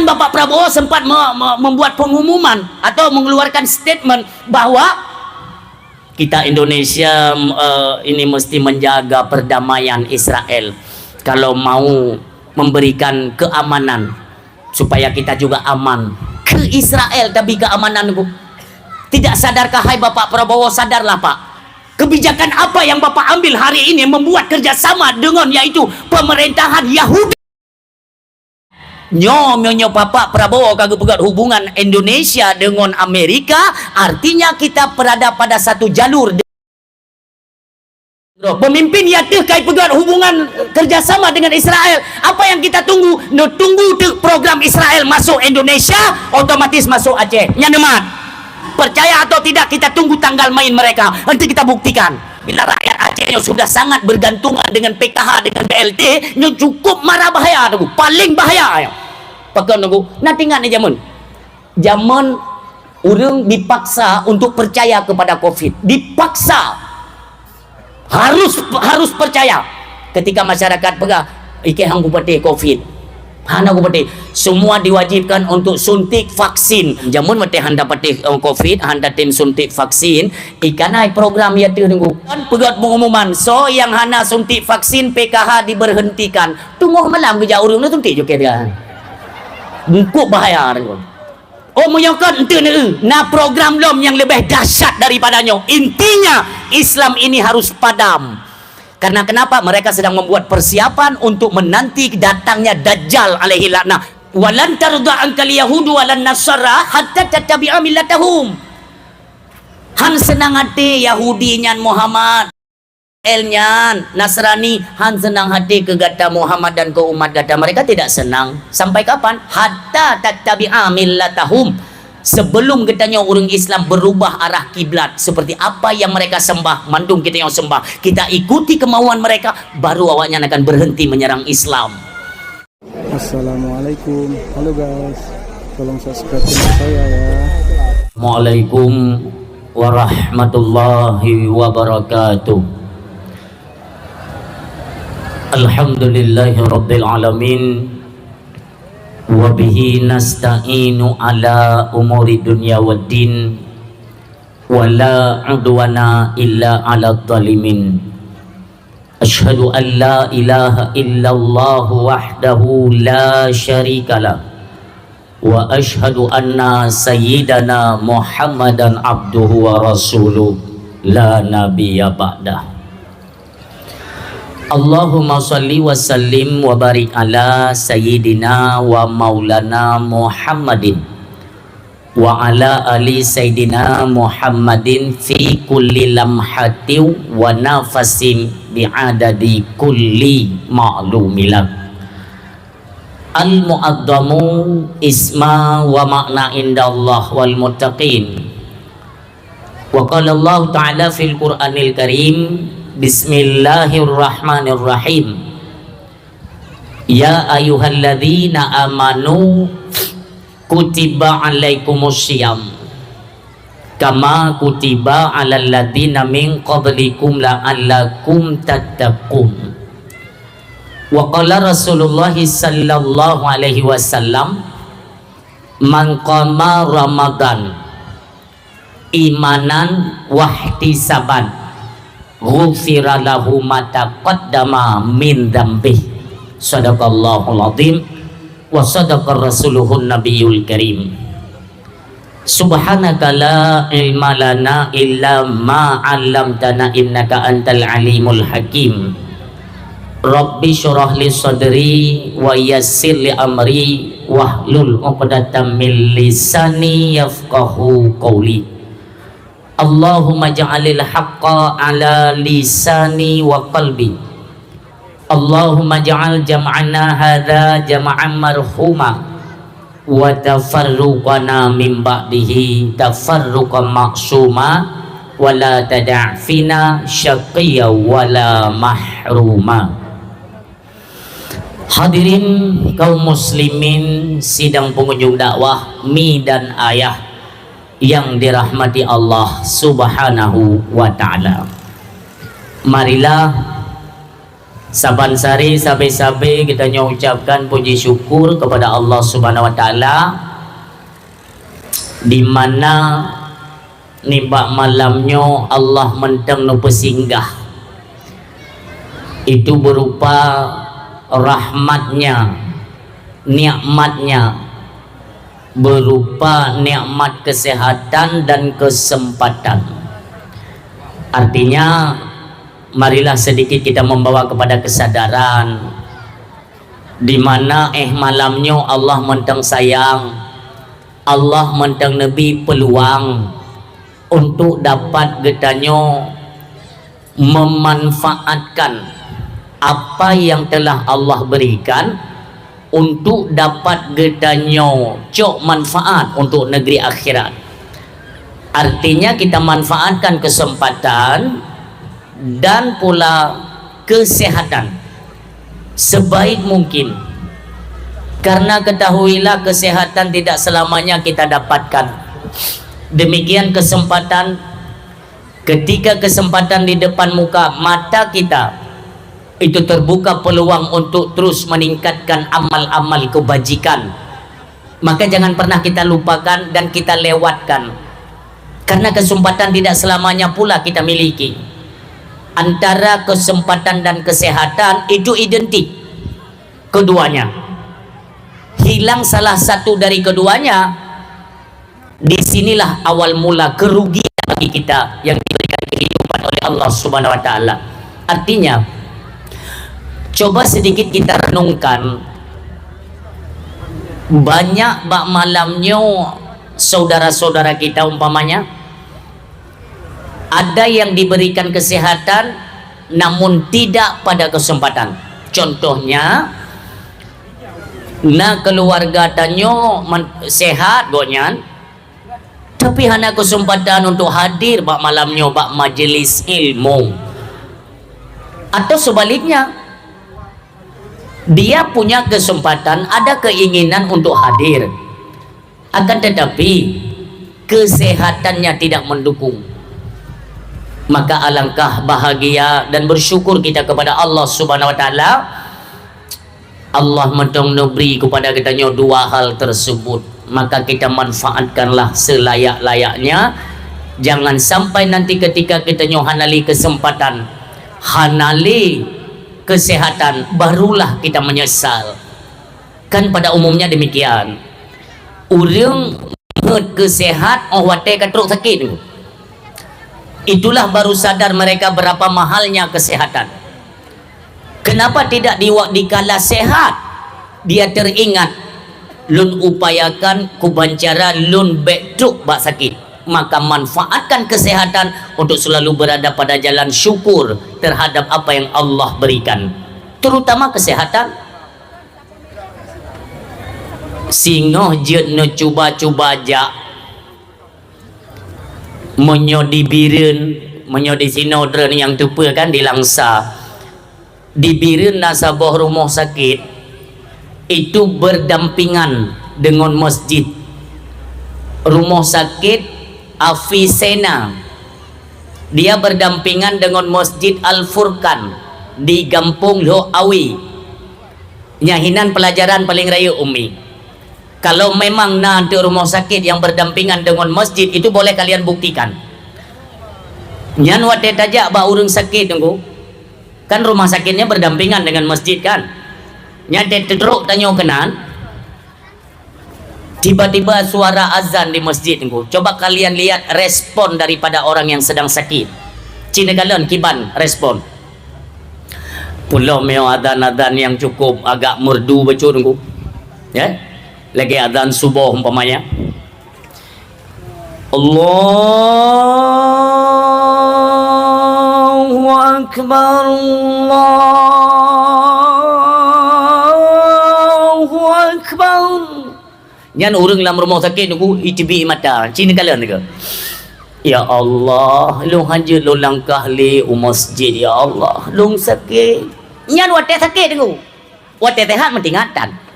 bahkan Bapak Prabowo sempat membuat pengumuman atau mengeluarkan statement bahwa kita Indonesia ini mesti menjaga perdamaian Israel kalau mau memberikan keamanan supaya kita juga aman ke Israel. Tapi keamanan tidak sadarkah hai Bapak Prabowo? Sadarlah Pak, kebijakan apa yang Bapak ambil hari ini membuat kerjasama dengan yaitu pemerintahan Yahudi. Nyo Bapak Prabowo kagak pegat hubungan Indonesia dengan Amerika, artinya kita berada pada satu jalur. Pemimpin yaitu kait pegat hubungan kerjasama dengan Israel. Apa yang kita tunggu? Tunggu program Israel masuk Indonesia, otomatis masuk Aceh. Nyanemat. Percaya atau tidak, kita tunggu tanggal main mereka. Nanti kita buktikan. Bila rakyat Aceh yang sudah sangat bergantungan dengan PKH, dengan BLT, yang cukup marah bahaya, paling bahaya. Pakai nunggu. Nanti nggak nih zaman orang dipaksa untuk percaya kepada COVID, dipaksa harus percaya. Ketika masyarakat pegang ike hang kupati COVID, hana kupati, semua diwajibkan untuk suntik vaksin. Jamun mati handa pati COVID, handa tim suntik vaksin. Ikan ai program ya tu nunggu. Kan pegat pengumuman, so yang hana suntik vaksin PKH diberhentikan. Tunggu malam kerja urang tu suntik juga dia. Bungkuk bahaya nunggu. Oh menyokot ente ni. Nah program lom yang lebih dahsyat daripadanya. Intinya Islam ini harus padam. Karena kenapa? Mereka sedang membuat persiapan untuk menanti datangnya Dajjal alaihi laknah. Walan tarda ankal yahudu walan nasara hatta tattabi'a millatahum. Han senang hati Yahudi nyan Muhammad, nyan Nasrani, han senang hati ke gata Muhammad dan ke umat gata. Mereka tidak senang. Sampai kapan? Hatta tattabi'a millatahum. Sebelum katanya orang Islam berubah arah kiblat seperti apa yang mereka sembah, mandung kita yang sembah, kita ikuti kemauan mereka, baru awaknya akan berhenti menyerang Islam. Assalamualaikum, halo guys, tolong subscribe channel saya ya. Waalaikum warahmatullahi wabarakatuh. Alhamdulillahirabbil alamin. Wabihi nasta'inu ala umuri dunya waddin wala udwana illa ala zalimin. Ashhadu an la ilaha illallah wahdahu la syarikalah wa ashhadu anna sayyidana Muhammadan abduhu wa rasuluh la nabiyya ba'dah. Allahumma salli wa sallim wa barik ala sayyidina wa maulana Muhammadin wa ala ali sayyidina Muhammadin fi kulli lamhatin wa nafasin bi'adadi kulli ma'lumilah. Al-mu'addamu isma wa makna indallah wal muttaqin. Wa qala Allah ta'ala fil Qur'anil Karim, Bismillahirrahmanirrahim. Ya ayyuhalladzina amanu kutiba alaikumussyiyam kama kutiba alal ladzina min qablikum la'allakum tattaqun. Wa qala Rasulullah sallallahu alaihi wasallam, man qama Ramadan imanan wahtisaban ghufira lahu ma taqaddama min dzambih. Shadaqallahul azim wa sadaqar rasuluhun nabiyul karim. Subhanaka la ilma lana illa ma 'allamtana innaka antal alimul hakim. Rabbi syurah li sadri wa yassir li amri wahlul 'uqdatam min lisani yafqahu qawli. Allahumma ja'alil haqqa ala lisani wa qalbi. Allahumma ja'al jam'ana hadha jam'an marhuma wa tafarruqana min ba'dihi tafarruqan ma'suma wa la tada' fina syaqiyya wa la mahruma. Hadirin kaum muslimin sidang pengunjung dakwah Mi dan Ayah yang dirahmati Allah subhanahu wa ta'ala, marilah Saban sari sabe-sabe kita ucapkan puji syukur kepada Allah Subhanahu wa taala di mana nibak malamnya Allah mentang no pesinggah itu berupa rahmatnya, nikmatnya, berupa nikmat kesehatan dan kesempatan. Artinya marilah sedikit kita membawa kepada kesadaran di mana malamnya Allah mentang sayang, Allah mentang Nabi peluang untuk dapat getanya memanfaatkan apa yang telah Allah berikan untuk dapat getanya cok manfaat untuk negeri akhirat. Artinya kita manfaatkan kesempatan dan pula kesehatan sebaik mungkin, karena ketahuilah kesehatan tidak selamanya kita dapatkan. Demikian kesempatan, ketika kesempatan di depan muka mata kita itu terbuka peluang untuk terus meningkatkan amal-amal kebajikan, maka jangan pernah kita lupakan dan kita lewatkan, karena kesempatan tidak selamanya pula kita miliki. Antara kesempatan dan kesehatan itu identik, keduanya. Hilang salah satu dari keduanya, disinilah awal mula kerugian bagi kita yang diberikan kehidupan oleh Allah Subhanahu wa taala. Artinya, coba sedikit kita renungkan, banyak bak malamnya saudara-saudara kita umpamanya ada yang diberikan kesehatan namun tidak pada kesempatan. Contohnya, na keluarga tanyo sehat gonyan, tapi hanya kesempatan untuk hadir bak malamnya bak majelis ilmu. Atau sebaliknya, dia punya kesempatan, ada keinginan untuk hadir, akan tetapi kesehatannya tidak mendukung. Maka alangkah bahagia dan bersyukur kita kepada Allah Subhanahu wa taala. Allah mentong memberi kepada kita dua hal tersebut, maka kita manfaatkanlah selayak-layaknya. Jangan sampai nanti ketika kita hanali kesempatan, hanali kesehatan, barulah kita menyesal. Kan pada umumnya demikian. Urang kesehat wate katruk sakit, itulah baru sadar mereka berapa mahalnya kesehatan. Kenapa tidak di kala sehat dia teringat lun upayakan kubancara lun betuk bak sakit, maka manfaatkan kesehatan untuk selalu berada pada jalan syukur terhadap apa yang Allah berikan, terutama kesehatan. Singoh jet no cuba-cuba jak menyodi biren, menyodi sinodren yang tupa kan di Langsa, di biren nasabah rumah sakit itu berdampingan dengan masjid. Rumah sakit Afisena dia berdampingan dengan masjid Al-Furqan di Gampung Lo Awi, nyahinan pelajaran paling raya umi. Kalau memang nanti rumah sakit yang berdampingan dengan masjid itu boleh kalian buktikan. Nyan wate tajak ba urang sakit tunggu. Kan rumah sakitnya berdampingan dengan masjid kan. Nyate teruk tanya kenan. Tiba-tiba suara azan di masjid tunggu. Coba kalian lihat respon daripada orang yang sedang sakit. Cina kalian kiban respon. Pulau meo adan-adan yang cukup agak merdu baca tunggu. Ya. Lagi adzan subuh umpamanya, Allahu Akbar, Allahu Akbar. Nyan urang dalam rumah sakit nunggu itibi mata cina kalian ke, ya Allah lu hanja lu langkah li masjid, ya Allah lu sakit nyan wate sakit nunggu wate sehat mentingatan.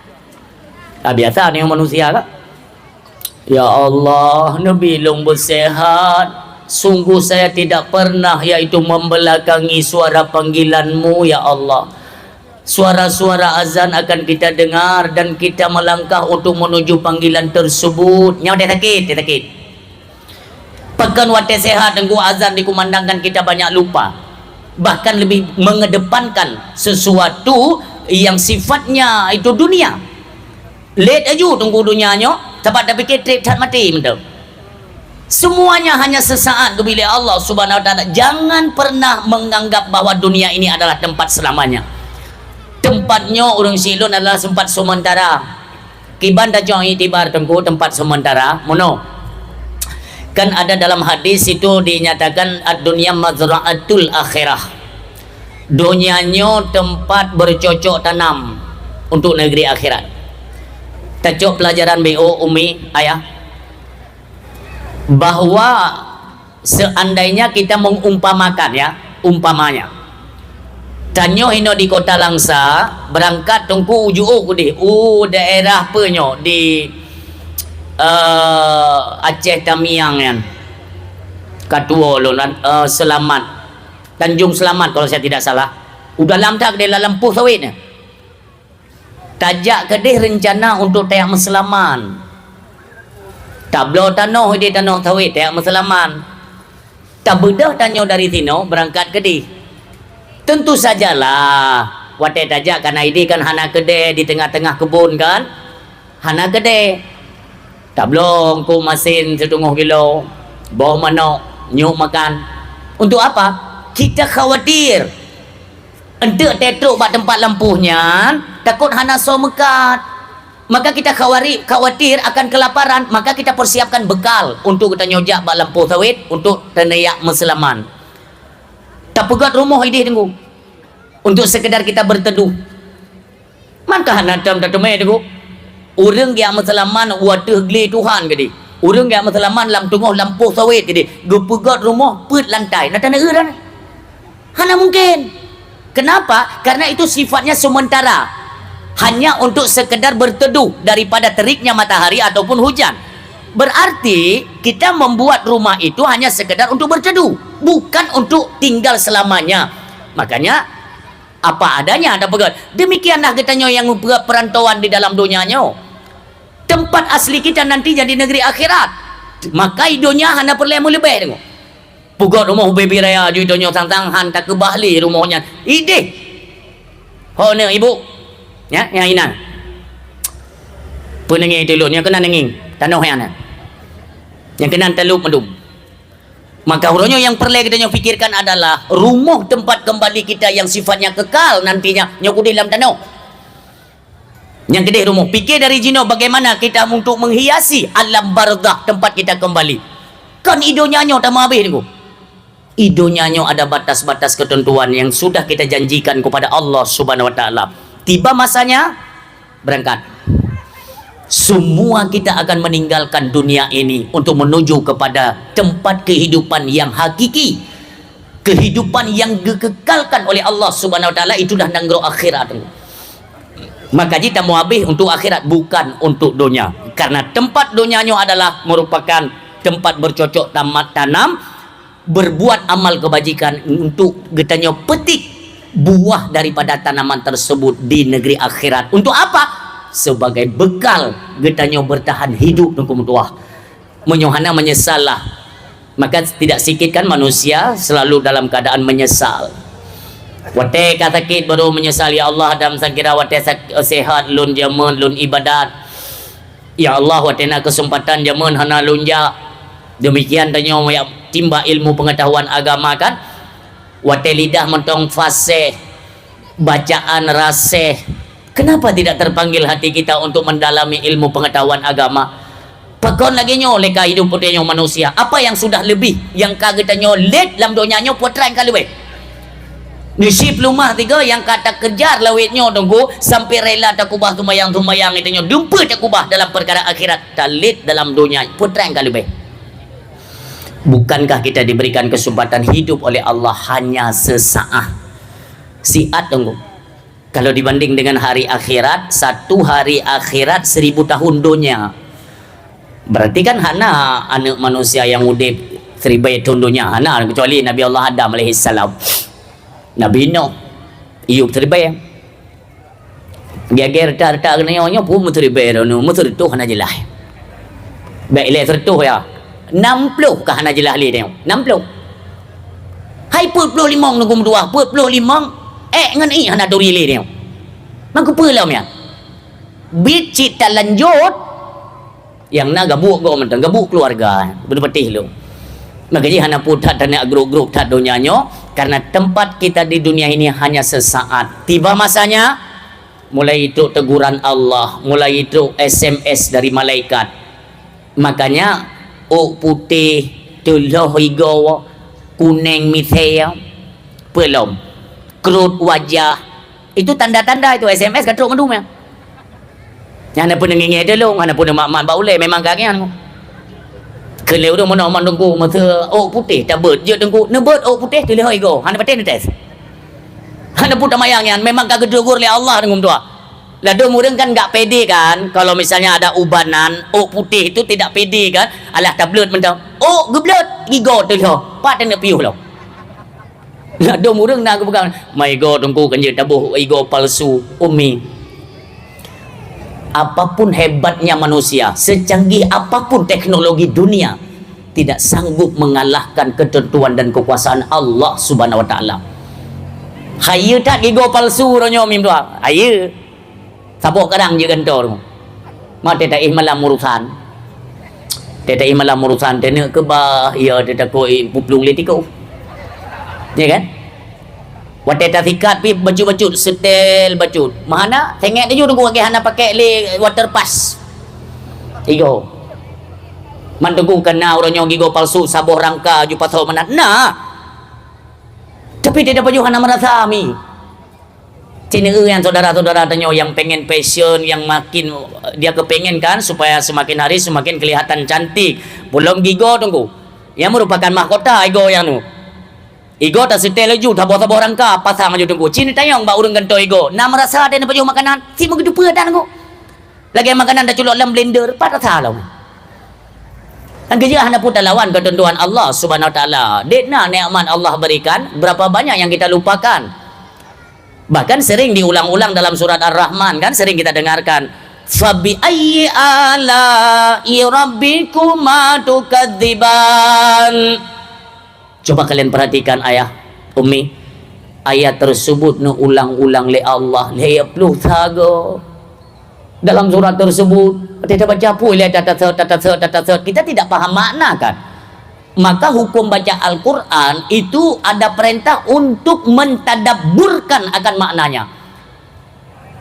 Biasa ni manusia kan. Ya Allah, Nabi long bersehat. Sungguh saya tidak pernah yaitu membelakangi suara panggilanmu, ya Allah. Suara-suara azan akan kita dengar dan kita melangkah untuk menuju panggilan tersebut. Nyawa dia sakit. Pekan wate sehat tengku azan dikumandangkan, kita banyak lupa. Bahkan lebih mengedepankan sesuatu yang sifatnya itu dunia. Late aja tunggu dunianya, tempat dah fikir trip tak mati betul. Semuanya hanya sesaat bila Allah Subhanahu wa taala. Jangan pernah menganggap bahwa dunia ini adalah tempat selamanya. Tempatnya orang silun adalah tempat sementara. Kiban dah jangan itibar tengku tempat sementara. Mono. Kan ada dalam hadis itu dinyatakan ad-dunya mazra'atul akhirah. Dunianya tempat bercocok tanam untuk negeri akhirat. Tajuk pelajaran BO Umi ayah, bahwa seandainya kita mengumpamakan ya, umpamanya tanyo hino di kota Langsa berangkat tungku uju di daerah penyo di Aceh Tamiang kan, Katua Selamat, Tanjung Selamat kalau saya tidak salah. Udah dalam tak dia lampu sawitnya. Tajak kedih rencana untuk tayak meselaman. Tablo tanah di tanah sawit tayak meselaman. Tak bedah tanyo dari sino berangkat kedih. Tentu sajalah watai tajak karena ini kan hana kedai di tengah-tengah kebun kan. Hana kedai. Tablong ku masin 1.5 kilo. Bawa manok, nyuk makan. Untuk apa? Kita khawatir. Entek tetruk bak tempat lampuhnya, takut hana so mekat. Maka kita khawatir akan kelaparan, maka kita persiapkan bekal untuk kita nyojak bak lampuh sawit untuk tenayak meselaman. Tak pegat rumah ini tunggu. Untuk sekedar kita berteduh. Maka hana tam tatumai tunggu. Urang yang meselaman wadah geli Tuhan gedi. Urang yang meselaman lam tengah lampuh sawit gedi. Gepegat rumah put lantai. Nak tanda eran. Hana mungkin. Kenapa? Karena itu sifatnya sementara. Hanya untuk sekedar berteduh daripada teriknya matahari ataupun hujan. Berarti kita membuat rumah itu hanya sekedar untuk berteduh, bukan untuk tinggal selamanya. Makanya apa adanya ada pegat. Demikianlah katanya yang perantauan di dalam dunianya. Tempat asli kita nanti jadi negeri akhirat. Maka dunia hanya perlu lebih tengok. Pugot rumah baby raya judonya sang-sang hantar ke Bali rumahnya. Ide. Ho ne ibu. Ya, yang ina. Penengin telurnya kena nenging. Tanah yang ana. Yang kena teluk medum. Maka hurufnya yang perlu kita fikirkan adalah rumah tempat kembali kita yang sifatnya kekal nantinya nyokudi dalam tanah. Yang kedua rumah. Fikir dari jino bagaimana kita untuk menghiasi alam barzakh tempat kita kembali. Kan idonya tak mau habis ni. Idonya ada batas-batas ketentuan yang sudah kita janjikan kepada Allah Subhanahu wa taala. Tiba masanya berangkat. Semua kita akan meninggalkan dunia ini untuk menuju kepada tempat kehidupan yang hakiki. Kehidupan yang dikekalkan oleh Allah Subhanahu wa taala itu dah nanggro akhirat. Maka kita mau habis untuk akhirat bukan untuk dunia. Karena tempat dunianya adalah merupakan tempat bercocok tanam, berbuat amal kebajikan untuk getanya petik buah daripada tanaman tersebut di negeri akhirat. Untuk apa? Sebagai bekal getanya bertahan hidup tunggu tuah. Menyohana menyesal lah. Maka tidak sikit kan manusia selalu dalam keadaan menyesal. Wate sakit baru menyesal, ya Allah, dalam sakira wate sehat lun jaman lun ibadat. Ya Allah, wate nak kesempatan jaman hana lunja. Demikian tanya timba ilmu pengetahuan agama kan. Wate lidah mentong fasih, bacaan rasih. Kenapa tidak terpanggil hati kita untuk mendalami ilmu pengetahuan agama? Pakon lagi nyo leka hidup putihnya manusia. Apa yang sudah lebih yang kagak nyo let dalam donyanya potrai kali lebih. Nisip lumah tiga yang kata kejar lawitnya tunggu sampai rela tak kubah tumayang itu nyo dumpa tak kubah dalam perkara akhirat talit dalam dunia potrai kali lebih. Bukankah kita diberikan kesempatan hidup oleh Allah hanya sesaat? Siat tunggu. Kalau dibanding dengan hari akhirat, satu hari akhirat 1000 tahun dunia. Berarti kan hana anak manusia yang udip 1000 tahun dunia. Hana kecuali Nabi Allah Adam alaihissalam. Nabi Nuh, Iyub 1000. Geger tar kena nyonya pun muteri bero nu muteri tu hana jelah. Baik le tertuh ya. 60 kah hana jelah le tengok. 60. Hai 45 nunggu dua 45 ngan i hana duri le tengok. Mangku pelam ya. Bicit tak lanjut yang na gabuk go mentang gabuk keluarga berpetih lu. Makanya hana putat dan grup-grup tak dunianyo karena tempat kita di dunia ini hanya sesaat. Tiba masanya mulai itu teguran Allah, mulai itu SMS dari malaikat. Makanya putih, telah hijau, kuning mithia, belum, kerut wajah, itu tanda-tanda itu SMS kan teruk ngedum ya. Yang pun ngenge dulu, yang pun mak baule memang kangen. Keleu tu mana man dengku masa putih tak ber je dengku, ne ber putih telah hijau, hana paten tes. Hana pun tak mayang yang memang kagak diukur oleh Allah dengan tua. Lah dia murang kan enggak pede kan kalau misalnya ada ubanan putih itu tidak pede kan. Alah tablet mentang. Geblet gigo tu lo. Pat nak piuh lo. Lah dia murang nak pegang. My god tunggu kan je tabuh ego palsu umi. Apapun hebatnya manusia, secanggih apapun teknologi dunia, tidak sanggup mengalahkan ketentuan dan kekuasaan Allah Subhanahu wa taala. Haya tak ego palsu ronyo mim doa. Haya. Sabuk kadang je kantor. Mak tak malam urusan. Tak malam urusan tena ke bah ya tak koi puplung le tikau. Ya kan? Wadah tak sikat pi baju-baju setel baju. Mana tengok dia tunggu lagi hana pakai le water pass. Tigo. Man tunggu kena orangnya gigo palsu sabuh rangka ju pasal mana. Nah. Tapi dia dapat hana merasa mi. Cina yang saudara-saudara tanya yang pengen passion, yang makin dia kepengen kan supaya semakin hari semakin kelihatan cantik. Belum gigo tunggu. Yang merupakan mahkota ego yang tu. Ego tak setel laju tabur-tabur rangka pasang aja tunggu. Cina tanya bak urang ganto ego. Nak merasa ada nak makanan, si begitu pedan tunggu. Lagi makanan dah culuk dalam blender, pada salah. Dan kerja hanya putar lawan ketentuan Allah Subhanahu wa taala. Dekna nikmat Allah berikan, berapa banyak yang kita lupakan. Bahkan sering diulang-ulang dalam surat Ar-Rahman kan sering kita dengarkan. Fabi ayyi ala'i rabbikuma tukadziban. Coba kalian perhatikan ayah, Umi. Ayat tersebut nu ulang-ulang le Allah, le puluh sago. Dalam surat tersebut kita baca pula tata kita tidak paham makna kan. Maka hukum baca Al-Quran itu ada perintah untuk mentadabburkan akan maknanya.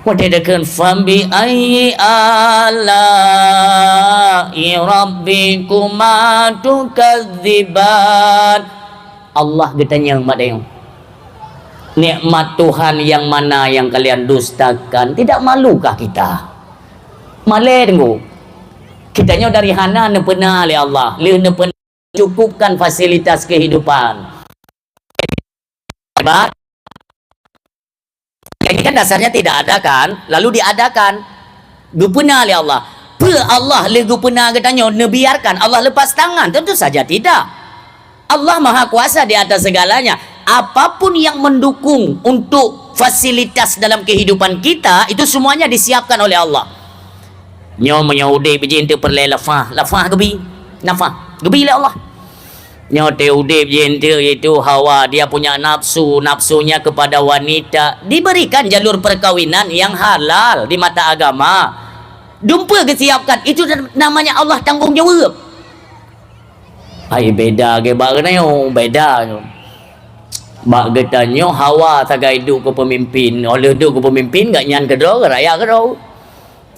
Wadadakan fambi ayyi ala'i rabbikuma tukadziban. Allah getanya madayong. Nikmat Tuhan yang mana yang kalian dustakan? Tidak malukah kita? Malai tunggu. Kitanya dari hana ne pernah oleh Allah. Le ne pernah cukupkan fasilitas kehidupan. Ini kan dasarnya tidak ada kan, lalu diadakan. Gupena oleh Allah. Allah le gupena katanya nebiarkan Allah lepas tangan, tentu saja tidak. Allah Maha Kuasa di atas segalanya. Apapun yang mendukung untuk fasilitas dalam kehidupan kita itu semuanya disiapkan oleh Allah. Nyo menyaude bejente perle lafah gebi nafah gebi oleh Allah. Nyo teudip jente itu Hawa, dia punya nafsunya kepada wanita, diberikan jalur perkawinan yang halal di mata agama. Dumpa kesiapkan, itu namanya Allah tanggung jawab. Ai beda ke bagna beda. Bak getanyo Hawa tagai duk ke pemimpin, oleh duk ke pemimpin gak nyan kedro rakyat kedro.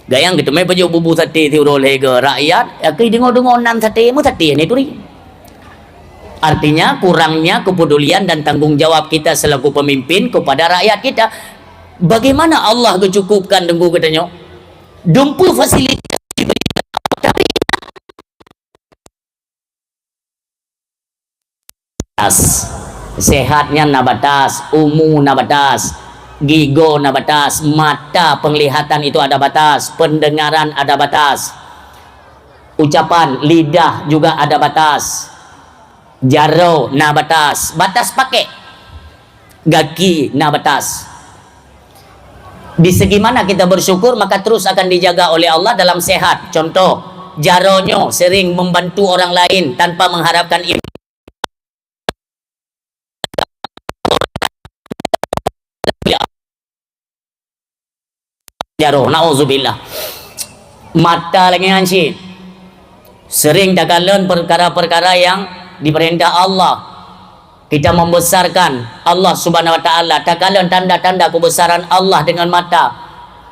Gayang gitu mai baju bubu sate ti urole ke rakyat, ya ke dengo-dengo nan sate mu sate ni turi. Artinya kurangnya kepedulian dan tanggung jawab kita selaku pemimpin kepada rakyat kita. Bagaimana Allah kecukupkan dengku katanya? Dumpu fasilitas tapi sehatnya nabatas, umum nabatas, gigo nabatas, mata penglihatan itu ada batas, pendengaran ada batas, ucapan lidah juga ada batas. Jaro na batas pakai gaki na batas. Di segi mana kita bersyukur, maka terus akan dijaga oleh Allah dalam sehat. Contoh, jaronyo sering membantu orang lain tanpa mengharapkan ilmu. Jaro, na'udzubillah. Mata lagi hansi. Sering dagalan perkara-perkara yang diperintah Allah. Kita membesarkan Allah subhanahu wa ta'ala. Takalan tanda-tanda kebesaran Allah dengan mata.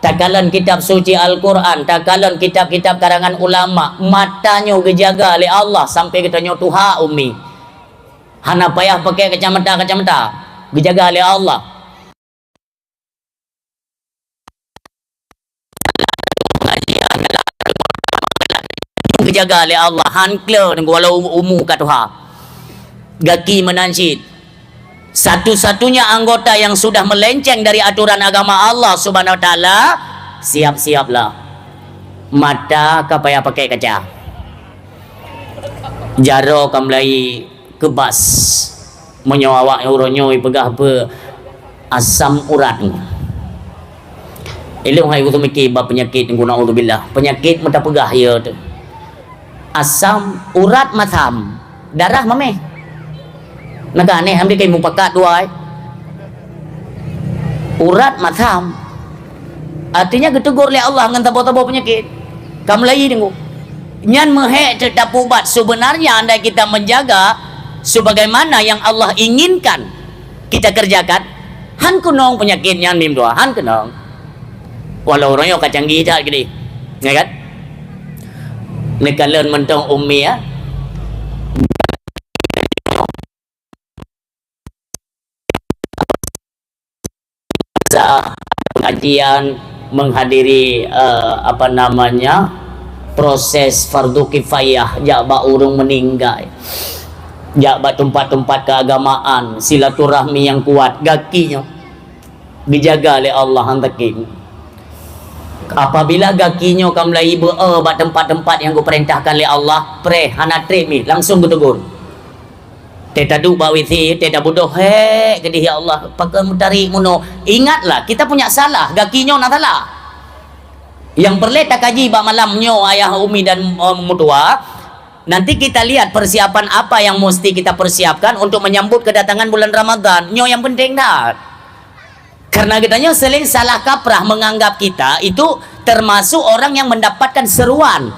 Takalan kitab suci Al-Quran. Takalan kitab-kitab karangan ulama. Matanya gejaga oleh Allah. Sampai kita nyotuha umi. Hana payah pakai kacamata-kacamata. Gejaga oleh Allah. Gejaga oleh Allah. Hankla walau umur kat Tuhan. Gaki menansid. Satu-satunya anggota yang sudah melenceng dari aturan agama Allah subhanahu wa ta'ala, siap-siaplah. Mata kapaya pakai kaca. Jaro kamlai kebas. Menyawak uronyo pegah apa asam urat. Ilmu hai kutu mikir bab penyakit guna auzubillah. Penyakit mata pegah ya tu. Asam urat matam. Darah mameh. Naga aneh hamdi kay mupakat dua. Urat matam. Artinya getegur oleh Allah ngan tabo-tabo penyakit. Kamu lagi dengu. Nyan mehek tetap ubat. Sebenarnya andai kita menjaga sebagaimana yang Allah inginkan kita kerjakan, han kunong penyakit nyan mim dua, han kunong. Walau orangnya kacang gita gini. Ya kan? Nekalan mentong ummi ya. Pengajian menghadiri proses fardu kifayah jaba urung meninggal, jaba tempat-tempat keagamaan, silaturahmi yang kuat, gakinya dijaga oleh Allah hantaking. Apabila gakinya kamlai ba tempat-tempat yang kuperintahkan oleh Allah, pre hana tremi langsung kutegur. Teta du bawithi, teta bodoh he kedih ya Allah, pakai mutari muno. Ingatlah kita punya salah, gakinya nak salah. Yang perlu tak kaji ba malamnyo ayah umi dan mutua. Nanti kita lihat persiapan apa yang mesti kita persiapkan untuk menyambut kedatangan bulan Ramadan. Nyo yang penting dah. Karena kitanya sering salah kaprah menganggap kita itu termasuk orang yang mendapatkan seruan.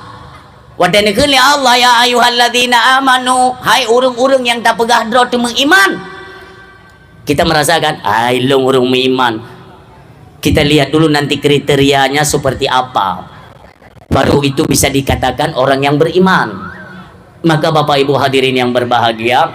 Wadanikeun li Allah ya ayyuhalladzina amanu, hai urang-urang yang tak pegah dro teu mengiman. Kita merasakan ai long urang mengiman. Kita lihat dulu nanti kriterianya seperti apa. Baru itu bisa dikatakan orang yang beriman. Maka Bapak Ibu hadirin yang berbahagia,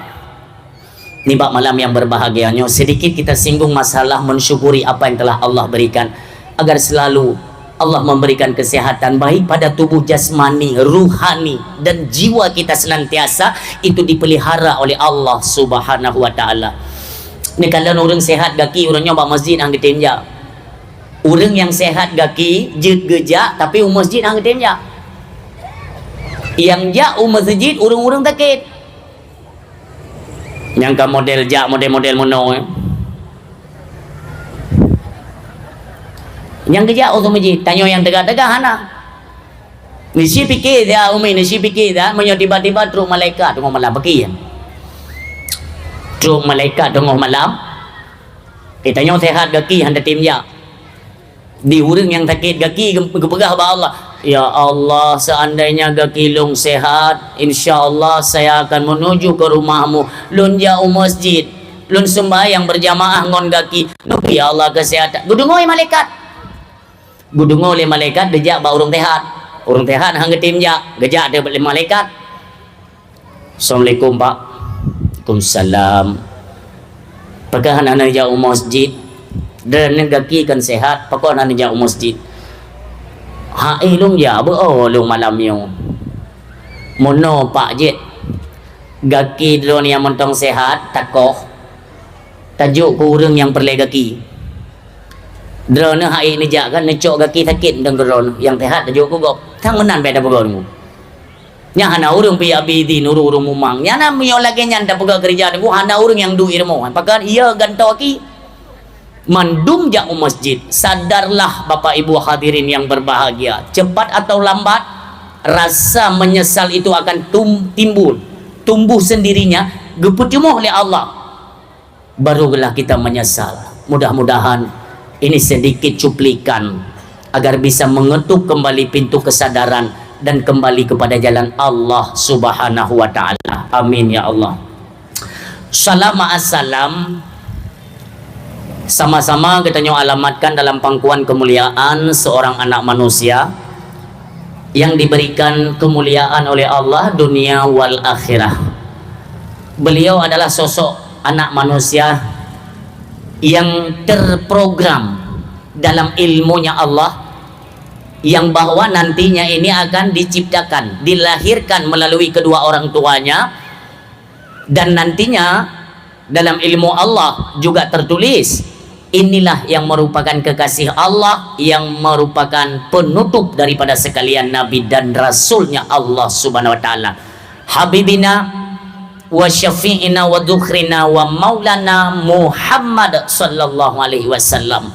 nibak malam yang berbahagianya, sedikit kita singgung masalah mensyukuri apa yang telah Allah berikan agar selalu Allah memberikan kesehatan baik pada tubuh jasmani, ruhani dan jiwa kita senantiasa itu dipelihara oleh Allah subhanahu wa ta'ala. Ini kalau orang sehat gaki, orangnya bak masjid hang ditemja. Orang yang sehat gaki, jid gejak tapi masjid hang ditemja. Yang jak masjid, orang-orang takit. Yang ke model jak, model-model mono yang kerja untuk masjid, tanya yang tegak-tegak hana. Nisi fikir dia umi, nisi fikir dia, menyo tiba-tiba truk malaikat tengah malam pergi. Truk malaikat tengah malam. Kita tanya sehat gaki handa timja. Di urang yang sakit gaki gepegah ba Allah. Ya Allah, seandainya gaki long sehat, insya-Allah saya akan menuju ke rumahmu. Lun jauh masjid, lun sembahyang berjamaah ngon gaki. Nubi ya Allah kesehatan. Gudungoi malaikat. Gudungo oleh malaikat dejak ba urang tehat. Urang tehat hang getimja, gejak dia oleh malaikat. Assalamualaikum Pak. Waalaikumsalam. Pagahan anak jauh masjid dan gaki kan sehat, pakon anak jauh masjid. Ha lung ja bo lung malamnya. Mono Pak Jet. Gaki dulu ni yang mentong sehat, takoh. Tajuk ku urang yang perle gaki. Drone hai ni jak kan necok gaki sakit deng drone yang tehat tajuk ku gop. Tang menan beda pegau nya hana urang pi abidi nuru-urang mumang. Nya na mio lagi nyanda pegau kerja ni hana urang yang duit mo. Pakan iya ganto aki. mandum jauh masjid. Sadarlah Bapak Ibu hadirin yang berbahagia, cepat atau lambat rasa menyesal itu akan timbul, tumbuh sendirinya, gepujumoh oleh Allah, barulah kita menyesal. Mudah-mudahan ini sedikit cuplikan agar bisa mengetuk kembali pintu kesadaran dan kembali kepada jalan Allah Subhanahu wa ta'ala. Amin ya Allah. Salam sama-sama kita alamatkan dalam pangkuan kemuliaan seorang anak manusia yang diberikan kemuliaan oleh Allah dunia wal akhirah. Beliau adalah sosok anak manusia yang terprogram dalam ilmunya Allah, yang bahwa nantinya ini akan diciptakan, dilahirkan melalui kedua orang tuanya, dan nantinya dalam ilmu Allah juga tertulis inilah yang merupakan kekasih Allah, yang merupakan penutup daripada sekalian nabi dan rasulnya Allah Subhanahu wa ta'ala, habibina wa syafi'ina wa dzukhrina wa maulana Muhammad sallallahu alaihi wasallam.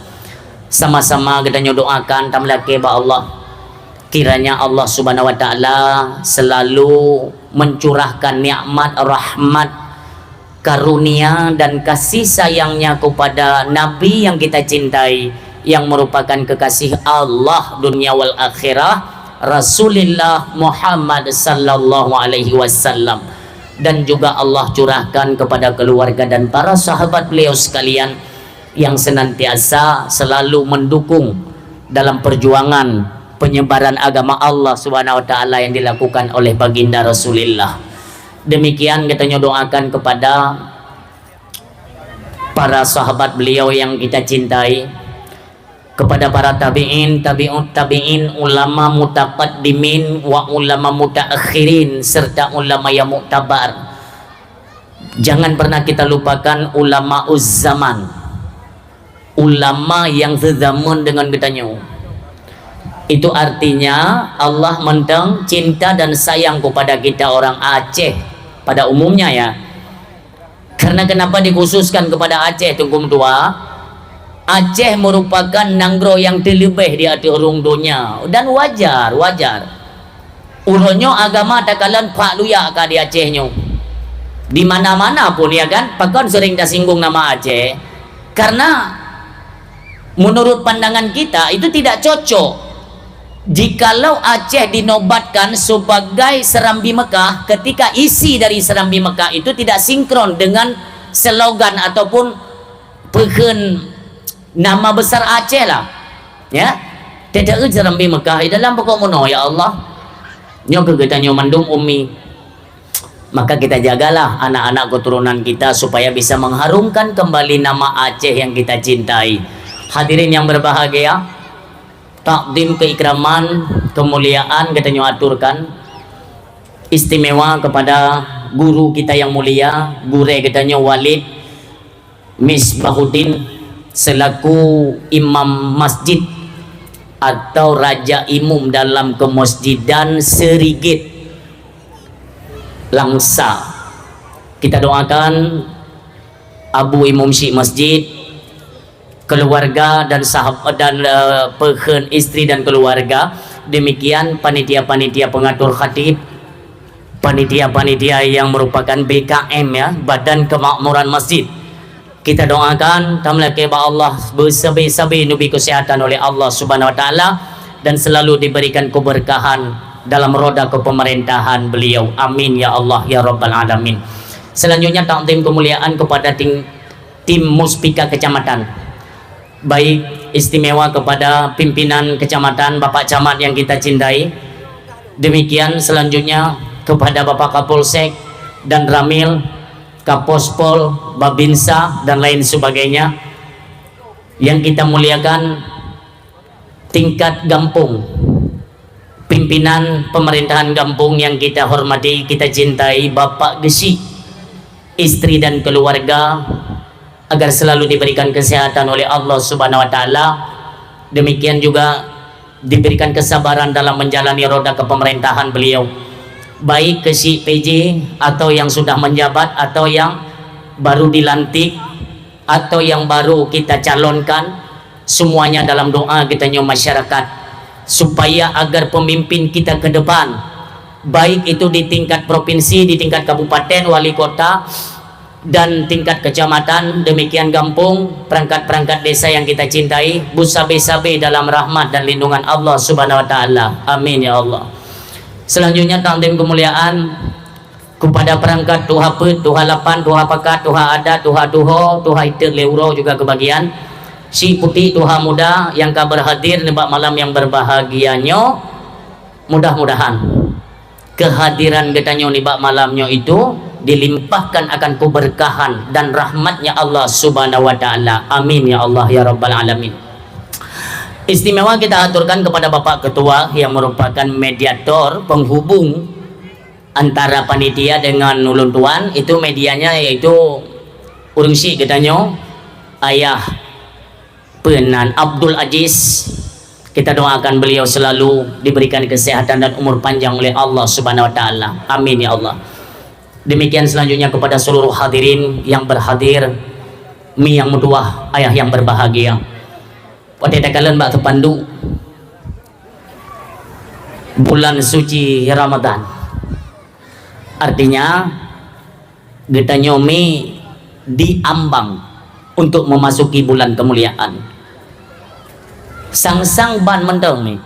Sama-sama kita doakan tamlake ba Allah, kiranya Allah Subhanahu wa ta'ala selalu mencurahkan nikmat, rahmat, karunia dan kasih sayangnya kepada Nabi yang kita cintai, yang merupakan kekasih Allah dunia wal akhirah, Rasulullah Muhammad sallallahu alaihi wasallam. Dan juga Allah curahkan kepada keluarga dan para sahabat beliau sekalian yang senantiasa selalu mendukung dalam perjuangan penyebaran agama Allah Subhanahu wa ta'ala yang dilakukan oleh baginda Rasulullah. Demikian kita doakan kepada para sahabat beliau yang kita cintai, kepada para tabi'in, tabi'in, ulama mutaqaddimin wa ulama mutaakhirin, serta ulama yang muktabar. Jangan pernah kita lupakan ulama zaman, ulama yang sezaman dengan kita. Itu artinya Allah mentang cinta dan sayang kepada kita orang Aceh pada umumnya ya. Karena kenapa dikhususkan kepada Aceh tungkum tua? Aceh merupakan nanggro yang terlebih di hati orang dunia, dan wajar. Uronyo agama takalan pak luya ka di Acehnya. Di mana-mana pun ya kan, pakon sering tersinggung nama Aceh karena menurut pandangan kita itu tidak cocok jikalau Aceh dinobatkan sebagai Serambi Mekah, ketika isi dari Serambi Mekah itu tidak sinkron dengan slogan ataupun pehen nama besar Aceh lah ya. Tidak Serambi Mekah dalam pokok mono ya Allah nyo kita nyo mandum umi. Maka kita jagalah anak-anak keturunan kita supaya bisa mengharumkan kembali nama Aceh yang kita cintai. Hadirin yang berbahagia, takdim keikraman, kemuliaan kita aturkan istimewa kepada guru kita yang mulia, gure kita Walid Misbahuddin selaku imam masjid atau raja imum dalam kemasjidan Serigit Langsa. Kita doakan Abu Imam Syekh Masjid, keluarga dan sahabat dan pehen istri dan keluarga. Demikian panitia-panitia pengatur khatib, panitia-panitia yang merupakan BKM ya, Badan Kemakmuran Masjid. Kita doakan tamlake ba Allah bersabi-sabi nubi kesehatan oleh Allah Subhanahu wa ta'ala dan selalu diberikan keberkahan dalam roda kepemerintahan beliau. Amin ya Allah ya Rabbal Alamin. Selanjutnya takdim kemuliaan kepada tim Muspika Kecamatan. Baik istimewa kepada pimpinan kecamatan, Bapak Camat yang kita cintai. Demikian selanjutnya kepada Bapak Kapolsek dan Ramil, Kapospol, Babinsa dan lain sebagainya yang kita muliakan. Tingkat Gampung, pimpinan pemerintahan Gampung yang kita hormati, kita cintai, Bapak Gesi, istri dan keluarga, agar selalu diberikan kesehatan oleh Allah Subhanahu wa ta'ala. Demikian juga diberikan kesabaran dalam menjalani roda kepemerintahan beliau, baik ke si PJ atau yang sudah menjabat atau yang baru dilantik atau yang baru kita calonkan, semuanya dalam doa kita nyo masyarakat, supaya agar pemimpin kita ke depan, baik itu di tingkat provinsi, di tingkat kabupaten, wali kota, dan tingkat kecamatan, demikian kampung, perangkat-perangkat desa yang kita cintai, busabe-sabe dalam rahmat dan lindungan Allah Subhanahu wa taala. Amin ya Allah. Selanjutnya takdim kemuliaan kepada perangkat Tuha Pet, Tuha Lapan, Tuha Pakat, Tuha Adat, Tuha Duho, Tuha Itet Leuro juga kebagian. Si Putih, Tuha Muda yang kabar hadir di malam yang berbahagianyo. Mudah-mudahan kehadiran kita di malamnya itu dilimpahkan akan keberkahan dan rahmatnya Allah Subhanahu wa taala. Amin ya Allah ya rabbal alamin. Istimewa kita aturkan kepada Bapak Ketua yang merupakan mediator penghubung antara panitia dengan ulun tuan. Itu medianya yaitu urang si katanya Ayah Penan Abdul Aziz. Kita doakan beliau selalu diberikan kesehatan dan umur panjang oleh Allah Subhanahu wa taala. Amin ya Allah. Demikian selanjutnya kepada seluruh hadirin yang berhadir, mi yang mutuah, ayah yang berbahagia. Pada kalian mbak terpandu bulan suci Ramadan, artinya kita nyomi diambang untuk memasuki bulan kemuliaan. Sang-sang ban menteng nih,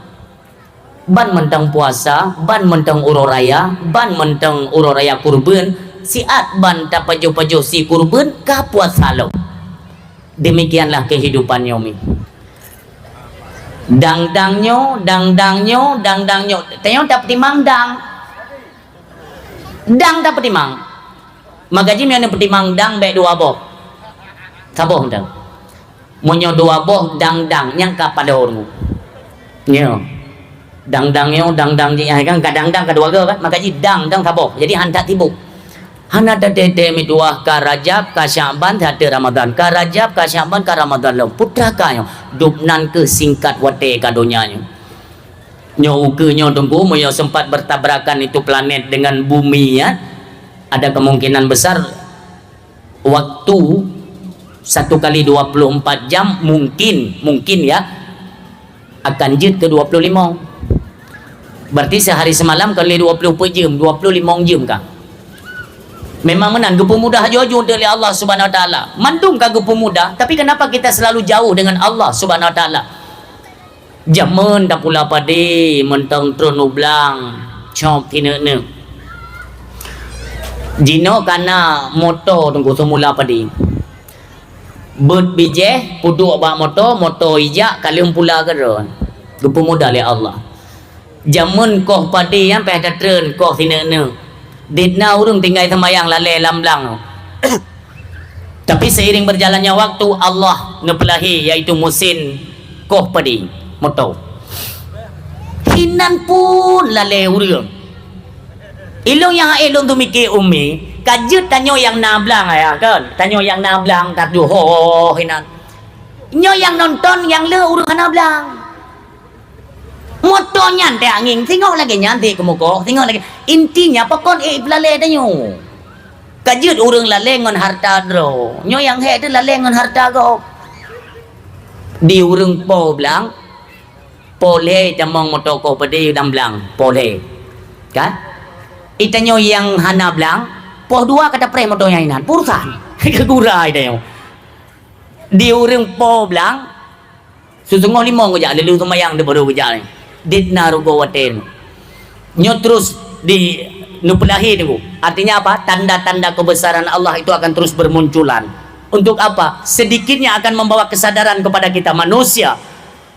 ban mentang puasa, ban mentang uroraya, ban mentang uroraya kurban, siat ban tak paju-paju si kurban ka puasa lo. Demikianlah kehidupan yomi. Dang-dangnya, tanya dapat timang dang. Dang dapat timang. Magaji yang petimang dang baik dua boh. Saboh dang. Munyo dua boh dang yang kapada orang. Nyo. Dang kan kadang kedua ke kan maka dang taboh jadi handak tibuk hana dede miduah ka Rajab ka Syaban hade Ramadan ka Rajab ka Syaban ka Ramadan lo putra kayo dupnan ke singkat wate kadonya nyo tunggu moyo sempat bertabrakan itu planet dengan bumi ya, ada kemungkinan besar waktu 1 kali 24 jam mungkin ya akan jid ke 25. Berarti sehari semalam kali 24 jam, 25 jam kah? Memang menang gepu mudah jauh dari Allah Subhanahu wa taala. Mandung ka gepu mudah, tapi kenapa kita selalu jauh dengan Allah Subhanahu wa taala? Jamun dak pula pade mentang tron ublang, cop tinene. Jino kana moto tunggu semula pade. Bud bije puduk ba moto ijak kali pula keron. Gepu mudah oleh Allah. Jamun koh padi yang peh datren koh tinene ditna urung tinggal sembayang lale lamblang. Tapi seiring berjalannya waktu Allah ngepelahi yaitu musim koh padi moto hinan pun lale urung ilong yang ilong tu mikir umi kajut tanyo yang nablang ya kan tanyo yang nablang tak duho hinan nyo yang nonton yang le urung nablang motonya ante angin tengok lagi nyanti kemuko tengok lagi intinya pokon belale danyo kajut urang lale ngon harta dro nyo yang he tu lale ngon harta go di urang po blang pole jamong moto ko pede dam blang pole kan itanyo yang hana blang po dua kata pre moto yang inan pursan kegurai danyo di urang po blang susungong limong ko ja lelu sumayang de bodo ko ja ditna rugo waten nyo terus di nupelahi niku artinya apa tanda-tanda kebesaran Allah itu akan terus bermunculan untuk apa sedikitnya akan membawa kesadaran kepada kita manusia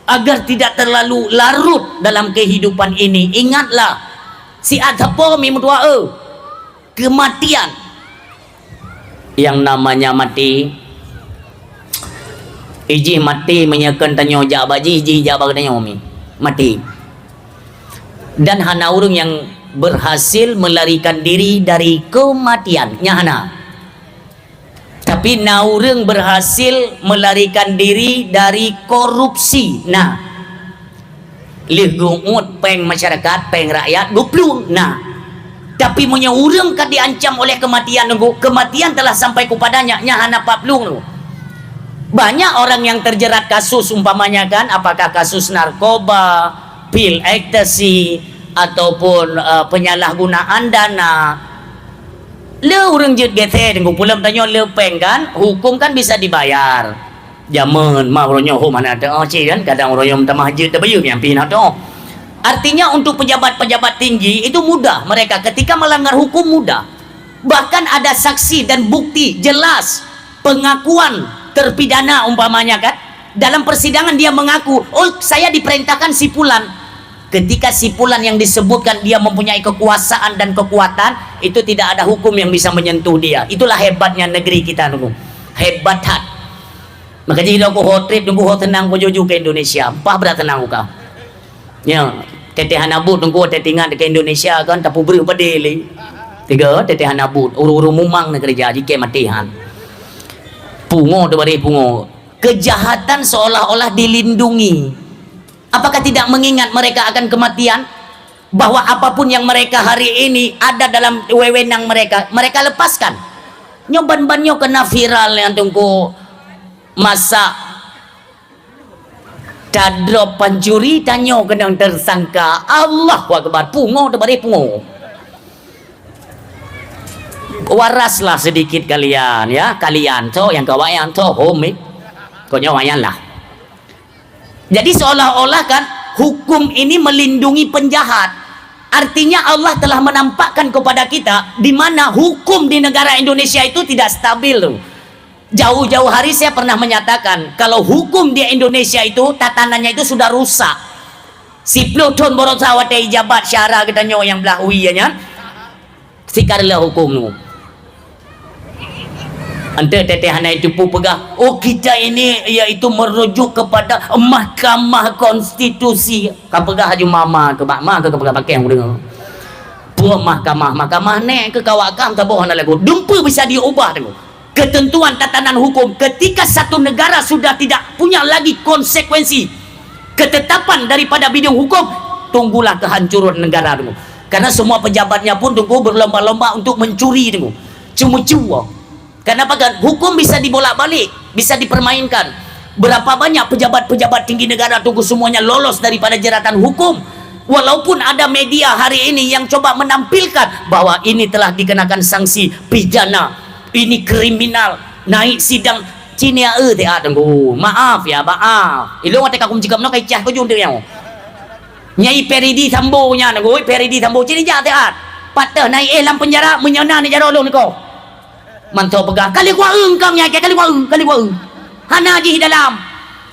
agar tidak terlalu larut dalam kehidupan ini. Ingatlah si adhapo mi mutua kematian yang namanya mati iji mati menyekan tanyo jabaji iji jabag tanyo mi mati. Dan hana urung yang berhasil melarikan diri dari kematian nyahana. Tapi naurung berhasil melarikan diri dari korupsi. Nah, ligungut peng masyarakat, peng rakyat, duplung. Nah, tapi punya urung kan diancam oleh kematian nunggu. Kematian telah sampai kepadanya nyahana paplung. Banyak orang yang terjerat kasus umpamanya kan, apakah kasus narkoba, pil ekstasi, ataupun penyalahgunaan dana. Le orang jut gete tengok pulang tanya le peng kan, hukum kan bisa dibayar. Jaman mah orangnya mana ada kan, kadang orang yang minta mahjid tak bayar yang pindah tu. Artinya untuk pejabat-pejabat tinggi itu mudah, mereka ketika melanggar hukum mudah. Bahkan ada saksi dan bukti jelas pengakuan terpidana umpamanya kan, dalam persidangan dia mengaku, oh saya diperintahkan si Fulan. Ketika si Fulan yang disebutkan dia mempunyai kekuasaan dan kekuatan, itu tidak ada hukum yang bisa menyentuh dia. Itulah hebatnya negeri kita nunggu. Hebat hat. Maka jadi aku hotrip nunggu tenang ko jojo ke Indonesia. Apa berat tenang kau? Ya, teteh hanabut nunggu tetingan ke Indonesia kan tapu beri padeli. Tiga teteh hanabut uru-uru mumang nak kerja jike matihan. Pungo tu bari pungo. Kejahatan seolah-olah dilindungi. Apakah tidak mengingat mereka akan kematian? Bahwa apapun yang mereka hari ini ada dalam wewenang mereka, mereka lepaskan. Nyoban-banyo kena viral yang tunggu masa cadrop pencuri tanyo kena tersangka. Allahu Akbar, pungo tu bari pungo. Waraslah sedikit kalian ya, kalian tu yang kawayan tu homik kau nyawayan lah. Jadi seolah-olah kan hukum ini melindungi penjahat. Artinya Allah telah menampakkan kepada kita di mana hukum di negara Indonesia itu tidak stabil. Jauh-jauh hari saya pernah menyatakan kalau hukum di Indonesia itu tatanannya itu sudah rusak. Si Pluton borosawat ijabat syara kita nyawa yang belah uianya. Sikarlah hukum nu. Ante tetehana itu pun pegah, oh kita ini iaitu merujuk kepada Mahkamah Konstitusi. Kau pegah haju mama ke bakma ke pegah pakai yang dengar. Puak mahkamah ne ke kawakam taboh na lagu. Dumpu bisa diubah tu. Ketentuan tatanan hukum ketika satu negara sudah tidak punya lagi konsekuensi ketetapan daripada bidang hukum, tunggulah kehancuran negara tu. Karena semua pejabatnya pun tunggu berlomba-lomba untuk mencuri tu. Cuma-cuma. Kenapa kan hukum bisa dibolak-balik, bisa dipermainkan. Berapa banyak pejabat-pejabat tinggi negara tunggu semuanya lolos daripada jeratan hukum. Walaupun ada media hari ini yang coba menampilkan bahwa ini telah dikenakan sanksi pidana, ini kriminal, naik sidang Cina tunggu. Maaf ya, maaf. Ilong ate kakum cakap no kay cah ko jung yang. Nyai Peridi Sambo nya nanggo, Peridi Sambo cini ja teat. Patah naik dalam penjara menyana ni jaro long niko. Mantau pegah kali gua engkang ya kali gua hana di dalam.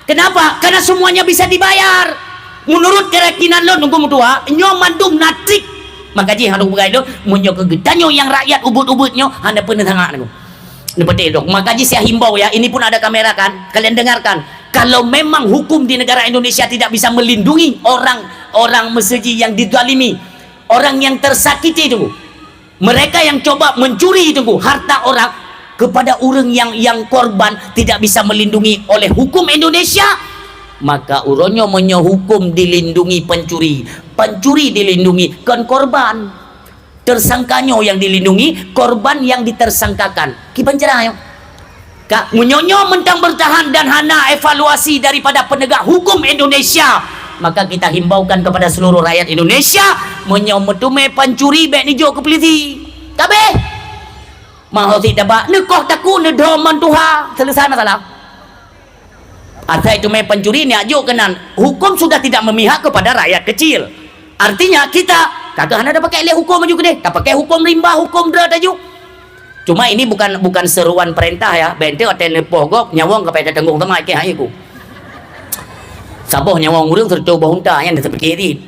Kenapa? Karena semuanya bisa dibayar menurut keyakinan lo nunggu mutua nyo mandum natrik. Maka ji harus begai lo munyo kegedanyo yang rakyat ubut-ubutnyo hana pernah tengah nunggu ni peti dok. Maka ji saya himbau ya, ini pun ada kamera kan, kalian dengarkan, kalau memang hukum di negara Indonesia tidak bisa melindungi orang meseji yang dizalimi, orang yang tersakiti itu, mereka yang coba mencuri itu harta orang, kepada orang yang korban tidak bisa melindungi oleh hukum Indonesia, maka uronyo menyohukum dilindungi pencuri dilindungi kan korban, tersangkanyo yang dilindungi, korban yang ditersangkakan. Kipan cerah yo kak munyonyo mentang bertahan dan hana evaluasi daripada penegak hukum Indonesia. Maka kita himbaukan kepada seluruh rakyat Indonesia menyometume pancuri bek nijo ke polisi. Kabeh mau tidak ba nekoh taku nedoman tuha selesai masalah. Artinya itu me pencuri ni ajuk kenan. Hukum sudah tidak memihak kepada rakyat kecil. Artinya kita kagak ada pakai le hukum ajuk deh. Tak pakai hukum rimba, hukum drat ajuk. Cuma ini bukan seruan perintah ya. Bente oten pogok nyawang kepada tenggung temai ke hayu. Saboh nyawang urang tercoba hunta yang terpikiri.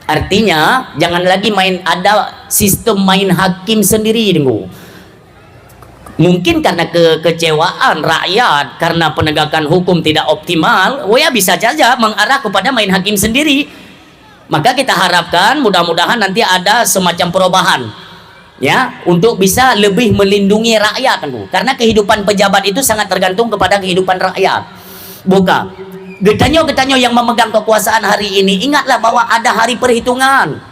Artinya jangan lagi ada sistem main hakim sendiri dengu. Mungkin karena kekecewaan rakyat karena penegakan hukum tidak optimal, bisa saja mengarah kepada main hakim sendiri. Maka kita harapkan mudah-mudahan nanti ada semacam perubahan ya untuk bisa lebih melindungi rakyat dengu. Karena kehidupan pejabat itu sangat tergantung kepada kehidupan rakyat. Bukan getanyo yang memegang kekuasaan hari ini, ingatlah bahwa ada hari perhitungan,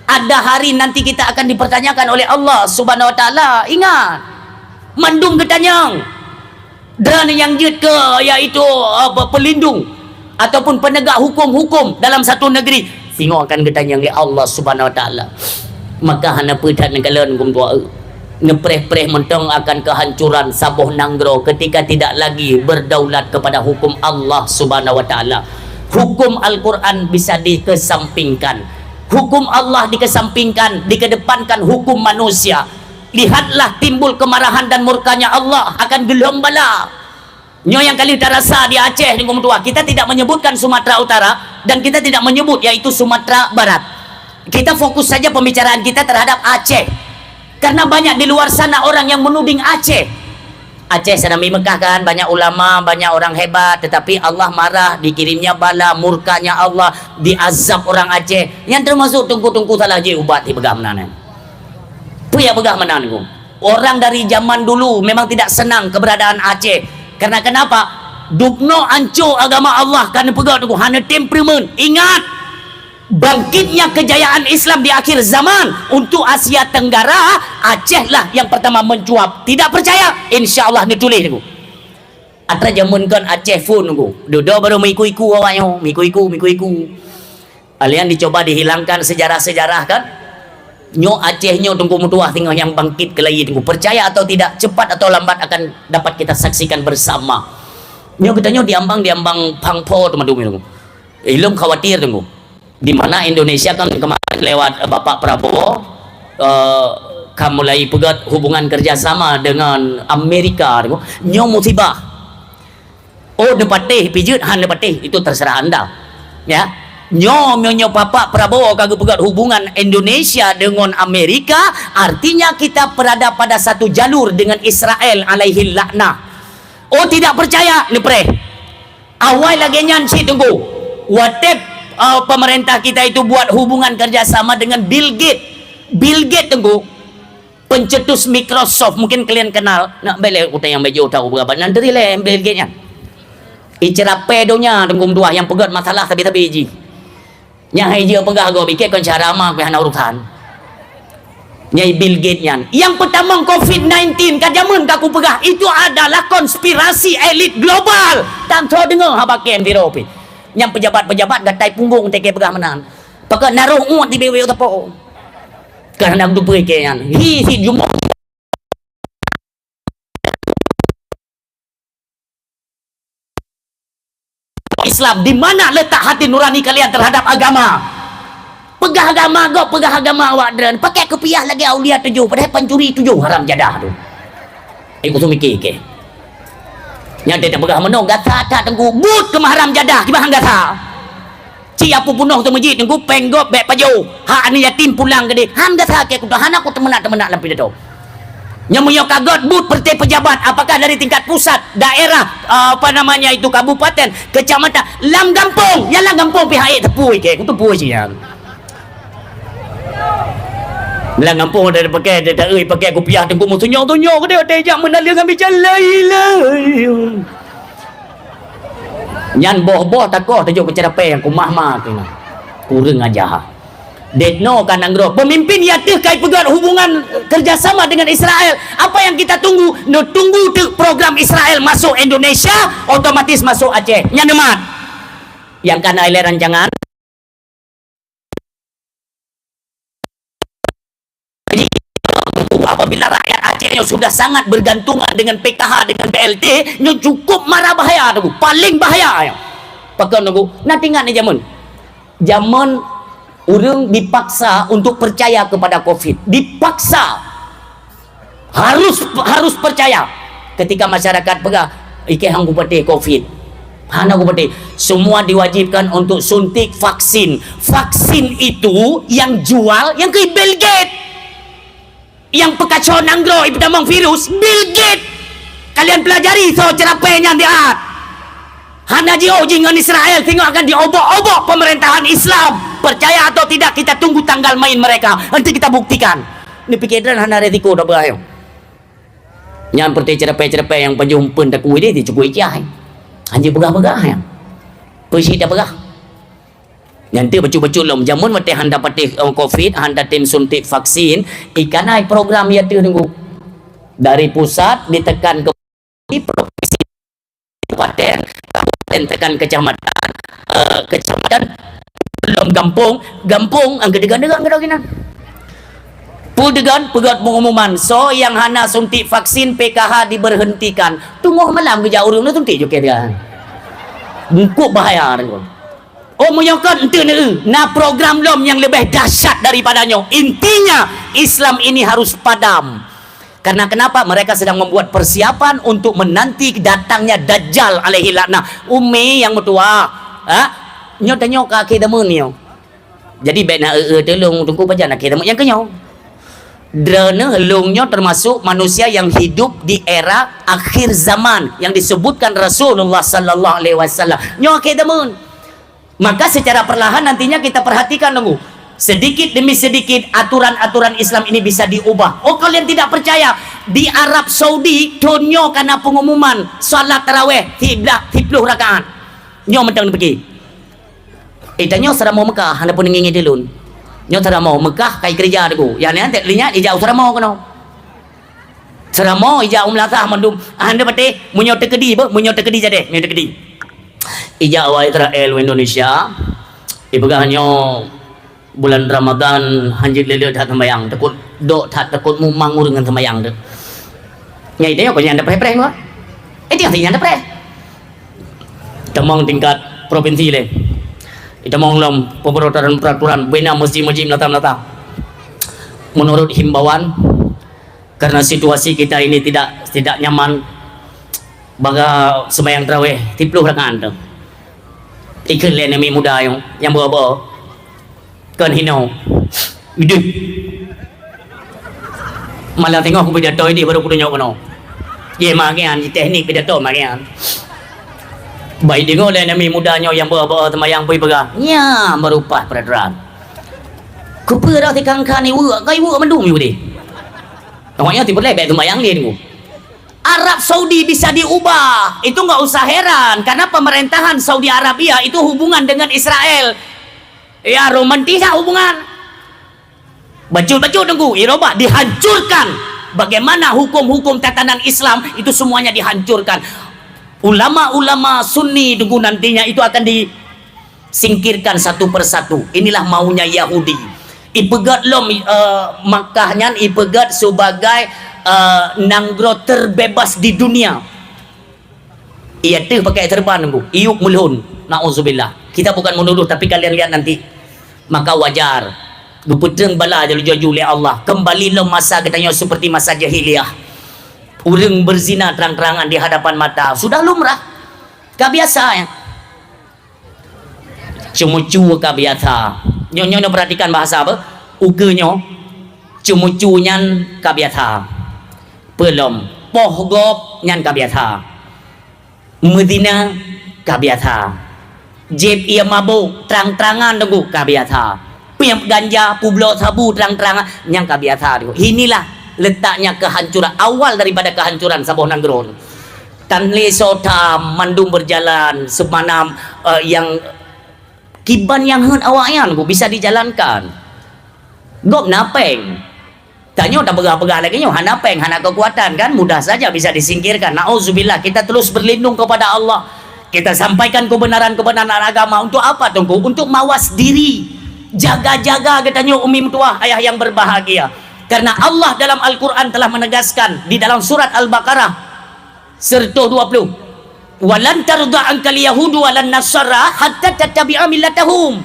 ada hari nanti kita akan dipertanyakan oleh Allah Subhanahu Wa Taala. Ingat, mandum getanyang dan yang jut ke iaitu pelindung ataupun penegak hukum-hukum dalam satu negeri, tengok akan ketanya oleh Allah Subhanahu Wa Taala. Maka hana pedat negala hukum tua ngepreh-preh mentong akan kehancuran Sabah Nanggro ketika tidak lagi berdaulat kepada hukum Allah Subhanahu Wa Taala. Hukum Al-Quran bisa dikesampingkan, hukum Allah dikesampingkan, dikedepankan hukum manusia. Lihatlah timbul kemarahan dan murkanya Allah akan gelong bala. Nyo yang kali terasa di Aceh ni tua. Kita tidak menyebutkan Sumatera Utara dan kita tidak menyebut yaitu Sumatera Barat. Kita fokus saja pembicaraan kita terhadap Aceh. Karena banyak di luar sana orang yang menuding Aceh. Aceh sedang di Mekah kan, banyak ulama, banyak orang hebat, tetapi Allah marah, dikirimnya bala, murkanya Allah, diazab orang Aceh. Yang termasuk tungku-tungku salah je ubat di begah menanan. Ya begah menangu. Orang dari zaman dulu memang tidak senang keberadaan Aceh. Karena kenapa? Dukno ancur agama Allah karena pegang tu hana temperamen. Ingat, bangkitnya kejayaan Islam di akhir zaman untuk Asia Tenggara, Aceh lah yang pertama mencuap. Tidak percaya? Insya Allah ni tulis tu. Atra jamun kan Aceh phone tu. Duduk baru miku-iku awaknya, miku-iku. Kalian dicoba dihilangkan sejarah-sejarah kan? Nyo Aceh nyo tunggu mutuah tinggal yang bangkit ke lagi tunggu. Percaya atau tidak, cepat atau lambat akan dapat kita saksikan bersama. Nyo kita nyo diambang pangpo teman-teman tunggu. Ilum khawatir tunggu. Di mana Indonesia kan kemarin lewat Bapak Prabowo kan mulai pegat hubungan kerjasama dengan Amerika tunggu. Nyo musibah. Oh depatih pijut han depatih itu terserah anda. Ya. Nyo Bapak Prabowo kagak pegat hubungan Indonesia dengan Amerika, artinya kita berada pada satu jalur dengan Israel alaihi laknah. Oh tidak percaya ni pre. Awal lagi nyanci tunggu. Watep pemerintah kita itu buat hubungan kerjasama dengan Bill Gates. Bill Gates tunggu. Pencetus Microsoft, mungkin kalian kenal. Nak balik kita yang baju tahu berapa nanti le Bill Gates nya. Icara pedonya tunggu dua yang pegat masalah tapi ji. Yang hijau pegah go bikin kan cara mah hana urusan. Nyai Bill Gates yan. Yang pertama COVID-19 kajamun kaku pegah itu adalah konspirasi elit global. Tak tahu dengar habaken viropi. Yang pejabat-pejabat gatai punggung teke pegah menang. Pakai naruh uat di bewe tapo. Karena tu pergi yan. Hi jumo Islam. Di mana letak hati nurani kalian terhadap agama? Pegah agama go, pegah agama awak dren. Pakai kepiah lagi aulia 7, padahal pencuri 7 haram jadah tu. Ikut tu mikir ke. Yang dia pegah menong gata tak tengku but ke haram jadah gimana gata. Ci apa punuh tu masjid tengku penggop bek paju. Hak ni yatim pulang ke dia. Han gata ke ku han aku temenak lampi tu. Nyamuyo kagot but perti pejabat apakah dari tingkat pusat, daerah, itu kabupaten, kecamatan, lam gampung, yalah gampung pihak tepui ke, ku tepui sih yang. Lam gampung ada pakai pakai ku pihak tengku musuhnya ke dia tejak menalia ngambil jalan. Nyan boh takoh tajuk bicara pe yang ku mah tu. Kurang aja. Detno kan anggro pemimpin ya teh kai pegat hubungan kerjasama dengan Israel. Apa yang kita tunggu? No tunggu program Israel masuk Indonesia, otomatis masuk Aceh. Nyanemat. Yang kana ile rancangan apabila rakyat Aceh yang sudah sangat bergantungan dengan PKH dengan BLT, nyo cukup marah bahaya tu, paling bahaya. Pakai nunggu nanti ngat ni zaman orang dipaksa untuk percaya kepada COVID, dipaksa harus percaya. Ketika masyarakat pegah ike hang kupati COVID, hana kupati, semua diwajibkan untuk suntik vaksin. Vaksin itu yang jual yang ke Bill Gates, yang pekacau nanggro ibu tamang virus Bill Gates. Kalian pelajari so cerapenya dia. Hana dengan Israel tengok akan diobok-obok pemerintahan Islam. Percaya atau tidak kita tunggu tanggal main mereka. Nanti kita buktikan. Ini pikiran hana resiko dah berayo. Yang perti cerpe-cerpe yang penjumpen tak kuih dia cukup ijah. Hanya begah-begah yang. Persi dah begah. Nanti betul-betul lom jamun mati handa patih COVID, handa tim suntik vaksin, ikan program ya tu tunggu. Dari pusat ditekan ke provinsi kabupaten, kabupaten tekan kecamatan, kecamatan belum gampung ang gedegan-degan gedegan. Pudegan pegat pengumuman, so yang hana suntik vaksin PKH diberhentikan. Tunggu malam kerja urang tu suntik juga dia. Bungkuk bahaya tu. Oh menyokot ente ni. Nah program lom yang lebih dahsyat daripadanya. Intinya Islam ini harus padam. Karena kenapa? Mereka sedang membuat persiapan untuk menanti datangnya Dajjal alaihi laknah. Umi yang mertua, nyo tanya ke kita mun nyo. Jadi bena tolong tunggu baca nak kita yang kenyo. Drone helungnya termasuk manusia yang hidup di era akhir zaman yang disebutkan Rasulullah sallallahu alaihi wasallam. Nyo kita mun. Maka secara perlahan nantinya kita perhatikan tunggu. Sedikit demi sedikit aturan-aturan Islam ini bisa diubah. Oh kalian tidak percaya? Di Arab Saudi tonyo karena pengumuman salat tarawih 30 rakaat. Nyo mentang pergi. Tanyo saramo Mekah hana pun ngingi dilun. Nyo saramo Mekah kai kerja deku. Yang nanti linya ijau saramo kono. Saramo ijau melatah mandum. Handa pate munyo tekedi ba? Munyo tekedi jade, munyo tekedi. Ijau Israel Indonesia. Ibugahanyo bulan Ramadan hanjit lele tak sembayang takut dok tak takut mumang dengan sembayang tu nyai dia kau yang ada pre-pre kau dia yang ada pre temong tingkat provinsi le temong lom pemberontakan peraturan bina masjid-masjid melata-melata menurut himbauan karena situasi kita ini tidak nyaman baga sembayang tarawih 30 rakaat tu ikut le nami muda yang bawa kan hino hidup malah tengok aku pidato ini baru aku tunjuk kono ye makian teknik pidato makian baik tengok lah nami mudanya yang bawa temayang pergi pegah nya merupah peraturan kupa dah tikangkan ni wak kai wak mendum you ni namanya tiba lebek temayang dia ni Arab Saudi bisa diubah itu enggak usah heran karena pemerintahan Saudi Arabia itu hubungan dengan Israel. Ya romantis hubungan. Baju-baju tunggu, Eropa dihancurkan. Bagaimana hukum-hukum tatanan Islam itu semuanya dihancurkan. Ulama-ulama Sunni tunggu nantinya itu akan disingkirkan satu persatu. Inilah maunya Yahudi. Ipegat lom Makkahnya ipegat sebagai nanggro terbebas di dunia. Ia tu pakai terban tunggu. Iuk mulhun. Nauzubillah. Kita bukan menuduh tapi kalian lihat nanti. Maka wajar gupeteng bala jaju oleh Allah kembali lo masa katanya seperti masa jahiliyah orang berzina terang-terangan di hadapan mata sudah lumrah kebiasa ya cumucu kebiasa nyonya perhatikan bahasa apa ugenyo cumucunyan kebiasa belum pohgop nyan kebiasa Medina kebiasa Jeb ia mabuk terang-terangan tunggu kabiasa. Piam ganja publo sabu terang-terangan yang kabiasa. Inilah letaknya kehancuran awal daripada kehancuran Sabah Nangron. Tanli sota mandum berjalan semanam yang kiban yang hen awaknya bisa dijalankan. Gop napeng. Tanya tak pegah-pegah lagi nyo hanapeng hana kekuatan kan mudah saja bisa disingkirkan. Nauzubillah kita terus berlindung kepada Allah. Kita sampaikan kebenaran-kebenaran agama untuk apa tunggu? Untuk mawas diri. Jaga-jaga katanya umi mertua ayah yang berbahagia. Karena Allah dalam Al-Quran telah menegaskan di dalam surat Al-Baqarah serto 20. Walan tarda ankal yahudu walan nasara hatta tattabi'a millatahum.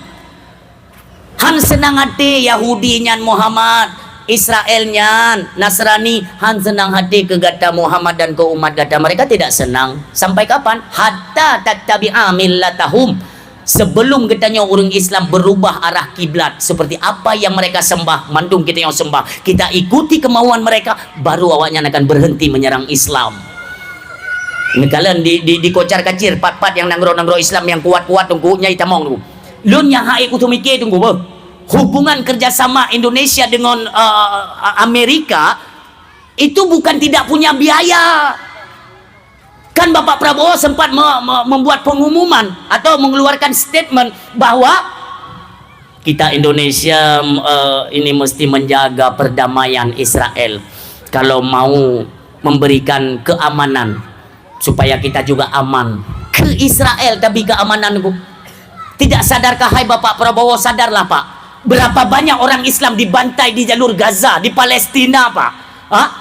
Han senang hati Yahudi nyan Muhammad, Israel nyan Nasrani han senang hati ke gata Muhammad dan ke umat gata mereka tidak senang sampai kapan hatta tattabi'a millatahum sebelum katanya orang Islam berubah arah kiblat seperti apa yang mereka sembah mandung kita yang sembah kita ikuti kemauan mereka baru awaknya akan berhenti menyerang Islam. Ini kalian di kocar kacir pat-pat yang nanggro Islam yang kuat-kuat tunggu nyai tamong tunggu lun yang hai kutu mikir tunggu bah hubungan kerjasama Indonesia dengan Amerika itu bukan tidak punya biaya kan Bapak Prabowo sempat membuat pengumuman atau mengeluarkan statement bahwa kita Indonesia ini mesti menjaga perdamaian Israel kalau mau memberikan keamanan supaya kita juga aman ke Israel. Tapi keamanan ku tidak sadarkah hai Bapak Prabowo? Sadarlah Pak, berapa banyak orang Islam dibantai di jalur Gaza, di Palestina Pak.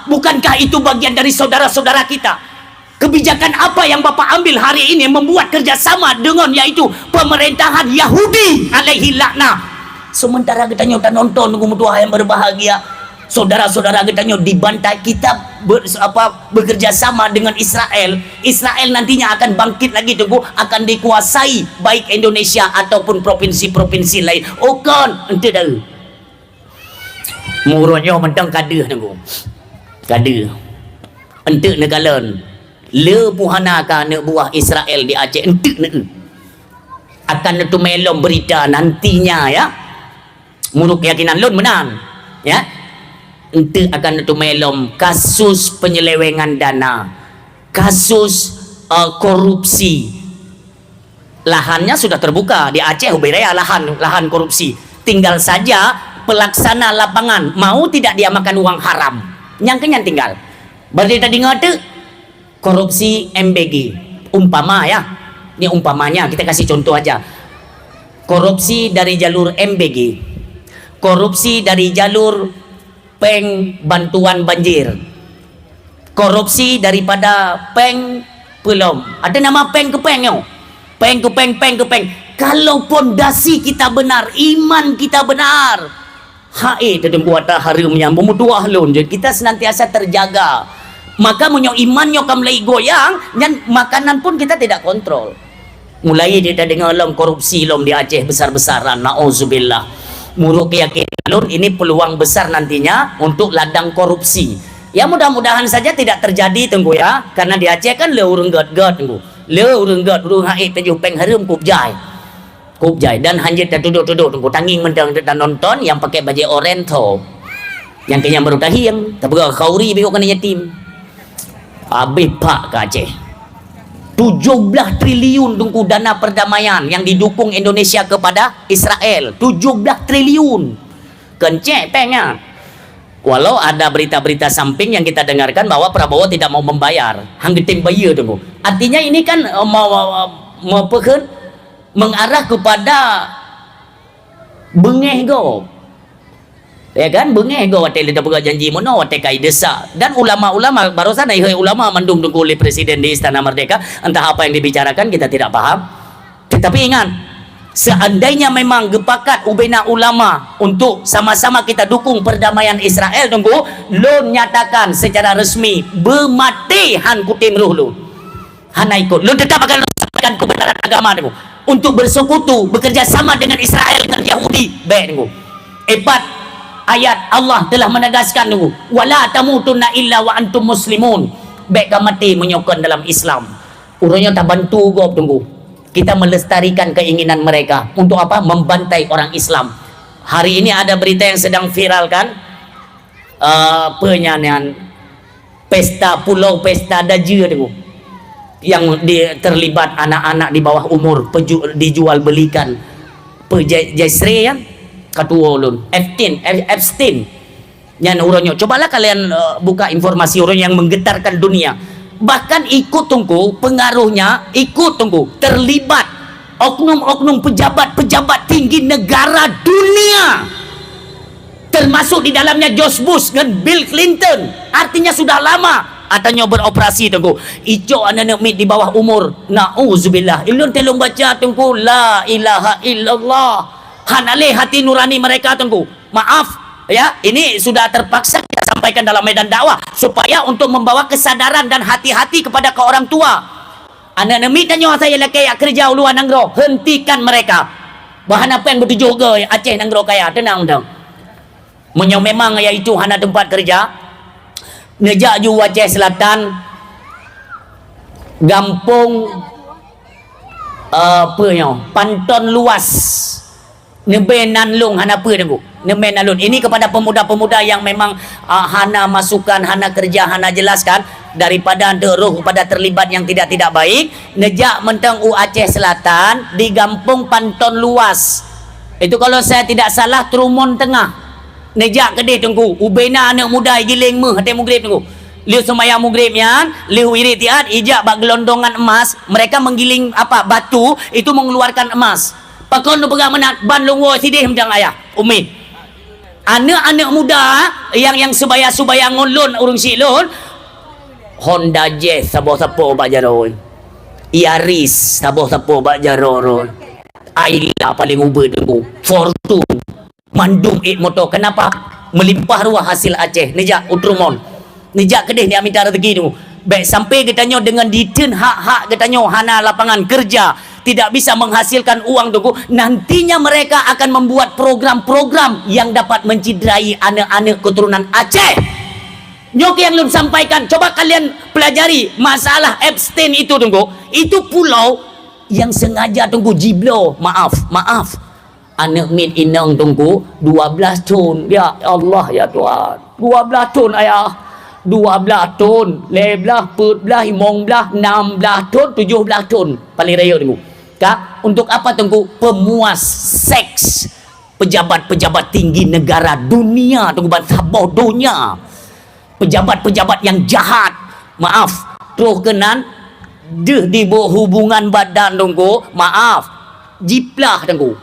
Bukankah itu bagian dari saudara-saudara kita? Kebijakan apa yang Bapak ambil hari ini membuat kerjasama dengan yaitu pemerintahan Yahudi alaihi laknah? Sementara kita nyoba nonton tunggu mutua yang berbahagia, saudara-saudara kita dibantai. Kita bekerja sama dengan Israel. Israel nantinya akan bangkit lagi tunggu, akan dikuasai baik Indonesia ataupun provinsi-provinsi lain. Oh kan, ente dah. Murahnya mentang kader tunggu. Kader. Ente negalan. Le puhana ka nak buah Israel di Aceh ente nak. Akan tu melom berita nantinya ya. Muruk keyakinan lun menang. Ya. Ente akan tu melom kasus penyelewengan dana, kasus korupsi. Lahannya sudah terbuka di Aceh Ubiraya, lahan korupsi. Tinggal saja pelaksana lapangan mau tidak dia makan uang haram. Nyangkanya tinggal. Berarti tadi ngata korupsi MBG. Umpama ya. Ini umpamanya, kita kasih contoh aja. Korupsi dari jalur MBG. Korupsi dari jalur peng bantuan banjir, korupsi daripada peng belum ada nama peng ke peng yo, peng ke peng, peng ke peng. Kalau pondasi kita benar, iman kita benar, hae terbuat harumnya memutuah lun, jadi kita senantiasa terjaga. Maka menyo imannya kamlai goyang dan makanan pun kita tidak kontrol. Mulai kita dengar lom korupsi lom di Aceh besar-besaran, nauzubillah. Muruk keyakinan lun ini peluang besar nantinya untuk ladang korupsi. Ya mudah-mudahan saja tidak terjadi tunggu ya, karena di Aceh kan le urang gat-gat tunggu. Le urang gat urang haid tujuh peng harum kupjai. Kupjai dan hanjit dah duduk-duduk tunggu tanging mendang dan nonton yang pakai baju oranye yang kenyang baru tahing, tapi khauri biok kena yatim. Habis Pak ke Aceh. 17 triliun tunggu dana perdamaian yang didukung Indonesia kepada Israel. 17 triliun. Kencek pengnya. Walau ada berita-berita samping yang kita dengarkan bahwa Prabowo tidak mau membayar. Hang geting bayar tunggu. Artinya ini kan mau mengarah kepada bengeh go. Ya kan bengeh go wate leda buka janji mono wate kai desa. Dan ulama-ulama barusan ai ulama mandung tunggu oleh presiden di Istana Merdeka, entah apa yang dibicarakan kita tidak paham. Tetapi ingat, seandainya memang gepakat ubena ulama untuk sama-sama kita dukung perdamaian Israel tunggu, lo nyatakan secara resmi bermati han kutim ruh lu. Han ikut. Lo tetap akan lakukan kebenaran agama tunggu untuk bersekutu, bekerja sama dengan Israel dan Yahudi. Baik tunggu. Ebat ayat Allah telah menegaskan tunggu, wala tamutunna illa wa antum muslimun. Baik mati menyokong dalam Islam. Urangnya tak bantu gop tunggu. Kita melestarikan keinginan mereka untuk apa? Membantai orang Islam. Hari ini ada berita yang sedang viral kan? Penyanyian pesta pulau pesta daja tunggu. Yang terlibat anak-anak di bawah umur dijual belikan. Jaisre ya? Ketua ulun Epstein yang urangnya cobalah kalian buka informasi orang yang menggetarkan dunia, bahkan ikut tunggu pengaruhnya, ikut tunggu terlibat oknum-oknum pejabat-pejabat tinggi negara dunia, termasuk di dalamnya George Bush dan Bill Clinton. Artinya sudah lama adanya beroperasi tunggu ijo anak mit di bawah umur. Nauzubillah. Ilun telung baca tunggu la ilaha illallah. Hanale hati nurani mereka tunggu. Maaf ya, ini sudah terpaksa kita sampaikan dalam medan dakwah supaya untuk membawa kesadaran dan hati-hati kepada ke orang tua. Anak nemi tanya saya laki yang kerja uluan nanggro, hentikan mereka. Bahan apa yang bertujuh ke Aceh nanggro kaya tenang dong. Menyo memang ya itu hana tempat kerja. Nejak ju Aceh Selatan, Gampung Panton luas. Nebenan lung hana apa tengok. Nebenan lung. Ini kepada pemuda-pemuda yang memang hana masukan, hana kerja, hana jelaskan daripada deruh pada terlibat yang tidak baik. Nejak mentang Aceh Selatan di Gampung Panton luas. Itu kalau saya tidak salah Trumon Tengah. Nejak kedai tengku. Ubena anak muda giling meh hati mugrib tengku. Liu sembahyang maghrib yan, liu wirid tiat, ijak bak gelondongan emas, mereka menggiling apa batu itu mengeluarkan emas. Pakon lu pegang menat ban lungo sidih macam ayah umi. Anak-anak muda yang sebaya ngonlon urung silon Honda Jazz sabo-sabo bak jaro. Yaris sabo-sabo bak jaro. Aila paling ubah tengku. Fortune mandum motor. Kenapa? Melimpah ruah hasil Aceh. Nijak Utrumon. Nijak kedih ni minta rezeki tu. Baik sampai katanya dengan diten hak-hak katanya hana lapangan kerja tidak bisa menghasilkan uang tu, nantinya mereka akan membuat program-program yang dapat menciderai anak-anak keturunan Aceh. Nyok yang belum sampaikan, coba kalian pelajari masalah Epstein itu tunggu. Itu pulau yang sengaja tunggu jiblo. Maaf. Anak min inang tunggu 12 tahun. Ya Allah ya Tuhan. 12 tahun ayah. 12 tahun, 11, 14, 15, 16 tahun, 17 tahun paling raya tunggu. Kak, untuk apa tunggu? Pemuas seks pejabat-pejabat tinggi negara dunia tunggu bangsa bodohnya. Pejabat-pejabat yang jahat. Maaf, terus kenan di bawah hubungan badan tunggu. Maaf, jiplah tunggu.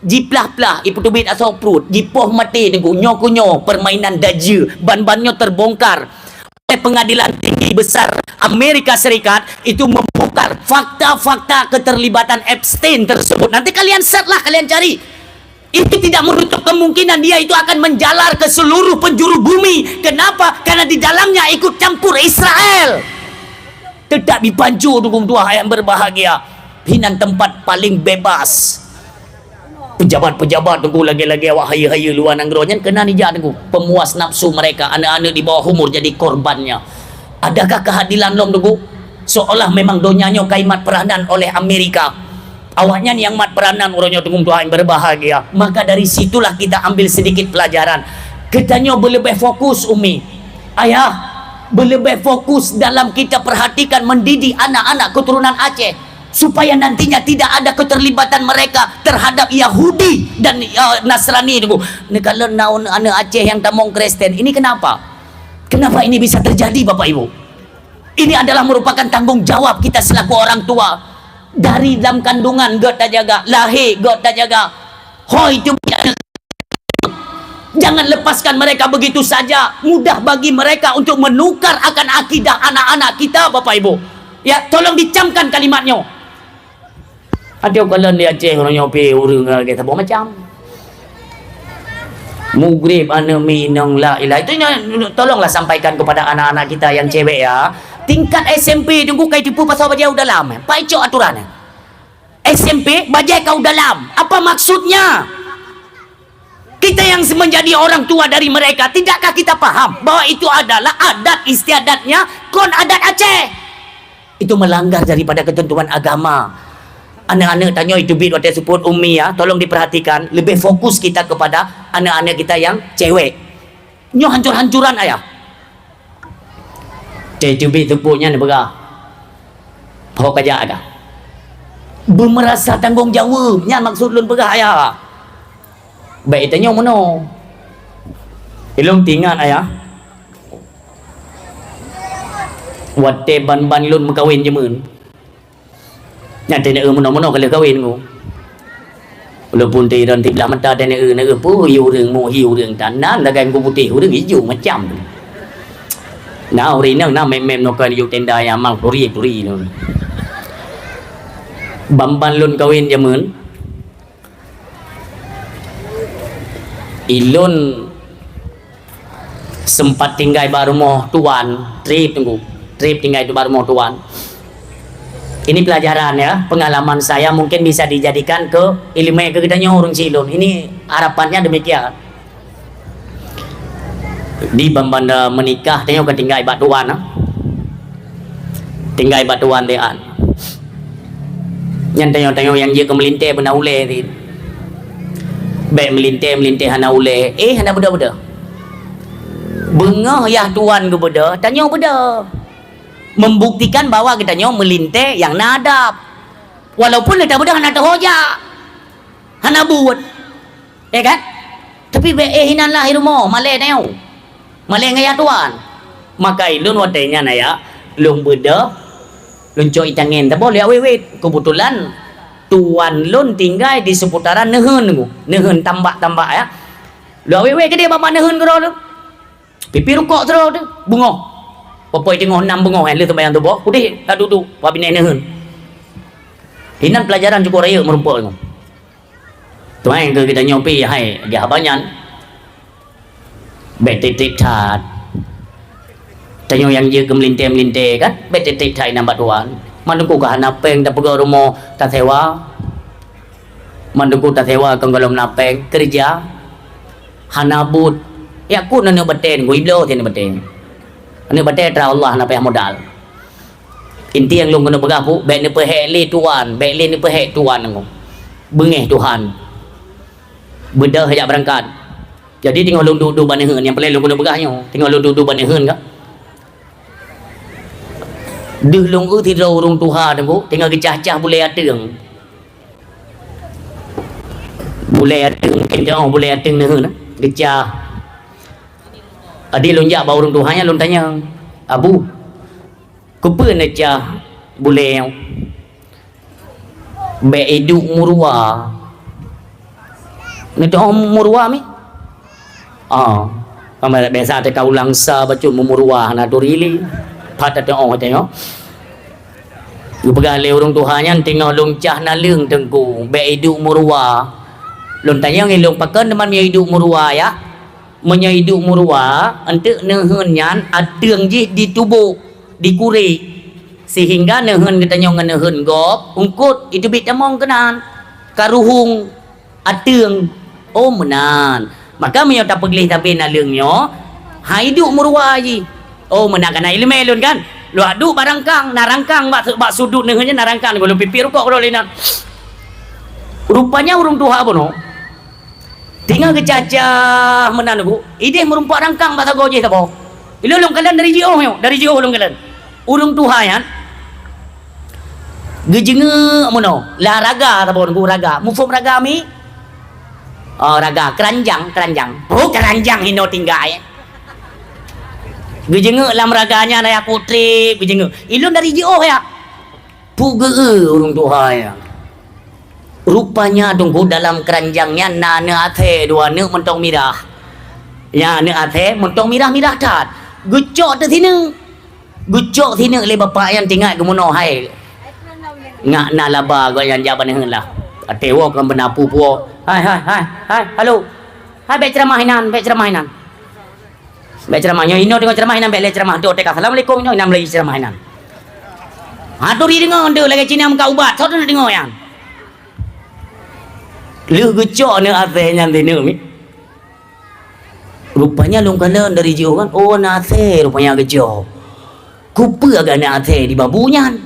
Jiplah ipu tubit asal perut. Jipoh mati tunggu. Nyo permainan daja. Ban-bannya terbongkar. Pengadilan tinggi besar Amerika Serikat itu membongkar fakta-fakta keterlibatan Epstein tersebut. Nanti kalian search lah, kalian cari. Itu tidak menutup kemungkinan dia itu akan menjalar ke seluruh penjuru bumi. Kenapa? Karena di dalamnya ikut campur Israel. Tidak dipancu dukung dua yang berbahagia. Hinan tempat paling bebas. Pejabat-pejabat tunggu lagi-lagi awak haya-haya luar nanggronya kena nijak tunggu pemuas nafsu mereka, anak-anak di bawah umur jadi korbannya. Adakah kehadilan lom tunggu seolah memang donyanya kaimat peranan oleh Amerika, awaknya yang mat peranan urangnya tunggu Tuhan berbahagia. Maka dari situlah kita ambil sedikit pelajaran. Katanya berlebih fokus umi ayah, berlebih fokus dalam kita perhatikan mendidik anak-anak keturunan Aceh supaya nantinya tidak ada keterlibatan mereka terhadap Yahudi dan Nasrani. Ini kalau naun anak Aceh yang tamong Kristen ini kenapa ini bisa terjadi Bapak Ibu? Ini adalah merupakan tanggung jawab kita selaku orang tua. Dari dalam kandungan God tak jaga, lahir God tak jaga. Itu jangan lepaskan mereka begitu saja. Mudah bagi mereka untuk menukar akan akidah anak-anak kita Bapak Ibu. Ya, tolong dicamkan kalimatnya. Ada kalau di Aceh orang nyopi urang kita bawa macam Mugrib ana minang la ilah. Itu tolonglah sampaikan kepada anak-anak kita yang cewek ya. Tingkat SMP tunggu kai tipu pasal bajai dalam. Pak icok aturannya. SMP bajai kau dalam. Apa maksudnya? Kita yang menjadi orang tua dari mereka, tidakkah kita paham bahwa itu adalah adat istiadatnya kon adat Aceh? Itu melanggar daripada ketentuan agama. Anak-anak tanya itu bit waktu support umi ya, tolong diperhatikan. Lebih fokus kita kepada anak-anak kita yang cewek. Nyo hancur-hancuran ayah. Itu bit supportnya ni berah. Pokok aja ada. Bermerasa tanggung jawabnya maksud lun berah ayah. Baik tanya mana? Belum tinggal ayah. Wate ban-ban lun berkahwin je mun. Nanti nak mana-mana kalau kahwin ku. Walaupun tiran tiblah mata dan nak pu hiu reng mo hiu reng tanan dah kan ku putih reng hijau macam. Nah ori nang na mem no kan yu tenda yang mang turi no. Bamban lun kahwin jamun. Ilun sempat tinggal baru rumah tuan, trip tinggal di baru rumah tuan. Ini pelajaran ya, pengalaman saya mungkin bisa dijadikan ke ilmu ke kitanya orang Cilon. Ini harapannya demikian. Di bambanda menikah, tengok tinggal batuan, tinggal batuan dean. Yang tengok yang dia kemelintir benda ule ni. Baik melintir hana ule. Hana beda-beda. Bengah ya tuan ke beda, tanya beda. Membuktikan bahwa kita nyo melintir yang nadab. Walaupun kita beda hana terhoja. Hana buat. Kan? Tapi hinan lahir mo, malay na yun. Malay ngaya tuan. maka ilun watenya na ya lung beda lun coy tangen tabo lihat wewet kebetulan tuan lun tinggal di seputaran nehun tambak ya lihat wewet ke dia bapak nehun ke lu pipi rukok terus tu bungo popoi tengok 6 bungo lu tembayang tu bo udah tak duduk babi nehun hinan pelajaran cukup raya merumpok tu tuan ke kita nyopi hai dia banyak betik tat tanyo yang je melinte kan betik thai nampak tuan manduku ka hanapeng da pega rumo tasewa manduku tasewa kanggalom napeng kerja hanabut ya ku nanu beten go iblo tian beten ane beten tra Allah na payah modal inti yang lung kena pegah pu bek ni peheli tuan bek ni pehek tuan ngo bengeh Tuhan bedah hajak berangkat jadi tinggal lung duduk baneheun yang paling lung kena pegahnya tinggal lung duduk baneheun ka deh lung thi rau rung tuha tu tinggal kecah-cah boleh ateng kita boleh ateng neheun kecah adi lung jak bau rung tuhanya lung tanya abu kupa na cah boleh be eduk murwa ni tu murwa mi kamera biasa te kau langsa bacu murwa na dorili pada tengok tengok yu pegale urang tuhannya tinggal lung cah na leung tengku be hidup murwa lun tanya ngilung pakan teman me hidup murwa ya menya hidup murwa ente neheun nyan ateung ji di tubuh di kuri sehingga neheun ditanya ngeneheun gop ungkut itu bit among kenan karuhung ateung oh menan maka menya tak peglih tapi na leungnya hidup murwa ji oh menakan ilmu elun kan lu adu barangkang narangkang bak sudut nehnya narangkang kalau pipi rukok kalau linan rupanya urung tuha apa no tinggal kecacah menan bu ide merumpak rangkang bak goje tabo ilulung kalian dari jio ulung kalian urung tuha ya gejenge mono la raga tabo ngku raga mufum raga mi raga keranjang oh keranjang hino tinggal ya gejenge lam raganya raya putri gejenge ilun dari jio ya puge urung tuha ya rupanya tunggu dalam keranjangnya ne ate dua ne mentong mirah ya ne ate mentong mirah tat gecok te sini le bapak yang tinggal ke mono hai ngak na laba go yang jaban heun lah ate wo kan benapu puo hai halo hai be ceramahinan baca ceramahnya ino dengan ceramahinan bele ceramah do tek assalamualaikum ino nam lagi ceramahinan hatur dengar ande lagi cina muka ubat so nak dengar yang lu gecok ne ate nyan tene mi rupanya lung kala dari jauh kan oh na ate rupanya gecok kupa agak na ate di babunya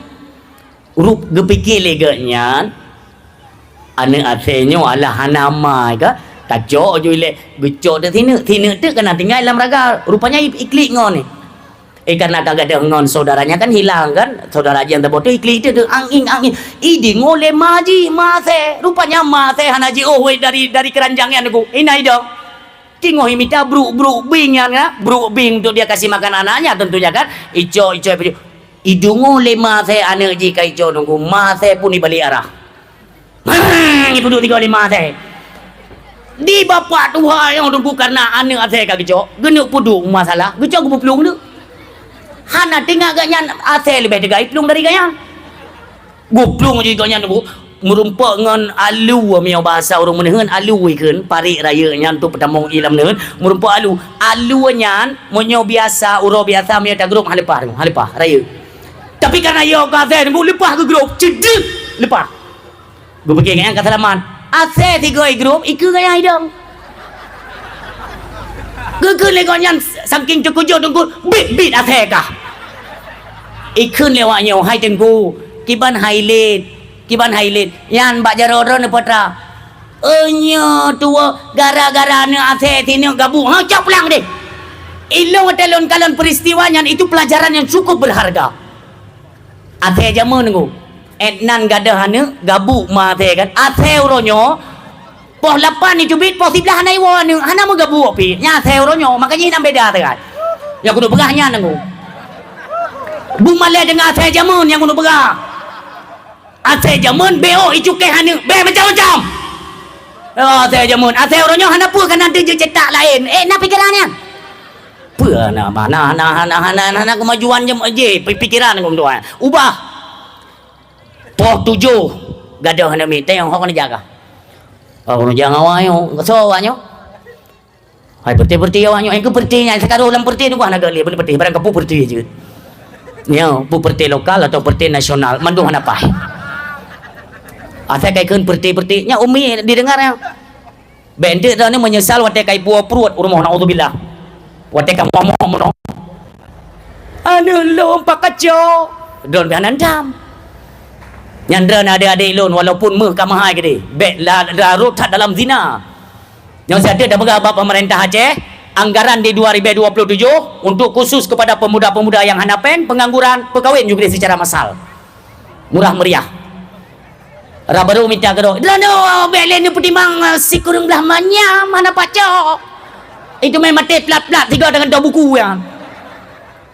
rup gepikir leganya ane ate nyo alah hanamai ka kacok je le gecok dah tina tu kena tinggal dalam raga rupanya iklik ngon ni karena kagak ada ngon saudaranya kan hilang kan saudara yang terbot iklik tu angin idi ngole maji mase rupanya mase hanaji oh dari keranjangnya aku inai dong kingo himita bru bing ya bru bing untuk dia kasih makan anaknya tentunya kan ijo idung ngole mase anak ji kai ijo nunggu mase pun dibalik arah ibu duk 3 5 mase di bapak tuha yang tunggu karena ane ate ka gejo genuk pudu masalah gejo ku pelung tu hana tinggal ganyan ate lebih degai pelung dari ganyan guplung je ganyan bu merumpak ngan alu amia bahasa orang meneun alu ikeun parik raya nyan tu pertamong ilam neun merumpak alu nyan monyo biasa uro biasa amia ta grup halepah raya tapi karena yo ka ate bu lepah ke grup cedek lepah gu pergi ganyan ka salaman ase 3 grup ikut gaya hidung gegel legonyan saking cukujud tunggu bit ase kah ikut lewatnya hai tengku kiban highlight yan bak jaro ne potra enyo tua gara-gara ne ase tini gabu ha cap lang deh ilong telon kalon peristiwanya itu pelajaran yang cukup berharga ase jamu nunggu etnan gadahane gabu mate kan ate uronyo poh 8 ni cubit poh 11 nai wo hana mo gabu pi nya ate uronyo makanya hina beda kan yang kudu begahnya nengku bu malai dengan asal jamun yang kudu begah asal jamun beo icuke hana be macam-macam asal jamun asal orangnya hana pun kan nanti je cetak lain nak pikirannya apa nak kemajuan je pikiran nengku tuan ubah poh 7 gadah hana mi tengok hok kena jaga kena jaga awanyo so awanyo hai perti awanyo yang ke pertinya sekarang dalam perti tu bukan agak boleh perti barang kapu perti je ya pu perti lokal atau perti nasional mandu hana pai asal kaitkan perti nya umi didengar ya bende dah ni menyesal wate kai puo perut urmoh naudzubillah wate ka momo no anu lo pak kaco don bianan dam nyandra adik-adik lon walaupun meh ka mahai ke dia bek larut dalam zina yang saya dah pegang pemerintah Aceh anggaran di 2027 untuk khusus kepada pemuda-pemuda yang hanapen pengangguran perkahwin juga secara massal murah meriah baru minta kedo no belen ni putimang si kurang belah manya mana pacok itu main mati plat-plat tiga dengan dua buku yang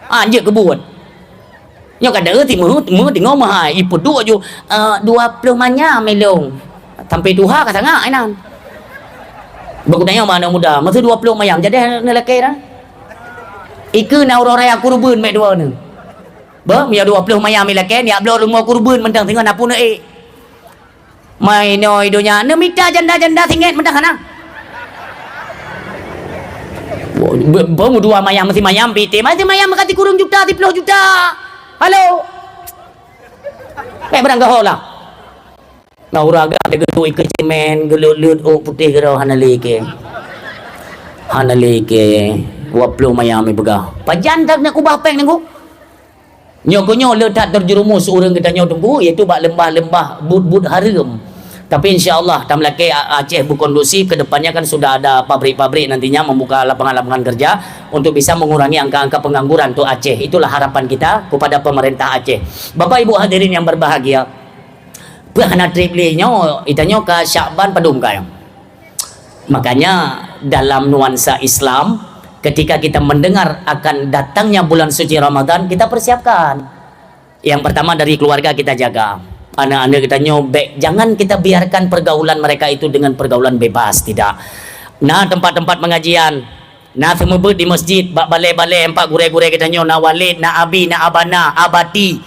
anjir kebun nya kada timur tengok mahai ipu dua ju 20 manya melong sampai duha ka sangat ainan bagudanya mana muda masa 20 mayam jadi lelaki dah iku na orang aku kurban mek dua ni ba mia 20 mayam lelaki ni ablo rumah kurban mentang tengok napun mai no idonya ne mita janda-janda tinggal mentang kana bamu 2 mayam masih mayam piti masih mayam kati kurung juta 30 juta halo kayak berangkat hola nah uraga ada getu ikan cemen gelut-lut putih gerau hanalike 20 mayam begah pajan tak nak kubah peng nengku nyokonyo letak terjerumus orang kita nyotungku iaitu bak lembah-lembah but-but haram tapi insyaallah tam laki Aceh berkondusif ke depannya kan sudah ada pabrik-pabrik nantinya membuka lapangan-lapangan kerja untuk bisa mengurangi angka-angka pengangguran tu Aceh. Itulah harapan kita kepada pemerintah Aceh. Bapak Ibu hadirin yang berbahagia, pernah trip linyo itanyo ke Syakban padum kayo. Makanya dalam nuansa Islam ketika kita mendengar akan datangnya bulan suci Ramadan kita persiapkan. Yang pertama dari keluarga kita jaga. Anak-anak kita nyobek, jangan kita biarkan pergaulan mereka itu dengan pergaulan bebas, tidak. Nah tempat-tempat pengajian, nah semua di masjid, balai-balai empat gure-gure kita nyo, na walid, na abi, na abana, abati,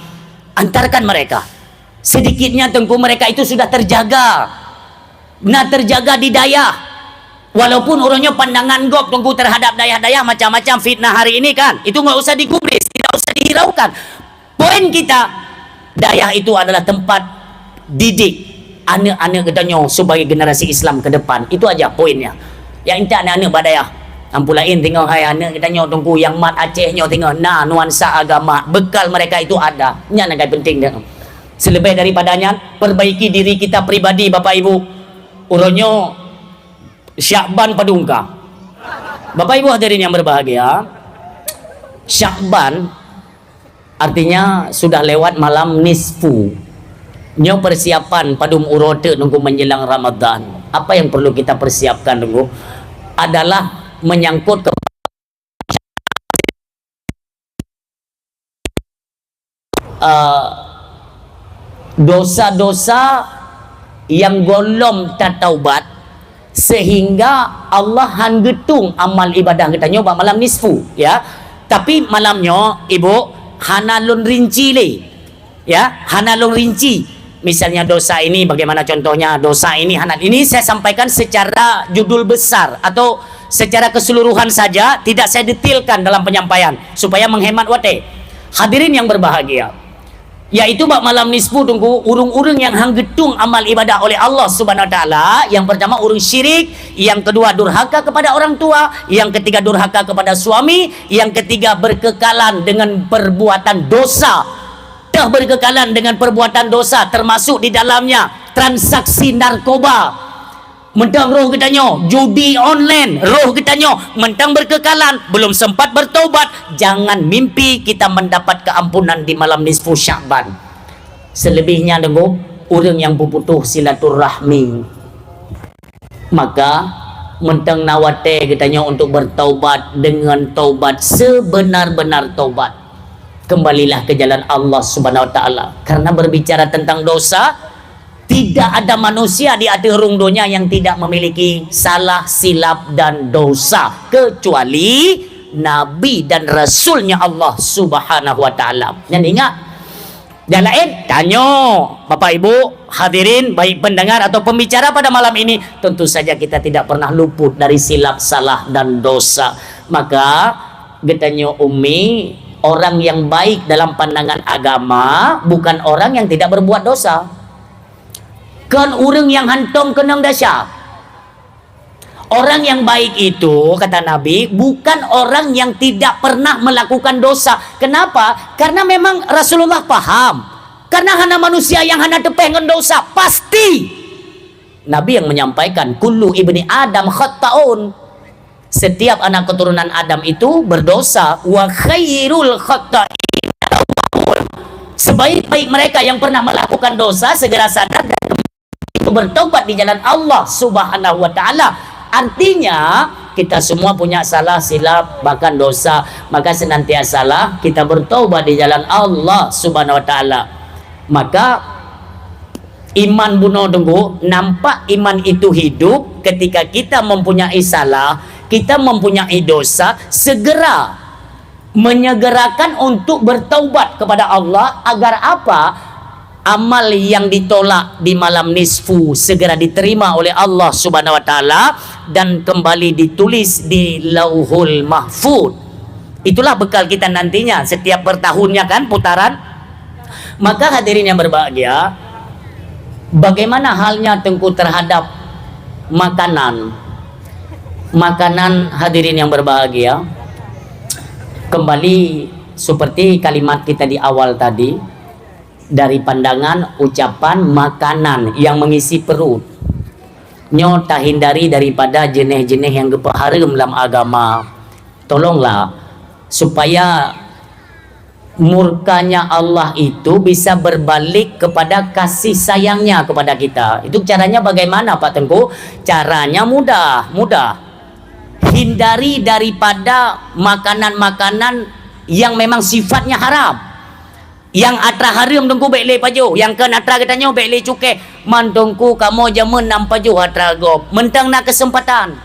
antarkan mereka. Sedikitnya tengku mereka itu sudah terjaga, nah terjaga di daya. Walaupun orangnya pandangan gok tengku terhadap daya-daya macam-macam fitnah hari ini kan, itu nggak usah digubris, tidak usah dihiraukan. Poin kita daya itu adalah tempat didik anak-anak kedanyo sebagai generasi Islam ke depan. Itu aja poinnya. Yang inta anak-anak badaya. Ampulain tengok hai anak kedanyo tunggu yang mat Aceh nyo tengok nah nuansa agama bekal mereka itu ada. Nya nak penting dia. Selebih daripadanya perbaiki diri kita pribadi Bapak Ibu. Uronyo Syakban padungka. Bapak Ibu hadirin yang berbahagia, Syakban artinya sudah lewat malam nisfu. Nyo persiapan padum urote nunggu menjelang Ramadan. Apa yang perlu kita persiapkan nunggu adalah menyangkut ke dosa-dosa yang golom tak taubat sehingga Allah hanggetung amal ibadah kita nyoba malam nisfu ya. Tapi malamnya ibu hanalun rinci le ya, hanalun rinci misalnya dosa ini bagaimana contohnya dosa ini hanal ini saya sampaikan secara judul besar atau secara keseluruhan saja, tidak saya detailkan dalam penyampaian supaya menghemat wate. Hadirin yang berbahagia, yaitu bab malam nisfu tunggu urung-urung yang hanggetung amal ibadah oleh Allah Subhanahu wa taala. Yang pertama urung syirik, yang kedua durhaka kepada orang tua, yang ketiga durhaka kepada suami, yang ketiga berkekalan dengan perbuatan dosa. Dah berkekalan dengan perbuatan dosa termasuk di dalamnya transaksi narkoba. Mentang roh kitanyo judi online, roh kitanyo mentang berkekalan, belum sempat bertobat, jangan mimpi kita mendapat keampunan di malam nisfu Syakban. Selebihnya dengo orang yang berputus silaturahmi, maka mentang nawate katanya untuk bertaubat dengan taubat sebenar-benar taubat. Kembalilah ke jalan Allah Subhanahu wa taala. Karena berbicara tentang dosa, tidak ada manusia di hati rung dunia yang tidak memiliki salah, silap dan dosa kecuali Nabi dan Rasulnya Allah Subhanahu wa taala. Dan ingat, yang lain tanya Bapak Ibu hadirin baik pendengar atau pembicara pada malam ini, tentu saja kita tidak pernah luput dari silap, salah dan dosa. Maka getanya Umi, orang yang baik dalam pandangan agama bukan orang yang tidak berbuat dosa. Kan orang yang hantam kenang dasar. Orang yang baik itu, kata Nabi, bukan orang yang tidak pernah melakukan dosa. Kenapa? Karena memang Rasulullah paham. Karena hanya manusia yang hanya dengan dosa. Pasti. Nabi yang menyampaikan, kullu ibni Adam khatta'un. Setiap anak keturunan Adam itu berdosa. Wa khairul khatta'in. Sebaik-baik mereka yang pernah melakukan dosa, segera sadar dan bertobat di jalan Allah Subhanahu wa taala. Artinya kita semua punya salah, silap, bahkan dosa. Maka senantiasalah kita bertobat di jalan Allah Subhanahu wa taala. Maka iman bunuh tunggu, nampak iman itu hidup ketika kita mempunyai salah, kita mempunyai dosa, segera menyegerakan untuk bertaubat kepada Allah agar apa? Amal yang ditolak di malam nisfu segera diterima oleh Allah Subhanahu wa taala dan kembali ditulis di Lauhul Mahfuz. Itulah bekal kita nantinya setiap bertahunnya kan putaran. Maka hadirin yang berbahagia, bagaimana halnya Tengku terhadap makanan? Makanan hadirin yang berbahagia, kembali seperti kalimat kita di awal tadi, dari pandangan ucapan makanan yang mengisi perut, nyota hindari daripada jenis-jenis yang haram dalam agama. Tolonglah supaya murkanya Allah itu bisa berbalik kepada kasih sayangnya kepada kita. Itu caranya bagaimana Pak Tengku? Caranya mudah. Hindari daripada makanan-makanan yang memang sifatnya haram. Yang atra haram tengku baik le paju, yang kan atra katanya baik le cukai. Man tengku kamu jaman nam paju atra gop. Mentang nak kesempatan.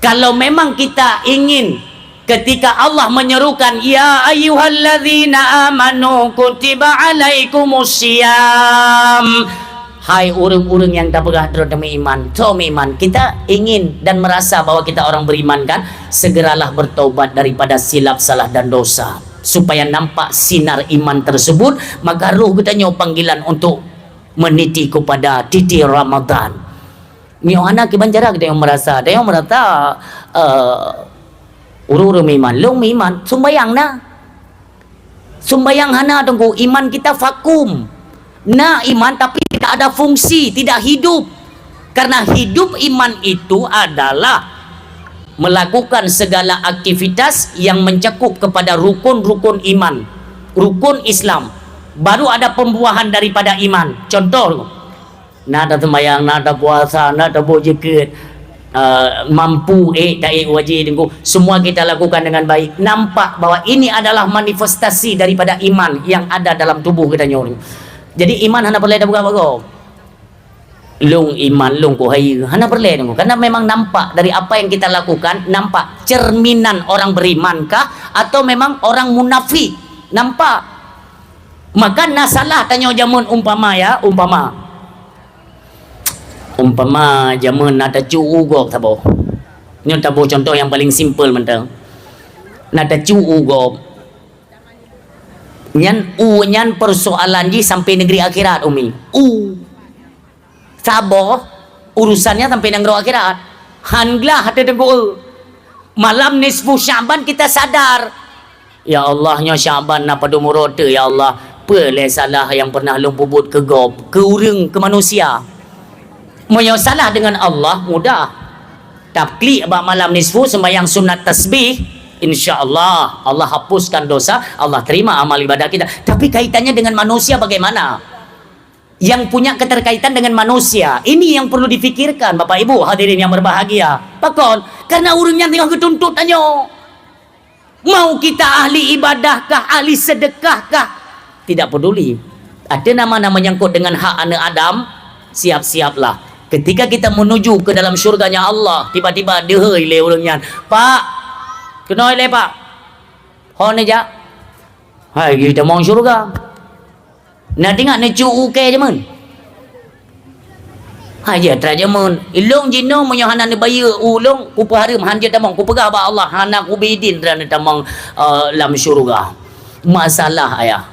Kalau memang kita ingin ketika Allah menyerukan ya ayyuhalladzina amanu kutiba alaikumusiyam, hai orang-orang yang tak pernah demi iman, kita ingin dan merasa bahwa kita orang beriman kan, segeralah bertobat daripada silap, salah dan dosa supaya nampak sinar iman tersebut. Maka ruh katanya panggilan untuk meniti kepada titi Ramadan. Miohana ke banjara kita yang merasa, uru-uru iman, long iman, sumbayang na. Sumbayang hana tunggu iman kita vakum. Nah iman tapi tidak ada fungsi, tidak hidup. Karena hidup iman itu adalah melakukan segala aktivitas yang mencakup kepada rukun-rukun iman, rukun Islam, baru ada pembuahan daripada iman. Contoh, nada sembahyang, nada puasa, nada bojeket, mampu tak wajib, semua kita lakukan dengan baik. Nampak bahwa ini adalah manifestasi daripada iman yang ada dalam tubuh kita nyorang. Jadi iman hana perlu ada buka-buka. Long iman long ko hay hana perlu karena memang nampak dari apa yang kita lakukan, nampak cerminan orang beriman kah atau memang orang munafik, nampak. Maka nasalah tanya jamun umpama jamun ada cu gok tabo. Ini tabo contoh yang paling simple mentang. Nada cu gok. Nyan persoalan ji sampai negeri akhirat umi. Saboh urusannya sampai negeri akhirat. Hanglah hati dengku. Malam nisfu Syaban kita sadar. Ya Allahnya Syaban napa dumurota ya Allah. Peleh salah yang pernah lumpubut ke gob, ke urang, ke manusia. Mau salah dengan Allah mudah. Tapi abang malam nisfu sembahyang sunat tasbih, insya-Allah Allah hapuskan dosa, Allah terima amal ibadah kita. Tapi kaitannya dengan manusia bagaimana? yang punya keterkaitan dengan manusia. Ini yang perlu difikirkan Bapak Ibu hadirin yang berbahagia. Pakon, karena urang yang tengah ketuntut tanyo. Mau kita ahli ibadah kah, ahli sedekah kah? Tidak peduli. Ada nama-nama nyangkut dengan hak anak Adam, siap-siaplah. Ketika kita menuju ke dalam syurganya Allah, tiba-tiba dehoi le urangnya. Pak, kenoi le Pak. Hon aja. Hai kita mau syurga. Nak tengok ni cu ke je mun. Ha je traje mun. Ilung jino mo yang hanan bayi ulung ku paharum han je tamang ku pegah ba Allah hanak ku bidin dan tamang lam syurga. Masalah ayah.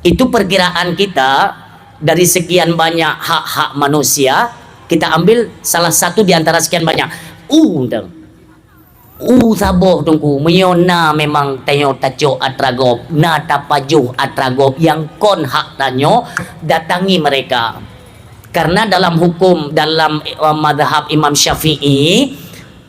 Itu perkiraan kita dari sekian banyak hak-hak manusia, kita ambil salah satu di antara sekian banyak. Undang. Saboh tungku menyona memang tanyo taco atragop na tapajuh atragop yang kon hak tanyo datangi mereka, karena dalam hukum dalam madhab Imam Syafi'i,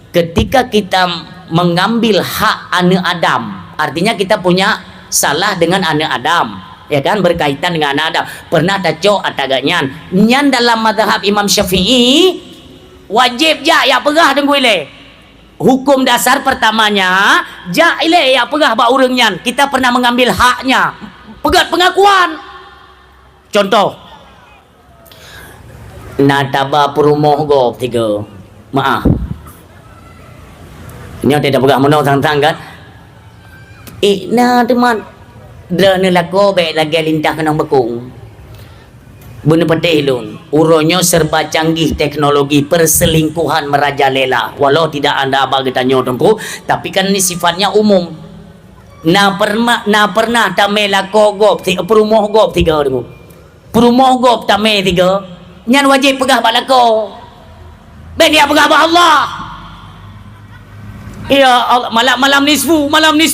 ketika kita mengambil hak anak Adam, artinya kita punya salah dengan anak Adam, ya kan, berkaitan dengan anak Adam, pernah taco ataganya nyan dalam madhab Imam Syafi'i wajib ya pegah tunggu ile. Hukum dasar pertamanya jaile ya pegah ba urangnya, kita pernah mengambil haknya, pegat pengakuan. Contoh nataba perumoh go tiga maaf ini ada pegah menau tang-tang kan na teman drone lako be lagi lintah kenang bekung bener pedih lun. Uronyo serba canggih teknologi, perselingkuhan merajalela. Walau tidak anda bagi tanya tengku, tapi kan ini sifatnya umum. Na pernah tamela kogop perumoh gop tiga tengku. Perumoh gop tame tiga. Nyan wajib pegah balako. Ben dia pegah ba Allah. Ya Allah, malam nisfu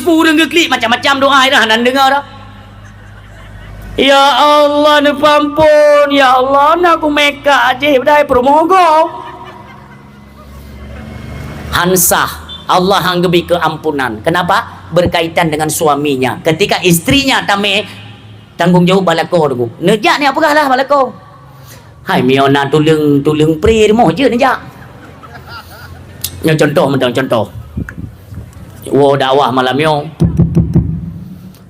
urang geklik macam-macam doa dah nan dengar dah. Ya Allah ni pampun, ya Allah nak aku meka aje dah promogo. Hansah Allah anggebi keampunan. Kenapa? Berkaitan dengan suaminya. Ketika istrinya tame tanggung jawab balako tu. Nejak ni apakah lah balako? Hai miona tulung pri moh je nejak. Yang contoh mentang contoh. Wo dakwah malam yo.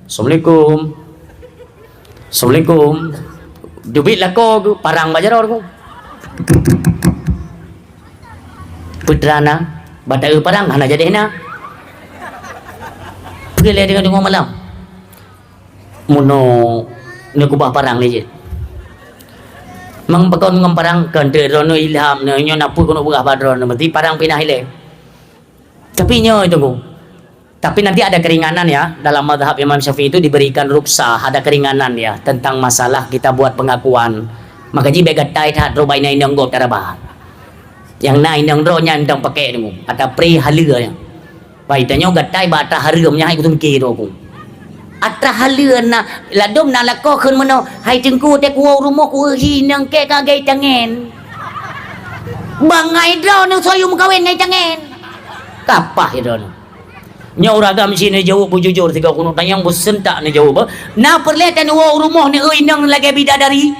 Assalamualaikum. Assalamualaikum. Dubit lako parang bajar aku. Putrana bata parang hana jadi na. Pergi le dengan tengok malam. Muno ni kubah parang le je. Mang bakon ngam parang kan de rono ilham ne nyo napu kono bugah badron mesti parang pinah ile. Tapi nyo tunggu. Tapi nanti ada keringanan ya, dalam madhab Imam Syafi'i itu diberikan ruksah, ada keringanan ya tentang masalah kita buat pengakuan. Maka jika begatai tak robai na indang go tarabah. Yang na indang ro nya indang pakai tu. Ada pre halua yang. Pai tanyo gatai ba atra hareum nya hai ku tumki ro ku. Atra halua na ladom na lako keun meno hai tengku te ku rumah ku hinang ke kagai tangen. Bangai dro nu soyu mukawin ngai tangen. Kapah ro. Nya uragam sini jawab bujujur tiga kuno tanyang busentak ni jawab. Na perleten wo rumah ni inang lagi bidadari.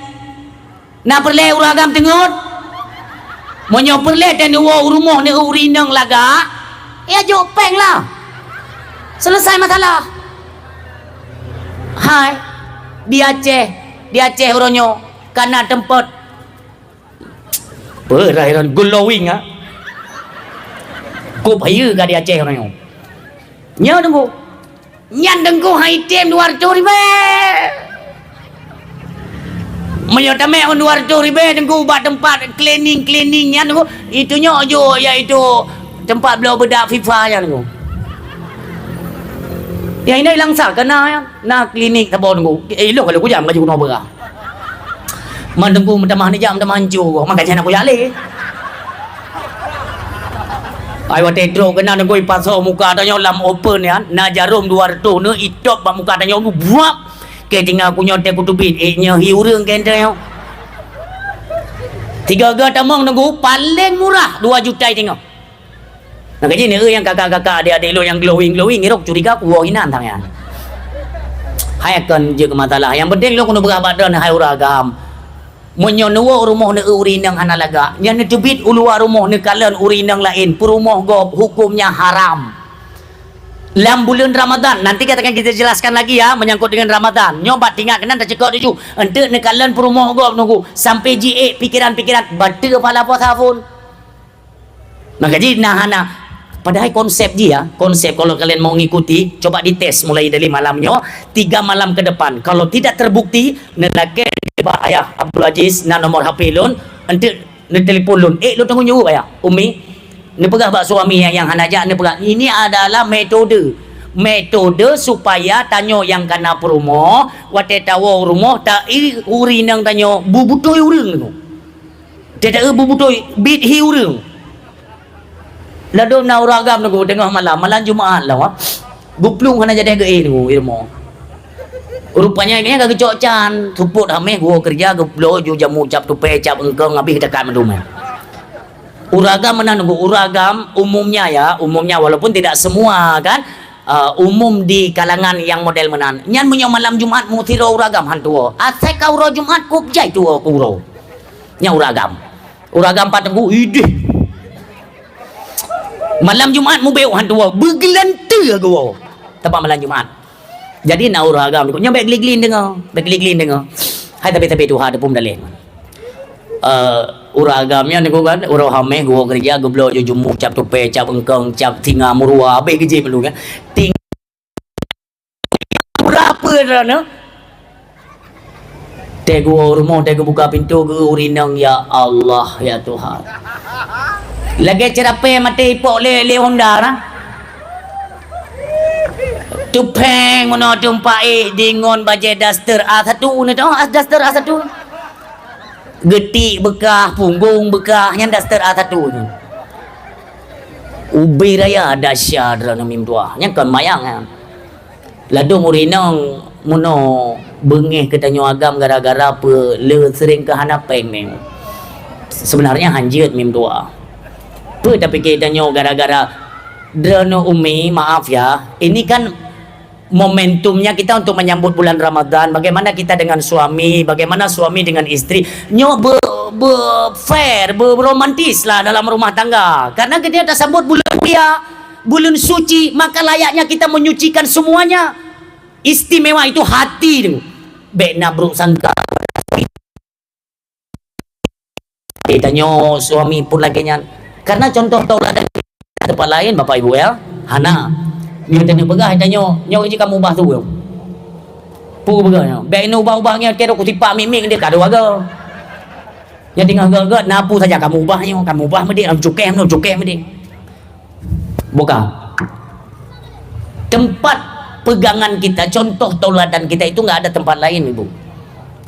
Na perle uragam tengot. Monyo perleten wo rumah ni inang laga. Ya jo peng lah. Selesai masalah. Hai di Aceh uronyo karena tempat perairan glowing ah. Ku payu ka di Aceh uronyo. Nhớ đừng nyan đừng có hay tem luar ribe menyota me on luar ribe đừng có buat tempat cleaning nya đừng itu nyo jo yaitu tempat beliau bedak FIFA nya đừng ya ini langsar kena na klinik tabo đừng lo kalau ku jam ka juno bera man đừng minta mah ni jam minta manju makanya aku yale ai wate tro kena ngoi paso muka tanyo lam open ya na jarum 200 ne itop ba muka tanyo buak ke tinggal ku nyote ku tubit nya hiurang ke tanyo 3 ga tamang nunggu paling murah 2 juta tengok nak gaji ni yang kakak-kakak adik-adik lo yang glowing irok curiga ku hinan tang ya hai akan je ke masalah yang penting lo kuno berabad dan hai uragam Munyo nuwa rumah ne urinang hanalaga. Nya ne tubit ulua rumah ne kalan urinang lain. Perumah gob hukumnya haram. Dalam bulan Ramadan, nanti katakan kita jelaskan lagi ya menyangkut dengan Ramadan. Nyoba tinggal kena tak cekak tu. Ente ne kalan perumah gob nunggu sampai GA pikiran-pikiran batu kepala puasa pun. Maka jadi nah padahal konsep dia, konsep kalau kalian mau ngikuti, coba dites mulai dari malamnya 3 malam ke depan. Kalau tidak terbukti, nelake ayah Abdul Aziz na nomor HP lun, ente ne telefon lun. Lu tunggu nyuruh ayah, Umi. Ne pegah bak suami yang hanajak ne pegah. Ini adalah metode supaya tanyo yang kana perumah, wate tawo rumah tak urinang tanyo bubutoi urang tu. Tidak bubutoi bit hi urang. Lalu na uragam nunggu tengah malam Jumaat lah. Guplung kana jadi ge nunggu ilmu. Rupanya ini kagak cocan, suput hameh gua kerja guplo ju jamu cap tu pecap engkong habis dekat menduman. Uragam mana nunggu uragam umumnya walaupun tidak semua kan umum di kalangan yang model menan. Nyan punya malam Jumat mu tiro uragam hantu. Asai kau ro Jumat kup jai tu kuro. Nya uragam. Uragam patengku idih. Malam Jumat mu beu hantu bergelantu gua. Tempat malam Jumat. Jadi nak uragam tu. Nya baik geli-geli dengar. Hai tapi tu ada pun dalih. Uragamnya ni gua kan urang hameh gua kerja goblo jumu cap tu pecap engkong cap tinga murua abe kerja perlu kan ting berapa dah no te gua rumah te gua buka pintu gua urinang ya Allah ya Tuhan lagi cerape mati ipok le Honda nah tupeng mono tumpai dingon baje daster A1 ni tu daster A1 getik bekah, punggung bekah, yang daster A1 tu. Ubi raya dahsyat rana mim tua. Yang kan mayang kan. Ladu murinang muno bengih ketanyo agam gara-gara apa le sering ke hanapeng ni. Sebenarnya hanjit mim tua. Tu tapi ketanyo gara-gara drano umi, maaf ya. Ini kan momentumnya kita untuk menyambut bulan Ramadan. Bagaimana kita dengan suami, bagaimana suami dengan istri nyo fair, romantis lah dalam rumah tangga. Karena kita dah sambut bulan dia, bulan suci, maka layaknya kita menyucikan semuanya. Istimewa itu hati tu. Bek nabruk sangka. Kita nyo suami pun lagi nyan. Karena contoh tauladan tempat lain Bapak Ibu ya, Hana yang tanya pegah tanya nyo je kamu ubah tu pu beganya baik ni ubah-ubahnya kira ku tipak mimik dia kado aga yang tinggal gagat napu saja kamu ubah medi cukai medi buka tempat pegangan kita, contoh tauladan kita itu enggak ada tempat lain Ibu.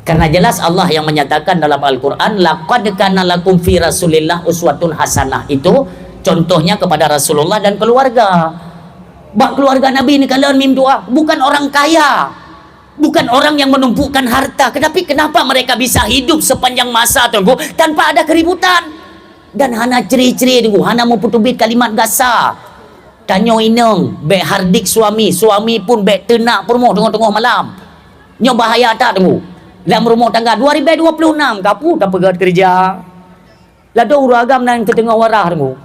Karena jelas Allah yang menyatakan dalam Al-Qur'an laqad kana lakum fi Rasulillah uswatun hasanah, itu contohnya kepada Rasulullah dan keluarga. Bak keluarga Nabi ni kalian mim doa, bukan orang kaya, bukan orang yang menumpukan harta, tetapi kenapa mereka bisa hidup sepanjang masa tunggu tanpa ada keributan. Dan hana ceri-ceri tunggu, hana mau putubit kalimat gasa. Tanyo ineng, bek hardik suami pun bek tenak permoh tengah-tengah malam. Nyo bahaya tak tunggu. Dalam rumah tangga 2026 kapu tak pegat kerja. Lalu uragam nang ke tengah warah tunggu.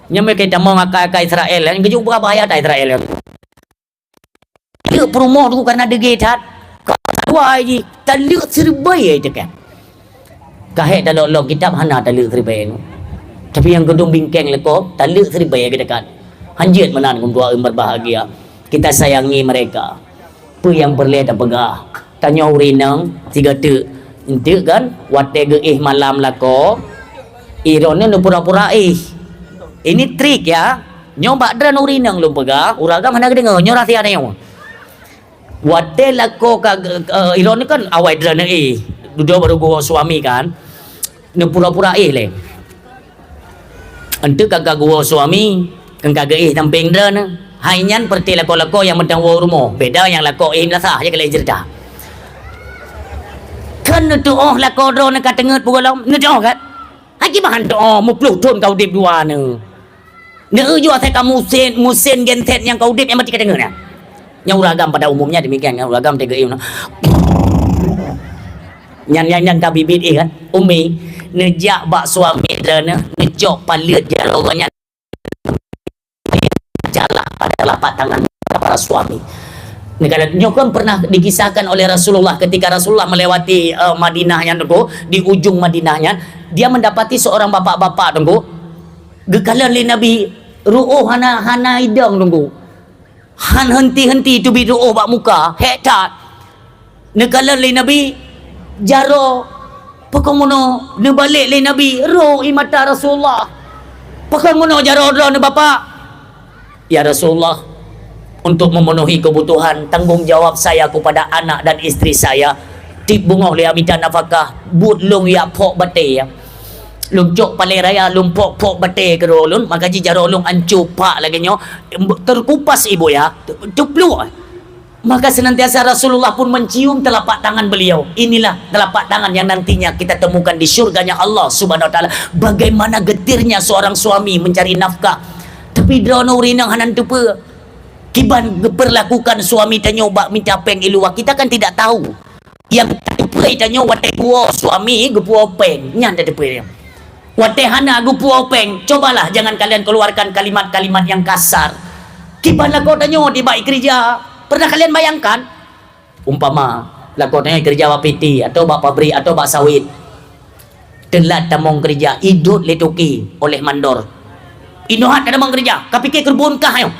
Nyampe kita mau ngakai Israel yang kejuk bahaya tak Israel yang dia promo tu karena ada getat wah ji taluk serbai aja kan kahek dalam log kitab hana taluk serbai tu tapi yang gedung bingkeng lekop taluk serbai aja dekat hanjit menan kum dua berbahagia kita sayangi mereka apa yang perlu tak pegah tanya urinang 3 tu ente kan wate ge malam lako irone nu pura-pura ini trik ya. Nyoba dran urinang lu pegah, uragam hana dengar nyo rahsia nyo. Wate lako ka ilon kan awai dran duduk baru gua suami kan. Ne pura-pura le. Ente kagak gua suami, kan kagak tamping dran. Hainyan perti lako-lako yang mentang wa rumah. Beda yang lako lah sah je kalau cerita. Kan tu lako dron ka tenget pugalam, ne kan. Haki bahan tu mupluh ton kau dip dua ne. Neujua saya kamu musen genset yang kau dip yang mati kedengar ya. Yang uragam pada umumnya demikian, yang uragam 3 im. Nyan kabibit kan umi nejak bak suami drana nejok palit jaroganya jalan pada lapak tangan para suami. Negara kan pernah dikisahkan oleh Rasulullah ketika Rasulullah melewati Madinahnya tunggu, di ujung Madinahnya dia mendapati seorang bapak-bapak tunggu gekalan li Nabi ru'uh hana idang tunggu han henti tu bi ru'uh bak muka hektat nekalan li Nabi jaro pakomono ne balik li Nabi ro imata Rasulullah pakomono jaro ne bapak ya Rasulullah, untuk memenuhi kebutuhan tanggungjawab saya kepada anak dan isteri saya tip bungoh lia minta nafkah but lung ya pok bate ya lung cok palai raya lung pok bate ke rolun maka ji jaro lung ancu pak lagi nyo terkupas ibu ya tuplu. Maka senantiasa Rasulullah pun mencium telapak tangan beliau. Inilah telapak tangan yang nantinya kita temukan di syurganya Allah Subhanahu wa taala. Bagaimana getirnya seorang suami mencari nafkah. Tapi drono rinang hanan tupa. Kiban perlakukan suami tanyo bak minta peng iluwa, kita kan tidak tahu. Yang tupa tanyo wate puo suami gepuo peng. Nyan ada tupa dia. Wate hana gepuo peng. Cobalah jangan kalian keluarkan kalimat-kalimat yang kasar. Kiban lako tanyo di bak kerja. Pernah kalian bayangkan umpama lakonnya kerja wapiti atau bak pabrik atau bak sawit telat tamong kerja idut letuki oleh mandor inohat tamong kerja kapike kerbun kah yo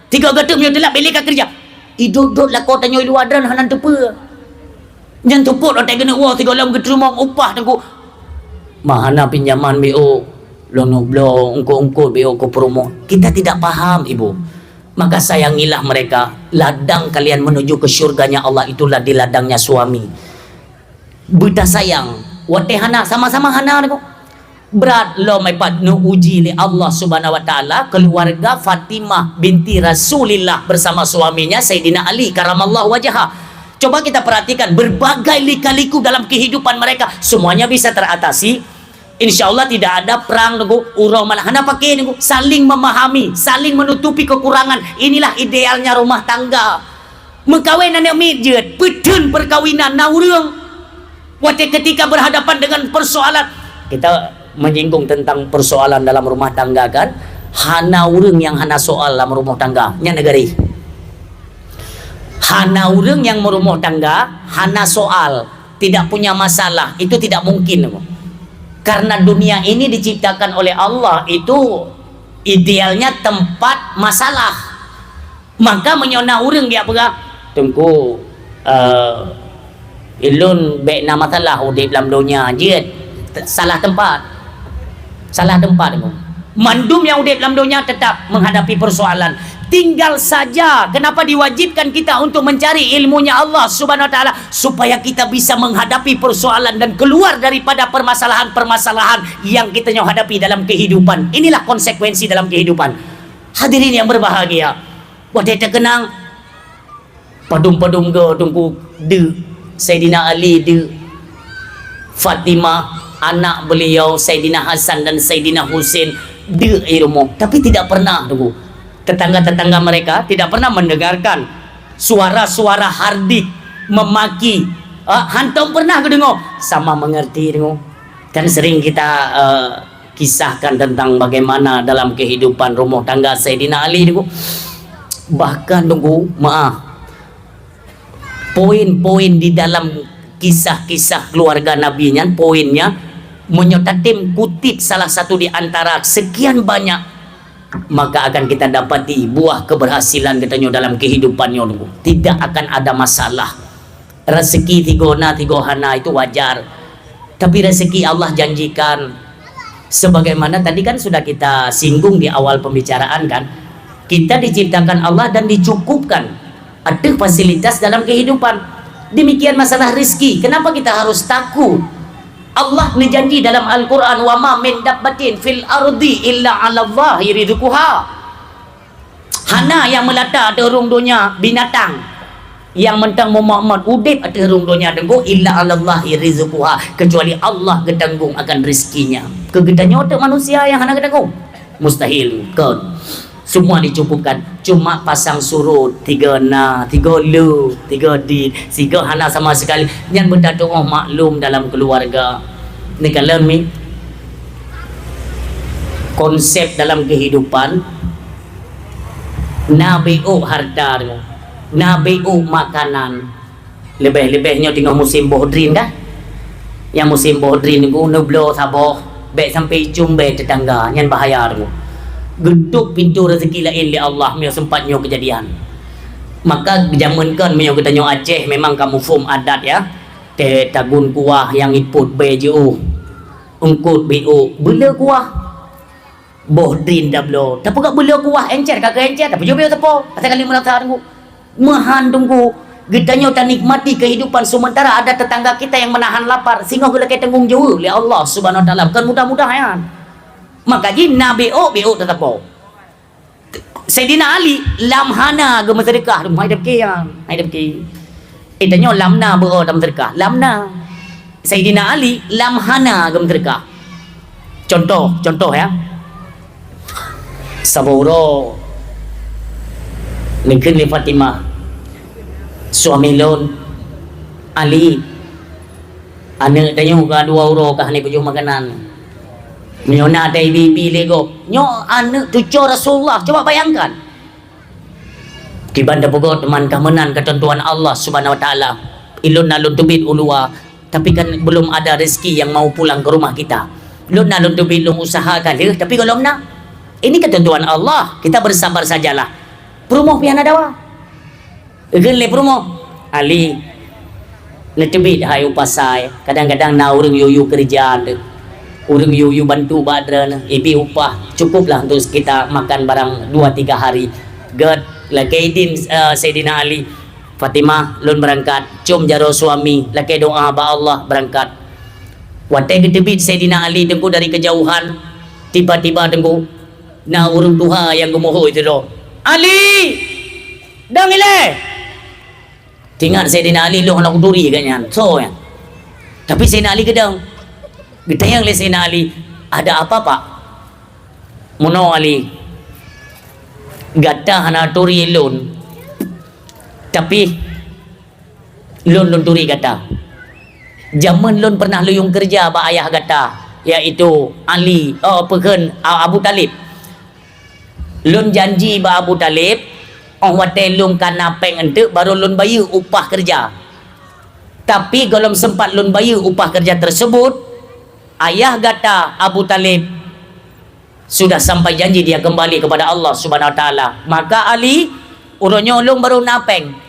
tiga gatum yo telat balik kerja idut lakonnya ilu adran hanan tepe nyan tuput otak kena wah tiga lam gedrumong upah tengku mahana pinjaman BO lono blo ungko BO ko promo kita tidak paham ibu. Maka sayangilah mereka. Ladang kalian menuju ke syurganya Allah itulah di ladangnya suami. Buta sayang. Wate hana sama-sama hana ko. Berat lo mai pat nu uji li Allah Subhanahu wa taala keluarga Fatimah binti Rasulillah bersama suaminya Sayyidina Ali karamallahu wajhaha. Coba kita perhatikan berbagai lika-liku dalam kehidupan mereka semuanya bisa teratasi. Insya Allah tidak ada perang nunggu urau malah hana pakai nunggu saling memahami, saling menutupi kekurangan. Inilah idealnya rumah tangga. Mengkawin anak midjet, pedun perkawinan naurung. Waktu ketika berhadapan dengan persoalan, kita menyinggung tentang persoalan dalam rumah tangga kan, hana urung yang hana soal dalam rumah tangga, nya negari. Hana urung yang merumah tangga, hana soal, tidak punya masalah, itu tidak mungkin. Karena dunia ini diciptakan oleh Allah itu idealnya tempat masalah. Maka menyona urang dia pega tengku ilun be na masalah udip dalam dunia je salah tempat. Salah tempat tu. Mandum yang udip dalam dunia tetap menghadapi persoalan. Tinggal saja kenapa diwajibkan kita untuk mencari ilmunya Allah Subhanahu wa taala supaya kita bisa menghadapi persoalan dan keluar daripada permasalahan-permasalahan yang kita hadapi dalam kehidupan. Inilah konsekuensi dalam kehidupan. Hadirin yang berbahagia. Wadai terkenang padum-padum ke tungku de Sayyidina Ali de Fatimah anak beliau Sayyidina Hasan dan Sayyidina Husain de ilmu tapi tidak pernah tunggu tetangga-tetangga mereka tidak pernah mendengarkan suara-suara hardik memaki. Hantum pernah ke dengar? Sama mengerti dengar. Kan sering kita kisahkan tentang bagaimana dalam kehidupan rumah tangga Sayyidina Ali dengar. Bahkan tunggu maaf poin-poin di dalam kisah-kisah keluarga Nabi nya poinnya menyotatim kutip salah satu di antara sekian banyak, maka akan kita dapati buah keberhasilan katanya dalam kehidupannya dulu. Tidak akan ada masalah. Rezeki tigona tigohana itu wajar, tapi rezeki Allah janjikan sebagaimana tadi kan sudah kita singgung di awal pembicaraan kan, kita diciptakan Allah dan dicukupkan ada fasilitas dalam kehidupan. Demikian masalah rezeki, kenapa kita harus takut? Allah menjanji dalam Al-Quran wa ma min dabbatin fil ardi illa 'ala Allahi rizquha. Hana yang melata ada rung dunia binatang yang mentang Muhammad udip ada rung dunia dengku illa 'ala Allahi rizquha, kecuali Allah gedanggung akan rezekinya. Kegedannya otak manusia yang hana gedanggung mustahil kan. Semua dicukupkan. Cuma pasang surut 3 na, 3 lu, 3 di, 3 hana sama sekali. Yang benda tu maklum dalam keluarga. Ni kalau mi konsep dalam kehidupan nabiu harta, nabiu makanan. Lebih-lebihnya tengok musim bohdrin dah. Yang musim bohdrin ni nublo saboh, baik sampai jumbe tetangga, yang bahaya tu. Geduk pintu rezeki lain li Allah mio sempatnya kejadian. Maka zaman kan mio kita nyo Aceh memang kamu fum adat ya. Te tagun kuah yang iput beju. Ungkut BO bela kuah bohdrin dah belo tapi gak bela kuah encer kakak encer tapi jauh tepo kata kali melakar tunggu mahan tunggu getanya tak nikmati kehidupan sementara ada tetangga kita yang menahan lapar sehingga kita kaya tanggung jawab oleh Allah subhanahu wa ta'ala bukan mudah-mudahan maka jina BO tetapo Sayyidina Ali lamhana ge sedekah hidup ke yang hidup ke itanya lamna bero dalam sedekah lamna Sayyidina Ali lamhana gam terka. Contoh ya. Saburo nikah ni Fatimah. Suami lon Ali. Anak tanya ka 2 euro kah ni baju makanan. Nyo na ada bibi lego. Nyo anak cucu Rasulullah. Coba bayangkan. Kibanda bogo teman kamenan ketentuan Allah Subhanahu wa taala. Ilun nalun tubit ulua. Tapi kan belum ada rezeki yang mau pulang ke rumah kita. Belum nak belum usaha kali, tapi kalau nak, ini ketentuan Allah. Kita bersabar sajalah. Perumoh piana dawa. Gele perumoh. Ali, netebit hai upasai. Kadang-kadang na urang yuyu kerja, urang yuyu bantu badran, ibi upah cukuplah untuk kita makan barang 2-3 hari. God, lagi din Sayyidina Ali. Fatimah lun berangkat cum jaro suami laki doa ba Allah berangkat watai ketebit Sayyidina Ali tengku dari kejauhan tiba-tiba tengku na urung tuha yang gemoho itu do Ali dang ile tinggal Sayyidina Ali lu nak duri kanyan so ya tapi Sayyidina Ali gedang ditayang le Sayyidina Ali ada apa pak mono Ali gata hana turi lun tapi lun turi kata zaman lun pernah luyung kerja ba ayah kata iaitu Ali Abu Talib lun janji ba Abu Talib watai lun kana peng ente baru lun bayu upah kerja tapi kalau sempat lun bayu upah kerja tersebut ayah kata Abu Talib sudah sampai janji dia kembali kepada Allah Subhanahu wa taala maka Ali urunnya ulung baru napeng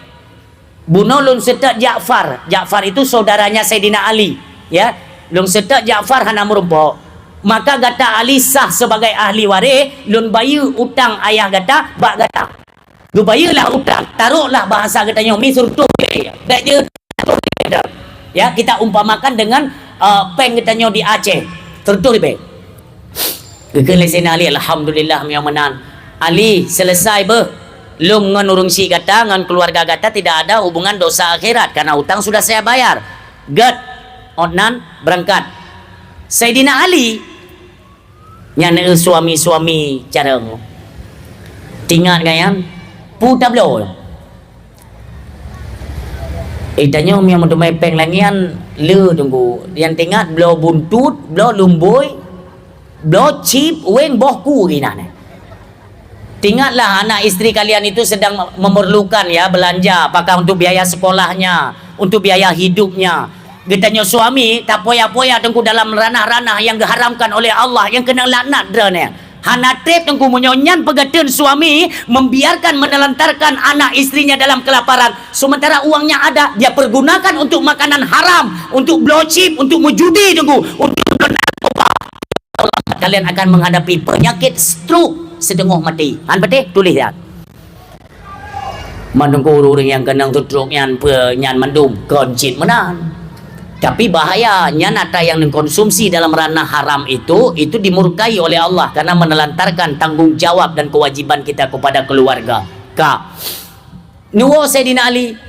bunuh lun setak Ja'far itu saudaranya Sayyidina Ali ya lun setak Ja'far hana merumpo maka kata Ali sah sebagai ahli waris lun bayu utang ayah kata bak kata lu bayulah utang taruhlah bahasa katanya mi surtu dak je ya kita umpamakan dengan peng katanya di Aceh surtu be kekele Sayyidina Ali alhamdulillah yang menang Ali selesai be Lung ngan urung si kata ngan keluarga kata tidak ada hubungan dosa akhirat karena utang sudah saya bayar. Gad onan berangkat. Sayyidina Ali nyane suami-suami careng. Tinggal gayan puta blo. Itanya yang mau peng langian le tunggu. Yang tinggal blo buntut, blo lumboy, blo chip weng bohku gina ne. Ingatlah anak istri kalian itu sedang memerlukan ya belanja apakah untuk biaya sekolahnya, untuk biaya hidupnya. Getanya suami tak poya-poya tengku dalam ranah-ranah yang diharamkan oleh Allah yang kena laknat drane. Hana trip tengku menyonyan pegaten suami membiarkan menelantarkan anak istrinya dalam kelaparan sementara uangnya ada dia pergunakan untuk makanan haram, untuk blowchip, untuk mujudi tengku, untuk kalian akan menghadapi penyakit stroke setengah mati. Han pati tulis ya. Menunggu orang yang kenang tutruk yang penyan mandum koncit menan. Tapi bahaya nyanata yang dikonsumsi dalam ranah haram itu dimurkai oleh Allah karena menelantarkan tanggung jawab dan kewajiban kita kepada keluarga. Ka. Nuwo Sayyidina Ali.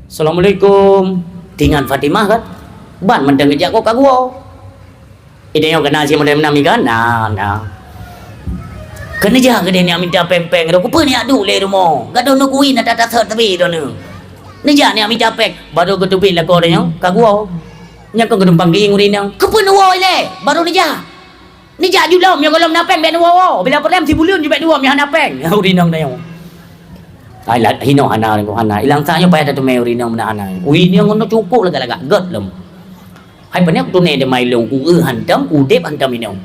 Assalamualaikum. Tinggal Fatimah kan. Ban mendengar kok kagua. Ini yang kena si model nami kan? Nah. Kena jah ke dia ni minta peng-peng dah. Kupa ni adu le rumah. Gaduh nak kuih nak tak tapi dah ni. Ni jah ni minta peng. Baru ketubik lah kau dah yang. Kagua. Yang kau kena panggil urin yang. Kupa nuwa le. Baru ni jah. Ni jah julam yang kalau nak peng ben nuwa. Bila perem si bulan je ben nuwa yang nak peng. Urin yang dah yang. Ai lah hino hana ko hana. Ilang sa nyo pa ta tume urin yang mana hana. Urin yang ngono cukup lagak gat lem. Hai banyak tu ne de mai long ku hantam ku dep hantam inong.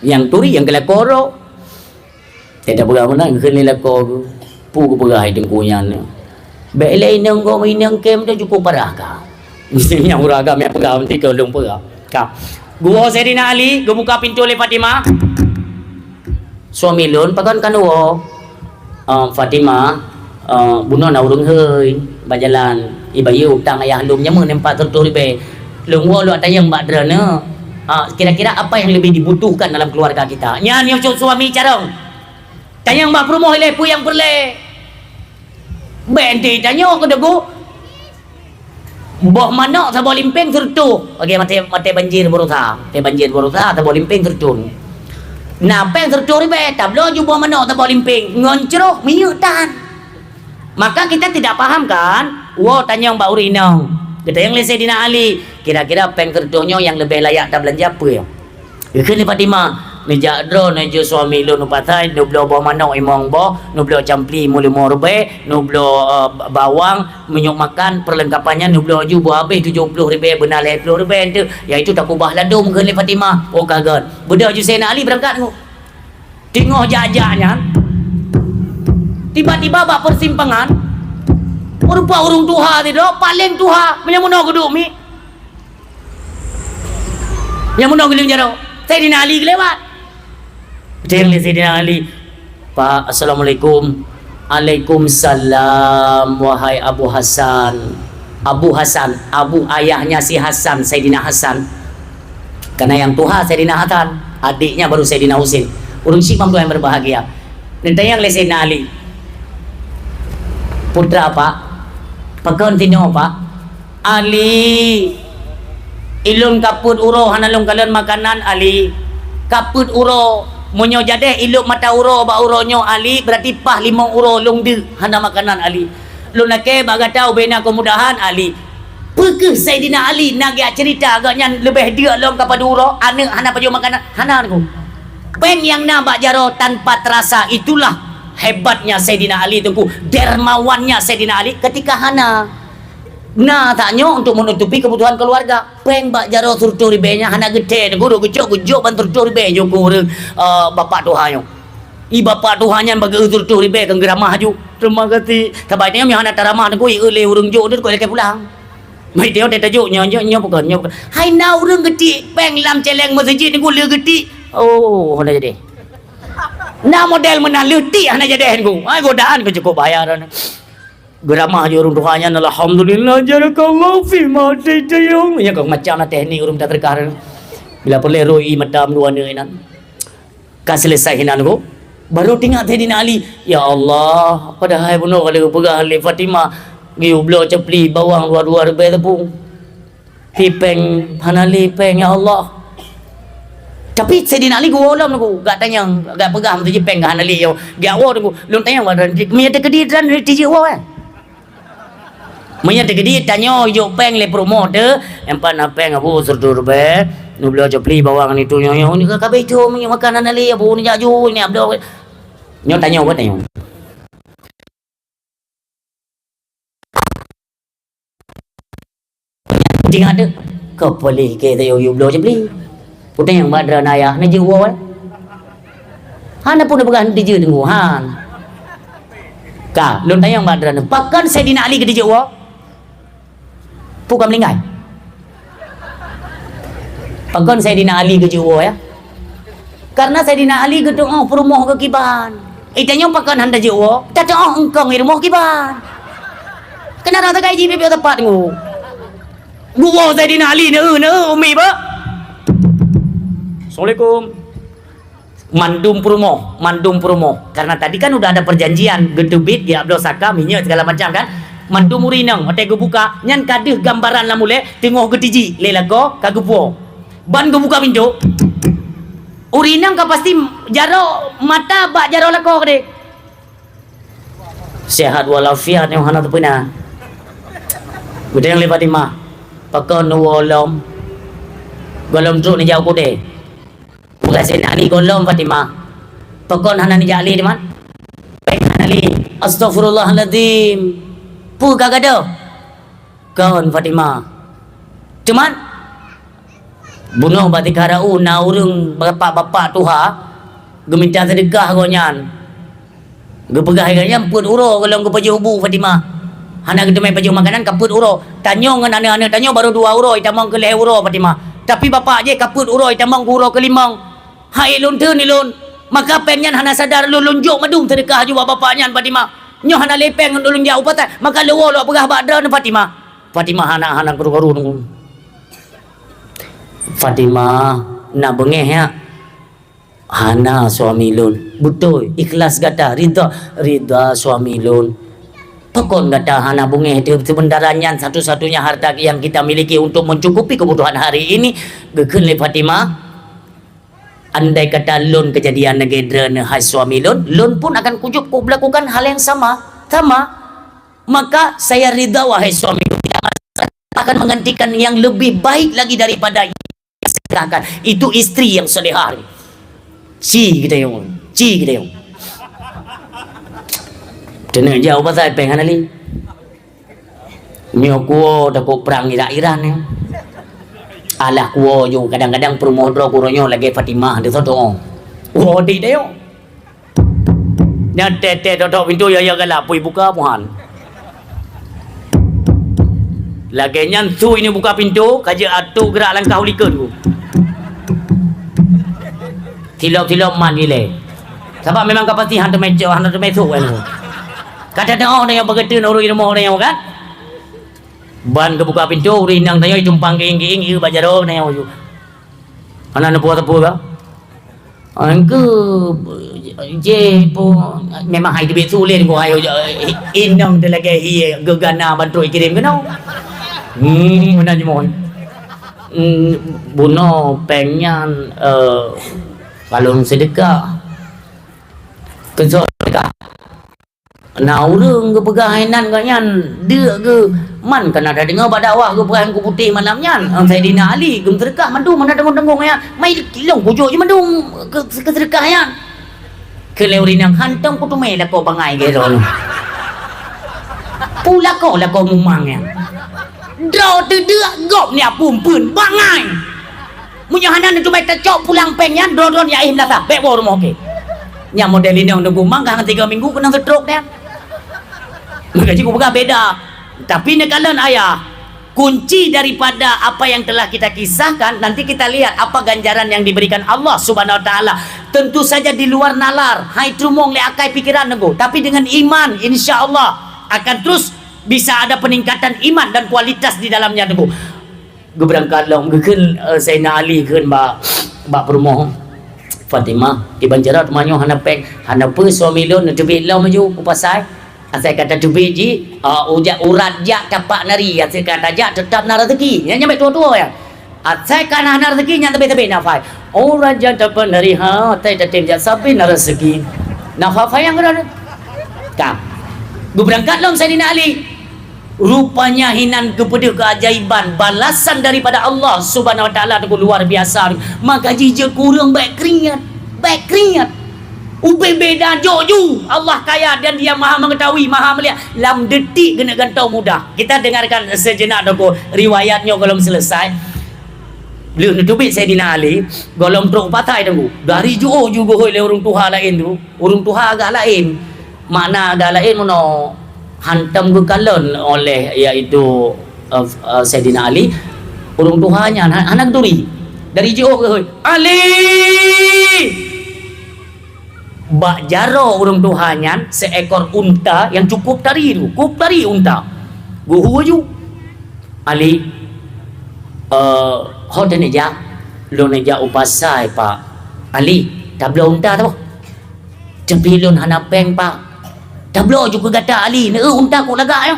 Yang turi yang kala koro. Tidak berapa nak kena lakor pu ku berai dengkunya ni. Belai nang go minang kem tu cukup parah ka. Yang uraga me pegang nanti ke lung pera. Ka. Gua Sayyidina Ali, gua buka pintu oleh Fatimah. Suami lun pakan kanwo. Fatimah bunuh na urung heuy bajalan ibayu utang ayah lum nya mun empat tertur be. Lung wo lu tayang badrana. Kira-kira apa yang lebih dibutuhkan dalam keluarga kita? Nyan yang suami carong. Tanya mbak promoh ile pu yang perle. Benti tanya ke degu. Boh mana sa bolimpeng tertu. Okey mate banjir berusaha. Te banjir berusaha ta bolimpeng tertun. Na peng tertu ribe tablo ju boh mana ta bolimpeng ngoncroh miyu tan. Maka kita tidak paham kan? Wo tanya mbak urinang. Kita yang lese Dina Ali. Kira-kira peng tertunya yang lebih layak ta belanja apa ya? Kini Fatimah Nejak dro nejo suami lu nupatai nublo bawa manok imong bo nublo campli muli morbe nublo bawang menyuk makan perlengkapannya nublo ju bo habis 70,000 benar 70,000 tu iaitu tak ubah ladum ke Fatimah oh kaget budak ju Sayyidina Ali berangkat tu tengok jajaknya tiba-tiba bak persimpangan rupa urung tuha tu paling tuha menyamunah geduk mi yang munah geling jaro Sayyidina Ali kelewat Jeng Sayyidina Ali Pak Assalamualaikum Waalaikumsalam wahai Abu Hasan Abu ayahnya si Hasan Sayyidina Hasan karena yang tuha Sayyidina Hasan adiknya baru Sayyidina Husin urung syikmam tu yang berbahagia nanti yang Sayyidina Ali putra Pak pekan tino Pak Ali ilun kaput uro hanalung kalian makanan Ali kaput uro monyo jadeh iluk mata uro ba uronyo Ali berarti pah 5 uro lung de hana makanan Ali lu nake bagatau bena kemudahan Ali pekeh Sayyidina Ali nak cerita agaknya lebih dia long kepada uro anak hana baju makanan hana aku pen yang nampak jaro tanpa terasa itulah hebatnya Sayyidina Ali tunggu dermawannya Sayyidina Ali ketika hana nah taknya untuk menutupi kebutuhan keluarga peng bak jaro turtur ribenya hana gede guru gejok ban turtur ribe jo guru bapak tuhanyo i bapak tuhannya bagi turtur ribe kang geramah ju terima kasih tabaitnya mi hana taramah ku ele urung jo dia ko leke pulang mai dia teta jo nyo bukan hai na urung gede peng lam celeng masjid ku le gede oh hana jadi na model menah leutik hana jadi ku ai godaan ku cukup bayaran geramah je urung tuhannya alhamdulillah jarakallahu fi ma tayung ya kau macam na teknik urung tak terkar bila perle roi madam dua ni nan kan selesai hinan ko baru tinggal Sayyidina Ali ya Allah padahal bunuh kalau pegah Ali Fatimah giu blo cepli bawang dua-dua ribu tepung pipeng hanali peng ya Allah tapi Sayyidina Ali gua ulam aku gak tanya gak pegang tu je peng hanali yo gak wo tu lu tanya badan mi ada kediran ti je wo Manya tegedi tanyo yo peng le promoter empat na peng abu surdur be nu belo jopli bawang ni tu nyo ni ka kabe tu mi makanan ali abu ni jaju ni abdo nyo tanyo what tanyo ting ada ko boleh ke tayo yo belo jopli putai yang badra naya na je wo hana pun began di je dengu han ka lun tayang badra pakan Sayyidina Ali ke di je wo Pukam lingkai. Pagon Sayyidina Ali ke juwo ya. Karena Sayyidina Ali ke doa perumoh ke kiban. Itanya pagon handa juwo. Tak doa engkau ngirumoh kiban. Kenapa tak gaji bebe tepat ngu. Guwo Sayyidina Ali ne umi ba. Assalamualaikum. Mandum perumoh. Karena tadi kan udah ada perjanjian gedubit ya Abdul Saka minyak segala macam kan. Mandu murinang otak gue buka nyan kadeh gambaran lah mule tengok getiji lelago kagak puo ban gue buka pintu Urinang ka pasti jaro mata bak jaro lako kade. Sehat walafiat yang hana tu puna. Budaya yang lepas lima. Pakon wolom. Golom tu ni jauh kude. Bukan senani golom Fatimah. Pakon hana ni jali di man. Baik hana li. Astaghfirullahaladzim. Pu kagado. Kon Fatimah. Cuman bunuh batik harau na urung bapak-bapak tuha geminta sedekah gonyan gepegah ganya put uro kalau gepaje ubu Fatimah hana kita main paju makanan kaput uro tanyo ngan ane-ane tanyo baru 2 uro itamang ke 5 uro Fatimah tapi bapak je kaput uro itamang uro ke 5 hai lun tu ni lun maka pengen hana sadar lun lunjuk madung sedekah juga bapaknya Fatimah nyo hana lepeng lun jauh patah maka luo lo pegah badra Fatimah hana guru-guru nunggu Fatimah nak bengeh ya hana suami lun betul ikhlas kata ridha suami lun pokon kata hana bengeh itu sebenarnya satu-satunya harta yang kita miliki untuk mencukupi kebutuhan hari ini gekeun le Fatimah andai kata lun kejadian negedra hai suami lun pun akan kujuk melakukan hal yang sama maka saya ridha wahai suami lun akan menggantikan yang lebih baik lagi daripada sedangkan itu istri yang solehah. Ci kita yung. Tenang jauh pasal pengen ali. Nyo kuo takut perang Iran ni. Alah kuo yung kadang-kadang permodro kuronyo lagi Fatimah de soto. Oh di deo. Nya tete dodok pintu ya galap pui buka muhan. Lagi nyantu ini buka pintu kaja atu gerak langkah ulikan ku. Tilok man gile. Sebab memang kapati hantu meja, hantu mesu kan. Kata dah orang yang begitu orang rumah orang yang kan. Ban ke buka pintu rinang tanya jumpang geing-geing ieu bajaro na yo. Ana na puasa ka? Angku je po memang hai debit sulit ko ayo inang talaga hi gagana bantu ikirim kena. Mana je mohon. Buno pengen kalau sedekah kesok sedekah na urang ke pegainan kanyan dia ke man kana ada dengar badawah ke pegang ku putih malam nyan Saidina Ali gem sedekah mandung mana dengung-dengung ya mai kilong kujuk je mandung ke sedekah yan ke leurin yang hantam ku tu mai la ko bangai ke ro pula ko la ko mumang ya draw tu dia gop ni pumpun bangai munyahanan tu mai tacok pulang pengyan dron ya im lah bek bo rumah okey nya model ini yang nunggu mangga 3 minggu kena stroke dia gaji ku beda tapi nekalan ayah kunci daripada apa yang telah kita kisahkan nanti kita lihat apa ganjaran yang diberikan Allah Subhanahu wa taala tentu saja di luar nalar hai trumong le akai pikiran nunggu tapi dengan iman insyaallah akan terus bisa ada peningkatan iman dan kualitas di dalamnya nunggu geberangkat long gekeun Sayyidina Ali keun ba perumoh Fatimah di Banjarat manyo hana peng hana pe suami lun tebit law maju ku pasai asai kata tebit ji ujak urat jak tapak nari asai kata jak tetap na rezeki nya nyampe tua-tua ya asai kana na rezeki nya tebit nafai urat jak tapak nari ha tai tatim jak sapi na rezeki nafai yang ada ka geberangkat long Sayyidina Ali rupanya hinan kepada keajaiban balasan daripada Allah Subhanahu wa taala itu luar biasa maka jija kurang baik keringat ube beda joju Allah kaya dan dia maha mengetahui maha melihat lam detik kena gantau mudah kita dengarkan sejenak doko riwayatnya kalau selesai beliau nutubit Sayyidina Ali golong truk patai tunggu dari jauh juga oleh orang Tuhan lain tu orang Tuhan agak lain makna agak lain mono hantam ke kalon oleh iaitu Sayyidina Ali urung Tuhannya anak turi dari jauh ke Ali bak jaro urung Tuhannya seekor unta yang cukup tari unta guhu ju Ali hoden eja lon eja upasai Pak Ali tablo unta tu cepilun hana peng Pak tablo juga kata Ali unta ku lagak ya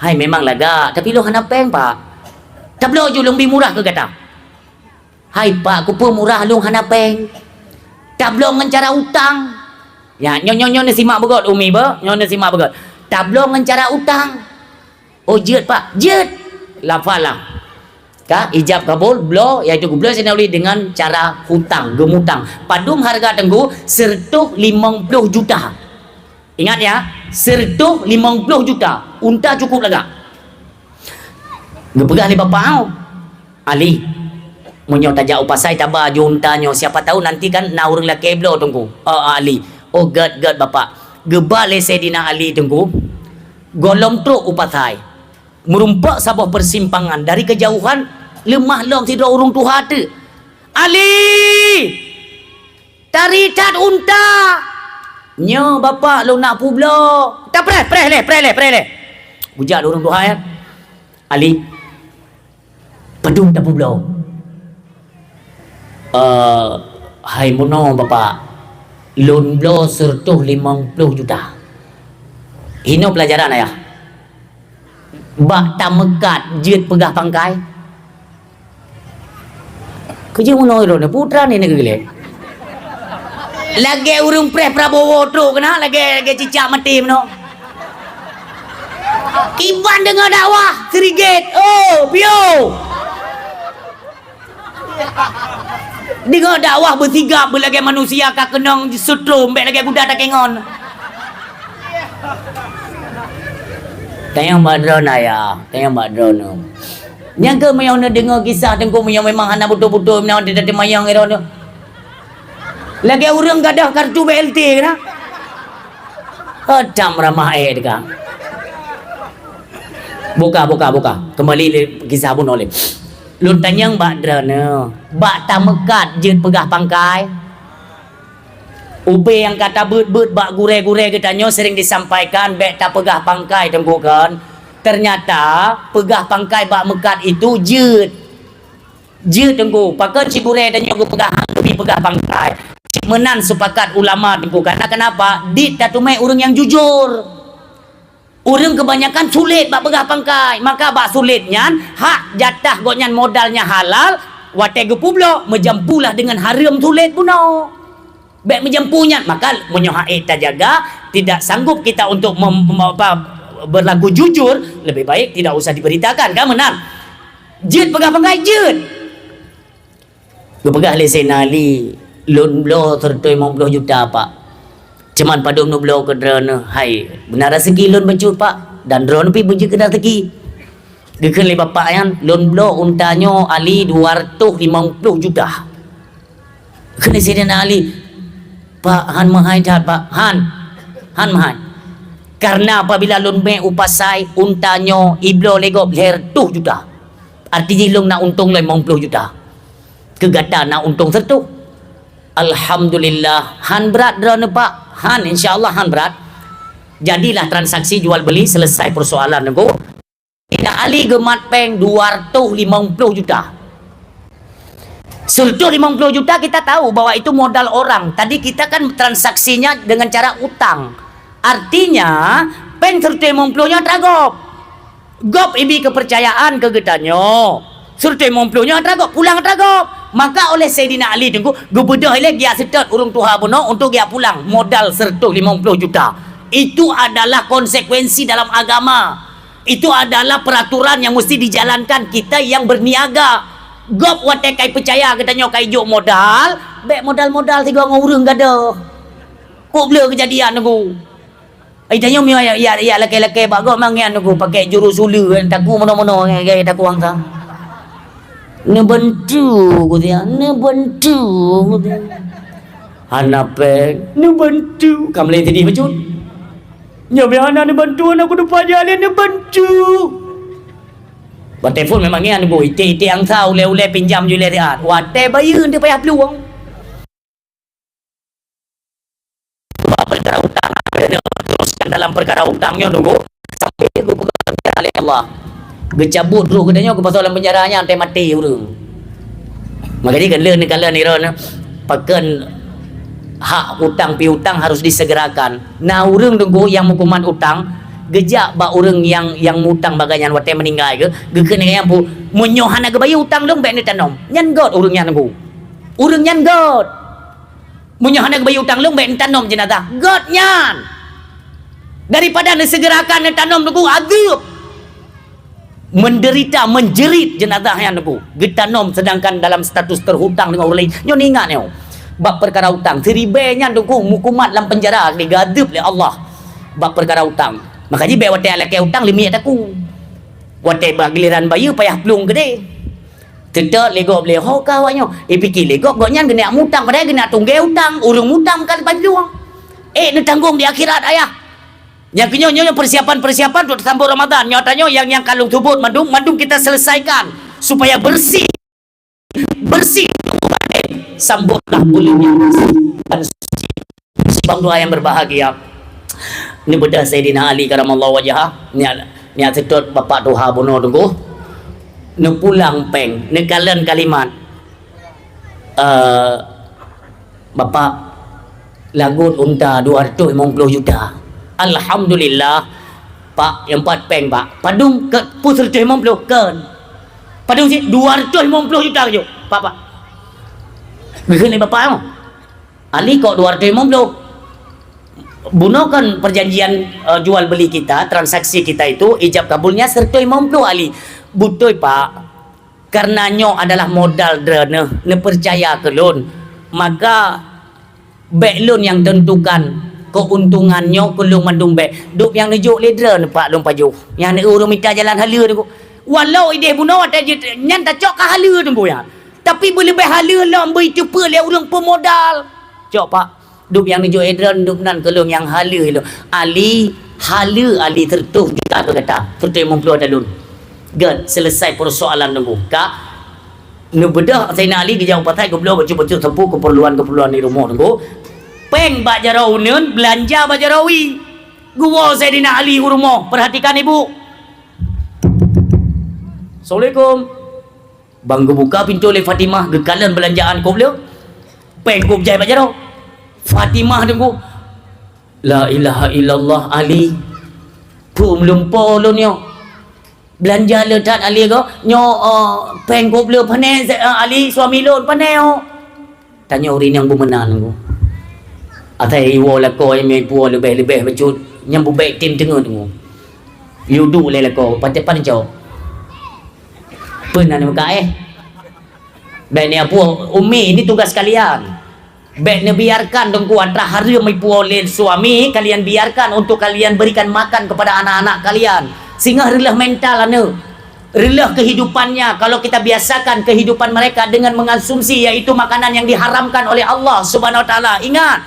hai memang lagak tapi lo hana peng Pak tablo ju lebih murah ke kata hai Pak ku pun murah lu hana peng tablong dengan cara utang. Ya, nyonya simak begot umi ba, nyonya simak begot. Tablong dengan cara utang. Oh jut pak, jut. Lafalah. Ka ijab kabul blo iaitu gublo senali dengan cara hutang, gemutang. Padum harga tenggu sertuh 50 juta. Ingat ya, sertuh 50 juta. Unta cukup lagak. Gepegah li bapak au. Ali. Munyo tajak upasai tabah juntanyo. Siapa tahu nanti kan na urang laki blo tengku. Ali. Oh gad bapak. Gebale Sayyidina Ali tengku. Golom truk upasai. Merumpak sebuah persimpangan dari kejauhan lemah long tidur urung Tuhan tu. Ali taritat unta nyo bapak lo nak publo tak preh le bujak urung Tuhan ya. Ali pedung tak publo hai mono bapak lon blo sertuh 50 juta. Ini pelajaran ayah. Bak tak mekat jut pegah pangkai. Kerja menoi ni putra ni negeri. Lagi urung preh Prabowo truk kena lagi cicak mati meno. Iban dengar dakwah serigit. Oh, pio. Dengar dakwah bersigap berlagi manusia kak kenang sutrum baik lagi budak tak kengon. Tayang badron ayah, tayang badron. Yang ke mayang nak dengar kisah tengku mayang memang anak betul-betul mayang dia mayang era tu. Lagi orang gadah kartu BLT kena. Hadam ramah dekat. Buka. Kembali kisah pun oleh. Lu tanyang badron. Bak tamekat jeut pegah pangkai. Ube yang kata bet bak gure-gure katanya sering disampaikan bek tak pegah pangkai tengku kan. Ternyata pegah pangkai bak mekat itu jeut tengku. Pakai cigure dan yang pegah lebih pegah pangkai. Menan sepakat ulama tengku karena kenapa? Dit tak tumai orang yang jujur. Orang kebanyakan sulit bak pegah pangkai. Maka bak sulitnya hak jatah goknya modalnya halal. Wategu publo menjampulah dengan haram sulit puno. Baik menjempunya, maka menyohai jaga tidak sanggup kita untuk berlaku jujur, lebih baik tidak usah diberitakan kan menang. Jut pegah pangkai jut. Gepegah le senali loan blow 50 juta pak. Cuman padum nu blow ke drone hai benar rezeki loan bencut pak dan drone pi bencut ke rezeki. Gekeun le bapak yan loan blow untanyo Ali 250 juta. Kena Sayyidina Ali Pak Han mahai dah Pak Han mahai karena apabila lunme upasai untanyo iblo legop ler 2 juta artinya long nak untung 50 juta kegata nak untung sertu. Alhamdulillah Han berat drone Pak Han insyaallah Han berat jadilah transaksi jual beli selesai persoalan nego. Ina Ali gemat peng 250 juta. Sertuh 50 juta kita tahu bahwa itu modal orang. Tadi kita kan transaksinya dengan cara utang. Artinya pen sertuh 50 nya tragop. Gop ibi kepercayaan kegetanyo. Sertuh 50 nya tragop pulang tragop. Maka oleh Sayyidina Ali tunggu gebedah ile dia setet urung tuha puno untuk dia pulang modal sertuh 50 juta. Itu adalah konsekuensi dalam agama. Itu adalah peraturan yang mesti dijalankan kita yang berniaga. Gop wate kai percaya katanya kai juk modal, bek modal tiga ngurung gada. Kok blur kejadian aku. Ai tanya mi ya laki-laki bak gop mangian aku pakai jurus ulu taku mono-mono ngai taku angsa. Ne bantu ku dia, ne bantu ku dia. Hanape, ne bantu. Kamle tadi becut. Nya be hana ne bantu aku depan jalan ne bantu. Telefon memang ni anu ite angsa ule pinjam je le riat. Wate bayar dia payah peluang. Perkara hutang teruskan dalam perkara hutangnya nunggu sampai aku pegang oleh Allah. Gecabut roh katanya aku pasal dalam penjaranya sampai mati urang. Maka dia kan ni ron pakan hak hutang piutang harus disegerakan. Nah urang nunggu yang hukuman hutang gejak ba orang yang mutang bagaian wate meninggal ke gekeun yang pu munyohan ke bayu utang dong bek ni tanom nyan god urang nyan aku urang nyan god Munyo hendak bayar hutang lung baik tanom jenazah. God nyan. Daripada segerakan tanom tu azab. Menderita, menjerit jenazah yang tu. Getanom sedangkan dalam status terhutang dengan orang lain. Nyo ni ingat nyo. Bab perkara hutang. Seribainya tu mukumat dalam penjara digadab oleh Allah. Bab perkara hutang. Makanya baik watai alakai hutang limi ataku. Watai giliran bayar payah pelung gede. Tidak legok boleh ho kawannya. Fikir legok goknya kena hutang padahal kena tunggu hutang, urung hutang kan panjang. Nak tanggung di akhirat ayah. Yang kenyo persiapan untuk sambut Ramadan. Nyatanya yang kalung tubut mandung kita selesaikan supaya bersih. Bersih sambutlah bulannya dan suci. Sebab doa yang berbahagia. Ini bedah Sayyidina Ali karamallahu wajhah. Ni atut bapak doha bono tunggu. Ne pulang peng, ne kalian kalimat. Bapak lagut unta 250 juta. Alhamdulillah. Pak yang 4 peng pak. Padung ke pusat 250 kan. Padung si 250 juta je. Pak. Begini bapak mo. Ali kok 250. Gunakan perjanjian jual beli kita, transaksi kita itu ijab kabulnya 150 Ali. Betul pak. Karena nyo adalah modal drone, ne percaya ke loan. Maka back loan yang tentukan keuntungannya kulung mandung back. Duk yang nejuk ledra ne pak long paju. Yang ne urung minta jalan hala tu. Walau ide buno ada nyan tak cok ka hala tu ya. Tapi boleh baik hala lah beri cepa le urang pemodal. Cok pak. Duk yang nejuk ledra duk nan kulung yang hala tu. Ali hala Ali tertuh juta tu kata. 150 ada loan. Gan selesai persoalan nunggu. Kak nu bedah Sayyidina Ali dijauh patai ke beliau baca-baca tempuh keperluan-keperluan di rumah nunggu. Peng bak jarau nun belanja bak jarawi. Gua Sayyidina Ali ke rumah. Perhatikan ibu. Assalamualaikum. Bang buka pintu oleh Fatimah gekalan belanjaan kau beliau. Peng kau berjaya bak jarau. Fatimah nunggu. La ilaha illallah Ali. Pum lumpur lo nyo. Belanja letak Ali ko nyo peng ko bleu panai Ali suami lon panai tanya orang yang bermenan ko atai wo la ko me pu lebih bacut yang baik tim tengah tu yudu le la ko patai pan jauh pernah muka baik ni apa umi ini tugas kalian baik ni biarkan dengku antara hari mai pu oleh suami kalian biarkan untuk kalian berikan makan kepada anak-anak kalian sehingga relah mental relah kehidupannya. Kalau kita biasakan kehidupan mereka dengan mengonsumsi yaitu makanan yang diharamkan oleh Allah Subhanahu wa taala. Ingat.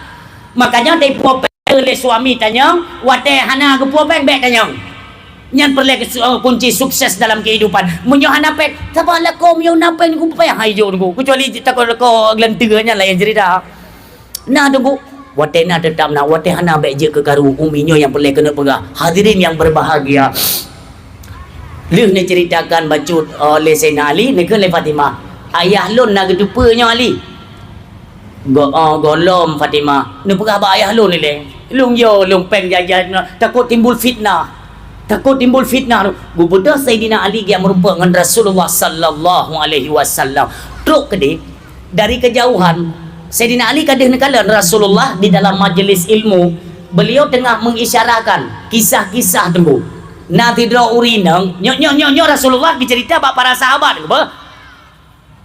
Makanya tai puo oleh suami tanya, "Wate hana ke puo beng bek tanya." Nyan perle kunci sukses dalam kehidupan. Munyo hana pek, "Tapa la ko myo na pen ku payah haijo ku." Kecuali takut ko glenternya lain cerita. Nah tunggu. Wate na tetap na wate hana bek je ke karu uminyo yang perle kena pegah. Hadirin yang berbahagia. Lih ni ceritakan bacut oleh Sayyidina Ali dengan oleh Fatimah. Ayah lon nak kedupanya Ali. Golom Fatimah. Ni pegah ba ayah lon ni le. Lung yo lung peng jajan takut timbul fitnah. Takut timbul fitnah tu. Gubernur Sayyidina Ali yang merupakan Rasulullah sallallahu alaihi wasallam. Truk kedi dari kejauhan Sayyidina Ali kadang kala Rasulullah di dalam majlis ilmu beliau tengah mengisyarakan kisah-kisah tunggu. Nanti dra urinang nyo Rasulullah dicerita bak para sahabat apa?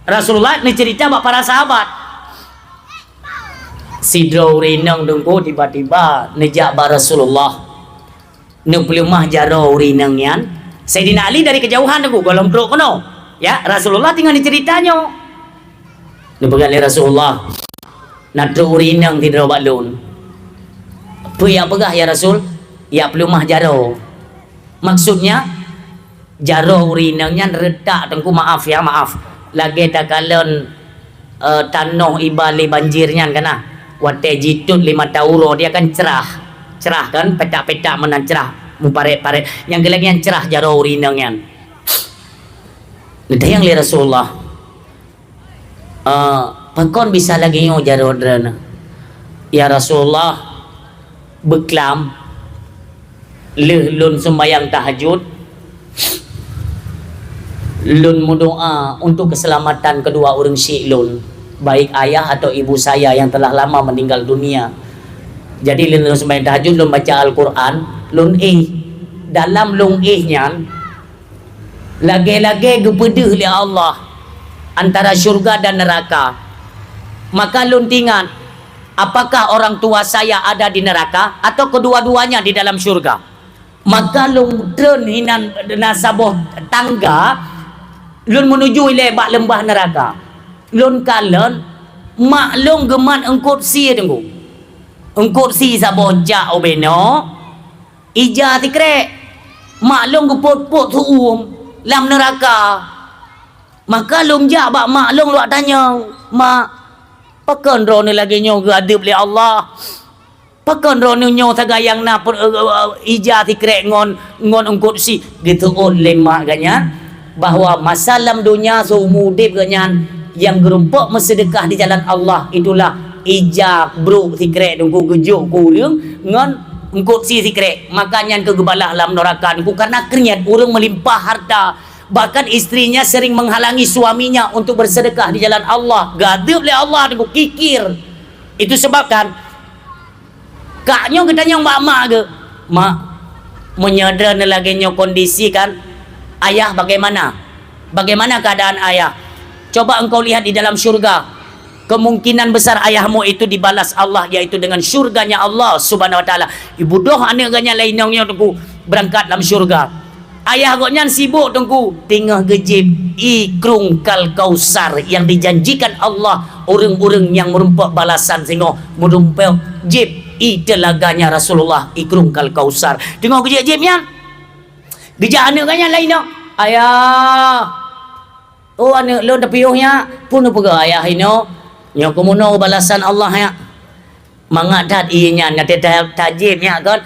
Rasulullah ni cerita bak para sahabat. Si dra urinang tunggu tiba-tiba nejak ba Rasulullah. Nu belum mah jaro urinang yan. Sayyidina Ali dari kejauhan tunggu golong truk kono. Ya, Rasulullah tinggal diceritanya. Nu pegang Rasulullah. Nak truk urinang tidak balun. Apa yang pegah ya Rasul? Ya belum mah jaro. Maksudnya jaro urinangnya retak tengku maaf ya maaf. Lagi tak kalen tanah ibali banjirnya kan wate jitut 5 tauro dia kan cerah kan petak-petak menan cerah muparet-paret yang geleng yang cerah jaro urinangnya. Yang li Rasulullah pangkon bisa lagi yo jaro drana. Ya Rasulullah beklam lun sembahyang tahajud lun berdoa untuk keselamatan kedua orang syekh lun baik ayah atau ibu saya yang telah lama meninggal dunia. Jadi lun sembahyang tahajud, lun baca Al-Quran, lun dalam lun nyan lagi-lagi gepedeh oleh Allah antara syurga dan neraka. Maka lun tingan, apakah orang tua saya ada di neraka atau kedua-duanya di dalam syurga? Maka lun tren hinan nasaboh tangga, lun menuju ilai bak lembah neraka. Lun kalen maklum geman engkut si tengku. Engkut si saboh jak obeno. Ija tikrek maklum gepot-pot lam neraka. Maka lum jak bak maklum luak tanya, mak pakan rone lagi nyo gadib li Allah. Pakan rone nyo tagayang na ija tikrek ngon engkut si gitu oleh mak ganyan bahwa masalam dunia seumudip ganyan yang gerumpuk bersedekah di jalan Allah itulah ijab bro tikrek dengku gejuk kurang ngon engkut si tikrek makanya kegebalah dalam neraka dengku karena kerniat orang melimpah harta. Bahkan istrinya sering menghalangi suaminya untuk bersedekah di jalan Allah. Gadib oleh Allah dengku kikir. Itu sebabkan kaknya katanya mak ke mak menyadar lagi kondisi kan ayah bagaimana keadaan ayah. Coba engkau lihat di dalam syurga, kemungkinan besar ayahmu itu dibalas Allah yaitu dengan syurganya Allah subhanahu wa ta'ala. Ibu doh anak ganya lainnya tengku berangkat dalam syurga. Ayah goknya sibuk tengku tengah gejib ikrung kal kausar yang dijanjikan Allah orang-orang yang merumpak balasan sehingga merumpak jib telaganya Rasulullah ikrung kal kausar. Tengok gejib-jibnya gejak anak ganya lainnya. Ayah, oh anak lo dapiuhnya pun pega ayah ino nyo kemuno balasan Allah ya. Mangat dat inya nate tajibnya kan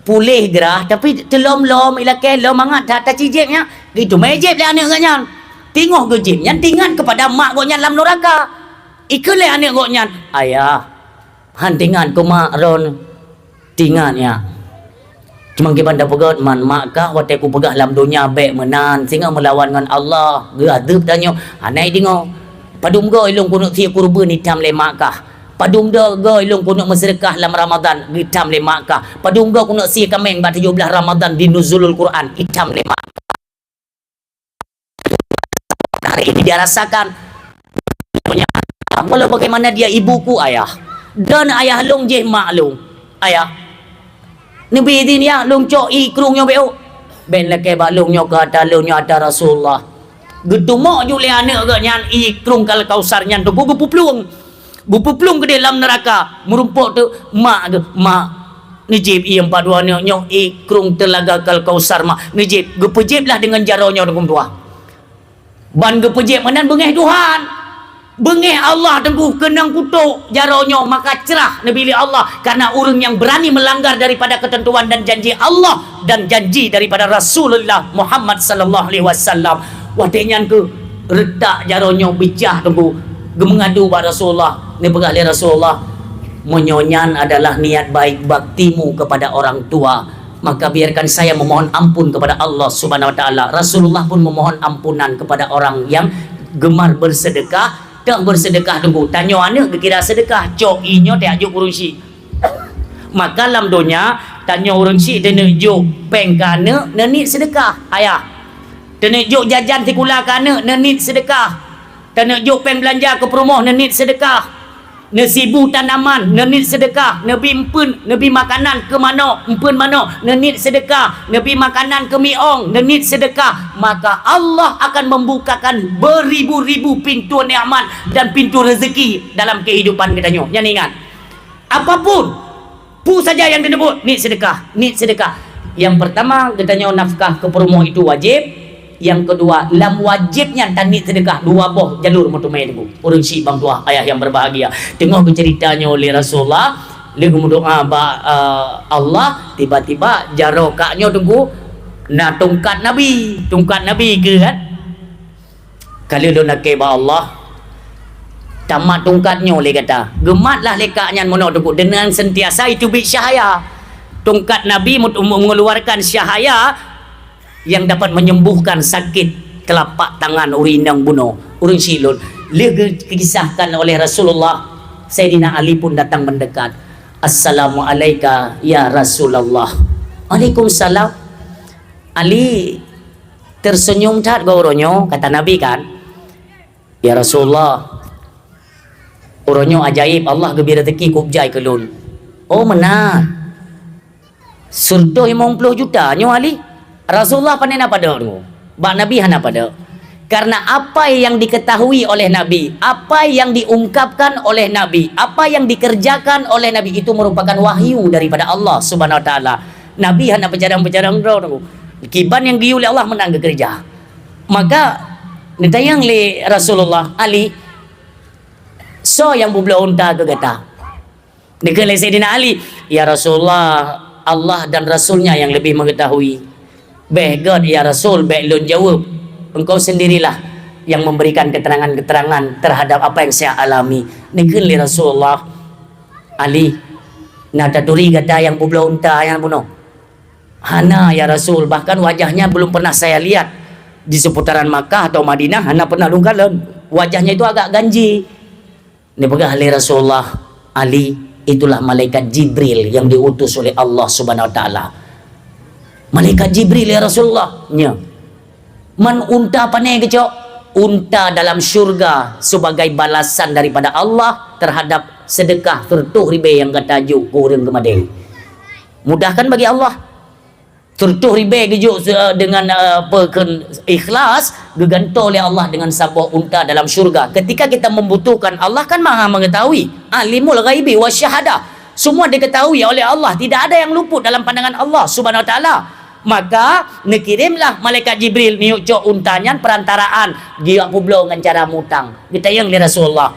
pulih gerah tapi telom-lom ilake lo mangat dat tajibnya gitu mejib le anak ganyan. Tengok gejibnya tingan kepada mak goknya dalam neraka. Ikule anak goknya, ayah hantingan ku mak ron tingan ya. Cuma kita dah pegat man makkah waktu aku pegah dalam dunia baik menan sehingga melawan dengan Allah. Gadep tanya, anai dengar. Padum go ilung kunuk tia kurban hitam le makkah. Padum go ilung kunuk bersedekah dalam Ramadan hitam le makkah. Padum go kunuk sia kameng pada 17 Ramadan di nuzulul Quran hitam le makkah. Hari ini dia rasakan walau bagaimana dia ibuku ayah dan ayah long je maklum ayah Nabi din ya long cok ikrung nyo beo ben leke ba long nyo kata long nyo ada Rasulullah getumok ju le anak ke nyan ikrung kal kausar nyan tu bupuplung ke dalam neraka merumpuk tu mak tu mak nijib i 42 nyo ikrung telaga kal kausar mak nijib gepejib lah dengan jaronyo dengan tua ban gepejib menan bengeh Tuhan bengeh Allah tengku kenang kutuk jaronyo maka cerah Nabi Allah karena orang yang berani melanggar daripada ketentuan dan janji Allah dan janji daripada Rasulullah Muhammad sallallahu alaihi wasallam. Wadenya ke retak jaronyo bicah tengku gemengadu pada Rasulullah ni pegali Rasulullah menyonyan adalah niat baik baktimu kepada orang tua maka biarkan saya memohon ampun kepada Allah subhanahu wa ta'ala. Rasulullah pun memohon ampunan kepada orang yang gemar bersedekah. Tak bersedekah tunggu tanya anak kira sedekah cok inyo tak ajuk urun si maka dalam dunia tanya urun si dia juk peng ke anak nenit sedekah ayah dia juk jajan tikula ke anak nenit sedekah dia juk peng belanja ke perumoh nenit sedekah nesibu tanaman nenit sedekah nebi empun nebi makanan ke mana empun mana nenit sedekah nebi makanan ke miong nenit sedekah maka Allah akan membukakan beribu-ribu pintu nikmat dan pintu rezeki dalam kehidupan kita nyo. Yang ingat apapun pu saja yang disebut nit sedekah yang pertama kita nyo nafkah ke perumoh itu wajib. Yang kedua, lam wajibnya tanit sedekah dua boh jalur motomai itu. Orang si bang tua ayah yang berbahagia. Tengok ceritanya oleh Rasulullah, lagu doa Allah tiba-tiba jaro kaknya tunggu na tungkat Nabi ke kan? Kalau do nak ba Allah tamat tungkatnya oleh kata. Gematlah lekaknya mono tunggu dengan sentiasa itu bi syahaya. Tungkat Nabi mengeluarkan syahaya yang dapat menyembuhkan sakit telapak tangan orang yang bunuh orang silun Dikisahkan oleh Rasulullah, Sayyidina Ali pun datang mendekat. Assalamualaikum ya Rasulullah. Waalaikumsalam. Ali tersenyum cat gauronyo, kata Nabi kan, ya Rasulullah, uronyo ajaib, Allah gebir rezeki kubjai kelun. Oh benar. Surdo 50 juta nyo Ali. Rasulullah panen apa dak tu? Bak Nabi hana pada. Karena apa yang diketahui oleh Nabi, apa yang diungkapkan oleh Nabi, apa yang dikerjakan oleh Nabi itu merupakan wahyu daripada Allah Subhanahu Wa Taala. Nabi hanya pejarang-pejarang tu. Kiban yang diu oleh Allah menang ke kerja. Maka ditayang le Rasulullah Ali, so yang bubla unta ke kata. Dikele Sayyidina Ali, ya Rasulullah, Allah dan Rasulnya yang lebih mengetahui. God ya Rasul, lun jawab. Engkau sendirilah yang memberikan keterangan-keterangan terhadap apa yang saya alami. Dikele Rasulullah, Ali, nada turi kata yang bubla unta yang bunuh. Hana ya Rasul, bahkan wajahnya belum pernah saya lihat di seputaran Makkah atau Madinah. Hana pernah lungkalan, wajahnya itu agak ganji. Ini pegah oleh Rasulullah, Ali, itulah malaikat Jibril yang diutus oleh Allah Subhanahu Wa Taala. Malaikat Jibril ya Rasulullah. Nya. Man unta panai kecok, unta dalam syurga sebagai balasan daripada Allah terhadap sedekah tertuh ribe yang katajuk kurang kemadai. Mudahkan bagi Allah. Tertuh ribe kejuk dengan ikhlas digantung oleh Allah dengan sebuah unta dalam syurga. Ketika kita membutuhkan, Allah kan Maha mengetahui, alimul ghaibi wasyahadah. Semua diketahui oleh Allah, tidak ada yang luput dalam pandangan Allah Subhanahu Wa Taala. Maka nekirimlah malaikat Jibril niuk cok untanya perantaraan dia publo dengan cara mutang. Kita yang li Rasulullah,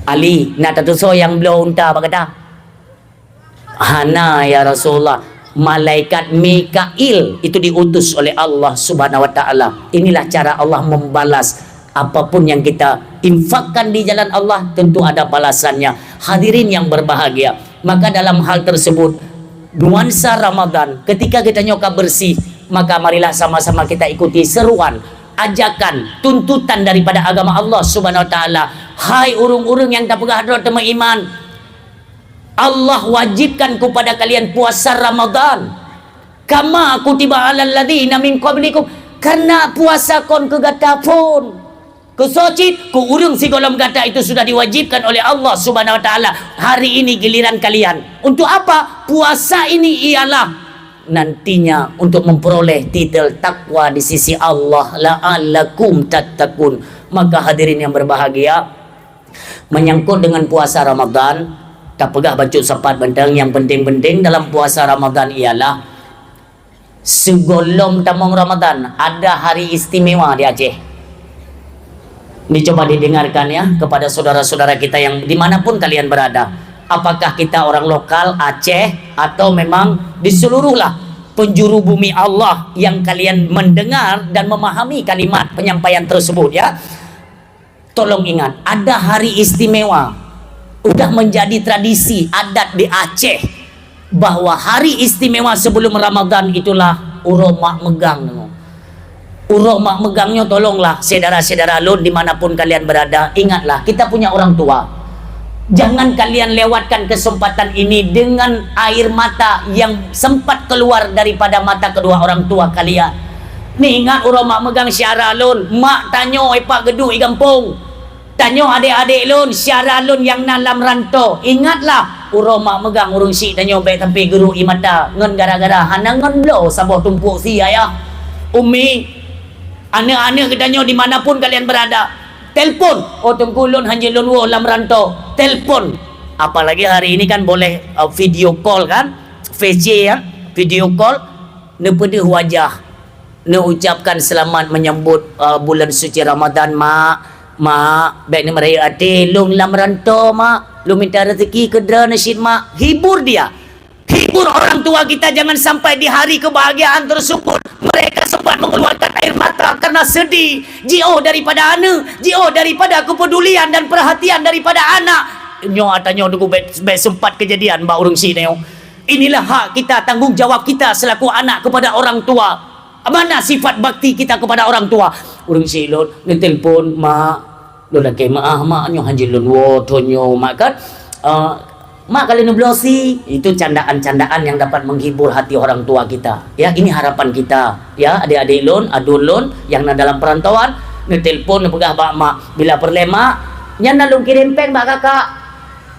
Ali nak tatuso yang blow unta apa kata? Hana ya Rasulullah, malaikat Mikail itu diutus oleh Allah Subhanahu Wa Taala. Inilah cara Allah membalas apapun yang kita infakkan di jalan Allah, tentu ada balasannya. Hadirin yang berbahagia, maka dalam hal tersebut nuansa Ramadan, ketika kita nyoka bersih, maka marilah sama-sama kita ikuti seruan, ajakan, tuntutan daripada agama Allah Subhanahu Wa Taala. Hai urung-urung yang tak pegah hadrat tema iman, Allah wajibkan kepada kalian puasa Ramadan. Kama kutiba alal ladzina min qablikum, karena puasa kon kegata pun kesocit ku urung si golom gata itu sudah diwajibkan oleh Allah Subhanahu Wa Taala. Hari ini giliran kalian. Untuk apa? Puasa ini ialah nantinya untuk memperoleh titel takwa di sisi Allah, la'allakum tattaqun. Maka hadirin yang berbahagia, menyangkut dengan puasa Ramadan, tak pegah baca sepat bentang. Yang penting-penting dalam puasa Ramadan ialah segolom tamong Ramadan ada hari istimewa di Aceh. Dicoba didengarkan ya kepada saudara-saudara kita yang dimanapun kalian berada. Apakah kita orang lokal Aceh atau memang di seluruhlah penjuru bumi Allah yang kalian mendengar dan memahami kalimat penyampaian tersebut ya. Tolong ingat, ada hari istimewa. Udah menjadi tradisi adat di Aceh bahwa hari istimewa sebelum Ramadan itulah Uromak Megang. Uromak Megangnya tolonglah saudara-saudara lun dimanapun kalian berada, ingatlah kita punya orang tua. Jangan kalian lewatkan kesempatan ini dengan air mata yang sempat keluar daripada mata kedua orang tua kalian. Nih ingat Uromak Megang syara lun, mak tanyo epak gedung i kampung, tanyo adik-adik lun syara lun yang dalam rantau. Ingatlah Uromak Megang urung si tanyo baik tapi guru i mata ngen gara-gara hanangan blow sabuh tumpuk si ayah umi. Anak-anak kedanyo dimanapun kalian berada, telpon. Oh tengkulun hanjelun wo lam rantau, telpon. Apalagi hari ini kan boleh video call kan, VC ya, video call. Ne pedih wajah, ne ucapkan selamat menyambut bulan suci Ramadan. Mak, baik ni meraya hati, lung lam rantau mak, lu minta rezeki kedra nasyid mak. Hibur dia, hibur orang tua kita. Jangan sampai di hari kebahagiaan tersebut mereka sempat mengeluarkan air mata karena sedih, jauh daripada anak, jauh daripada kepedulian dan perhatian daripada anak. Nyo atanyo dugu baik sempat kejadian mbak urung si neo. Inilah hak kita, tanggung jawab kita selaku anak kepada orang tua. Mana sifat bakti kita kepada orang tua? urang silon ni telefon mak lo laki mak nyo hanjilun wo tonyo mak kan mak kalian blosi, itu candaan-candaan yang dapat menghibur hati orang tua kita. Ya, ini harapan kita. Ya, adik-adik lon, adun lon yang dalam perantauan, ni telefon pegah bak mak bila perlema, nya nalung kirim peng bak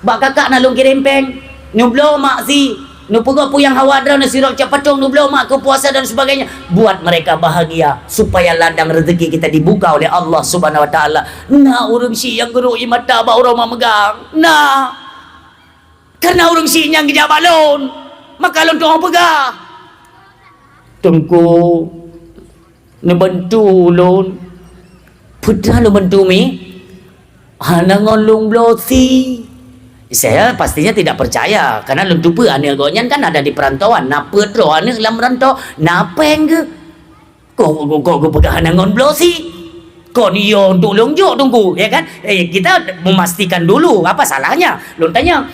kakak nalung kirim peng, nublo mak si, nu pegah puyang hawadra na sirok capacong nublo mak ke puasa dan sebagainya. Buat mereka bahagia supaya ladang rezeki kita dibuka oleh Allah Subhanahu wa taala. Nah, urang si yang geroi mata ba urang memegang. Nah, karena orang sinyang kerja balon maka lon tuang pegah tunggu nebantu lon pudra lo bantu mi hana ngolong blosi. Saya pastinya tidak percaya karena lon tupa ane gonyan kan ada di perantauan na pedro ane dalam merantau napeng ke kok pegah hana ngon blosi kau ni yo untuk longjok tunggu ya kan kita memastikan dulu apa salahnya lon tanya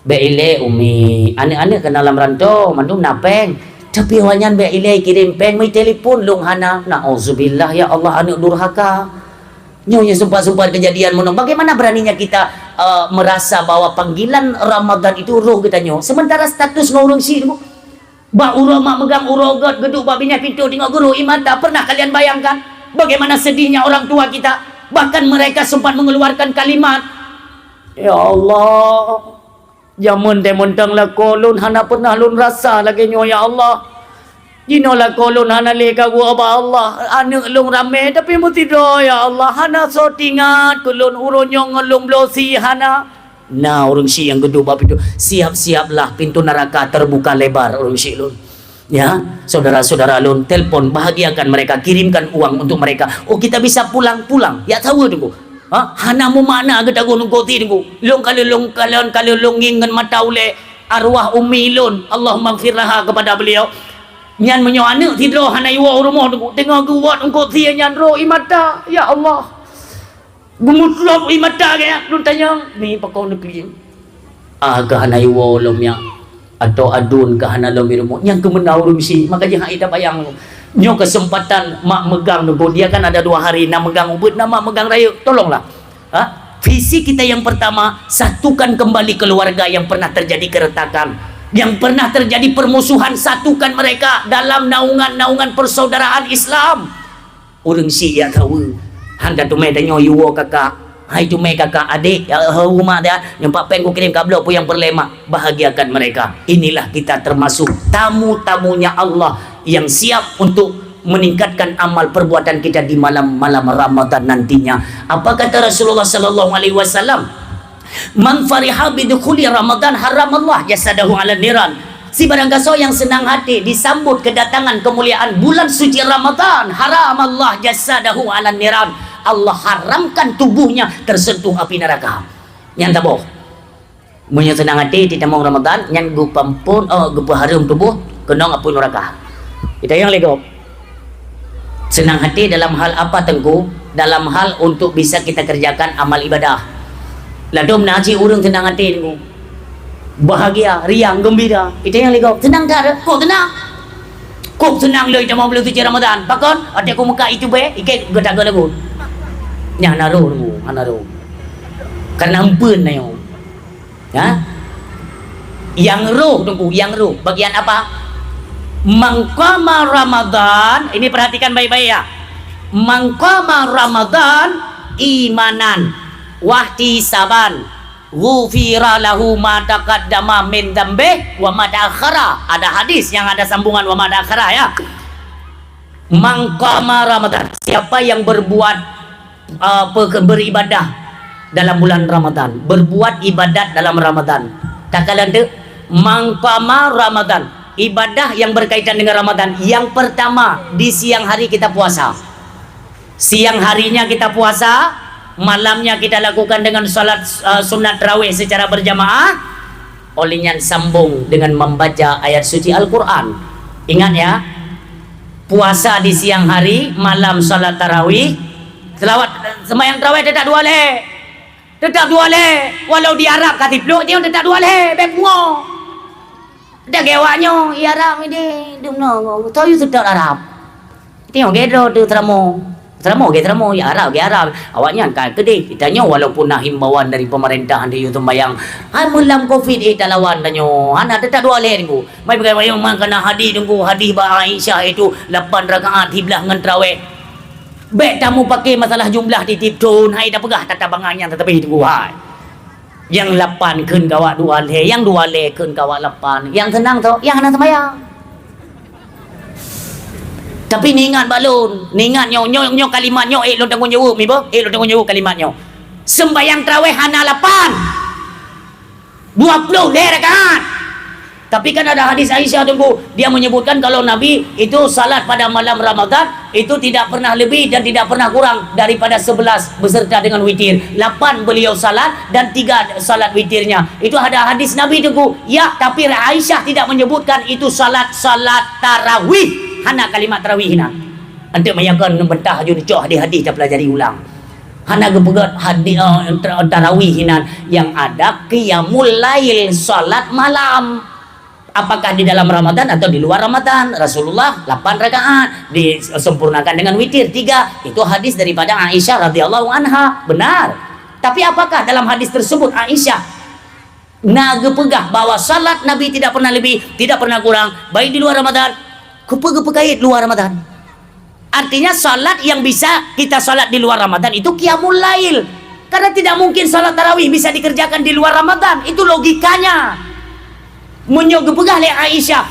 beile umi ane ke dalam rantau mandum napeng tapi wanyan beile kirim peng mai telefon long hana nauzubillah ya Allah ane durhaka nyonya sumpah-sumpah kejadian mono bagaimana beraninya kita merasa bahwa panggilan Ramadan itu roh kita nyo sementara status no urang si ba uro mak megang urogot geduk babinya pintu tengok guru imata pernah kalian bayangkan bagaimana sedihnya orang tua kita bahkan mereka sempat mengeluarkan kalimat ya Allah, jamun temontang la kolon hana pernah lun rasa lagi nyo ya Allah. Jino la kolon hana leka gua ba Allah, ane lung rame tapi mu tido ya Allah. Hana so tingat kulun uronyo ngelung blosi hana. Nah, urang si yang gedung bab itu siap-siaplah pintu neraka terbuka lebar urang si lun. Ya, saudara-saudara lun telpon bahagiakan mereka, kirimkan uang untuk mereka. Oh, kita bisa pulang-pulang. Ya tahu tunggu. Hana mu mana ke tagu nunggu ti nunggu long kalau ngingan mata ule arwah ummi lun Allahumma gfirlaha kepada beliau nyan menyo ane tidro hana iwo rumah nunggu tengok guat nunggu ti nyan ro imata ya Allah gumutlop imata kaya lun tanya ni pakau negeri ke hana iwo lomnya atau adun ke hana lomi rumah yang kemenau rumsi maka jangan ida bayang nyo kesempatan mak megang nunggu dia kan ada 2 hari nak megang ubud nak mak megang raya tolonglah visi kita yang pertama satukan kembali keluarga yang pernah terjadi keretakan yang pernah terjadi permusuhan satukan mereka dalam naungan persaudaraan Islam urang si ya tahu handa tu me danyo yuwo kakak hai tu me kakak adik rumah dia nyempak peng ku kirim kablo pu yang berlema bahagiakan mereka inilah kita termasuk tamu-tamunya Allah yang siap untuk meningkatkan amal perbuatan kita di malam-malam Ramadan nantinya. Apa kata Rasulullah sallallahu alaihi wasallam? Man fariha bidukhuli Ramadan haramallah jasadahu 'ala niran. Si barang gaso yang senang hati disambut kedatangan kemuliaan bulan suci Ramadan, haramallah jasadahu 'ala niran. Allah haramkan tubuhnya tersentuh api neraka. Yang taboh. Munnya senang hati tidak mau Ramadan, yang gupampun harum tubuh kena ngapun neraka. Kita yang lego senang hati dalam hal apa tengku dalam hal untuk bisa kita kerjakan amal ibadah ladom naji urang senang hati tengku bahagia riang gembira kita yang lego senang tak kok senang le kita mau belum suci Ramadan pakon ada ku muka itu be ike gedak lagu nya naru karena ampun na yo ya yang roh tengku yang roh bagian apa mangkama Ramadan ini perhatikan baik-baik ya mangkama Ramadan imanan wahtisaban ghufira lahu ma taqaddama min dzambi wa ma ta'akhkhara ada hadis yang ada sambungan wa ma ta'akhkhara ya mangkama Ramadan siapa yang berbuat beribadah dalam bulan Ramadan berbuat ibadat dalam Ramadan tak kalian tu mangkama Ramadan ibadah yang berkaitan dengan Ramadan yang pertama di siang hari kita puasa siang harinya kita puasa malamnya kita lakukan dengan salat sunat tarawih secara berjamaah olehnya sambung dengan membaca ayat suci Al-Quran ingat ya puasa di siang hari malam salat tarawih selawat sembahyang tarawih tetap 2 leh walau di Arab katiplo dia tetap 2 leh bebungo dah gewaknya Arab ini dumno tahu sedap Arab Tengok gedro tu Teramo ya Arab. Awaknya kan kedai. Ditanya walaupun nak himbauan dari pemerintah dia tu bayang. Melam Covid tak lawan tanya. Anak tetap dua leh tunggu. Mai pakai bayang kena hadis tunggu. Hadis ba Aisyah itu 8 rakaat hiblah dengan tarawih. Baik tamu pakai masalah jumlah di tip tone. Hai dah pegah tata bangannya tetapi tunggu hai. Yang 8 keun kawak 2 leh, yang 2 leh keun kawak 8. Yang tenang tu, yang hendak sembahyang. Tapi ni ingat balun, ni ingat nyo kalimat nyo lo tanggung jawab mi bo, lo tanggung jawab kalimat nyo. Sembayang tarawih hana 8. 20 leh rakaat. Tapi kan ada hadis Aisyah tunggu, dia menyebutkan kalau Nabi itu salat pada malam Ramadan itu tidak pernah lebih dan tidak pernah kurang daripada 11 beserta dengan witir. 8 beliau salat dan 3 salat witirnya. Itu ada hadis Nabi tunggu. Ya, tapi Aisyah tidak menyebutkan itu salat tarawih. Hana kalimat tarawih hina. Antuk mayangkan membentah je cok hadis-hadis dah pelajari ulang. Hana gepegat hadis tarawih hina yang ada qiyamul lail salat malam. Apakah di dalam Ramadan atau di luar Ramadan? Rasulullah 8 rakaat disempurnakan dengan witir 3. Itu hadis daripada Aisyah radhiyallahu anha. Benar. Tapi apakah dalam hadis tersebut Aisyah nagepegah bahwa salat Nabi tidak pernah lebih, tidak pernah kurang baik di luar Ramadan kepegah-pegait luar Ramadan. Artinya salat yang bisa kita salat di luar Ramadan itu qiyamul lail. Karena tidak mungkin salat tarawih bisa dikerjakan di luar Ramadan. Itu logikanya. Menyogepegah oleh Aisyah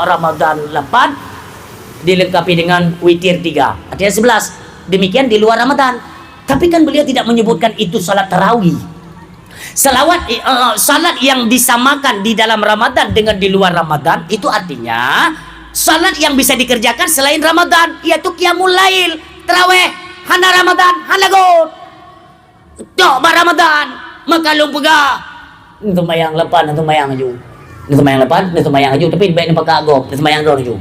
Ramadan 8 dilengkapi dengan witir 3. Artinya 11. Demikian di luar Ramadan. Tapi kan beliau tidak menyebutkan itu salat tarawih. Salat yang disamakan di dalam Ramadan dengan di luar Ramadan itu artinya salat yang bisa dikerjakan selain Ramadan, yaitu qiyamul lail, tarawih, hana Ramadan, hana god. Tok ba Ramadan, maka lu pegah. Itu mayang lepan, itu mayang aju. Itu mayang lepan, itu mayang aju, tapi baik ni pakai agop, itu mayang ro aju.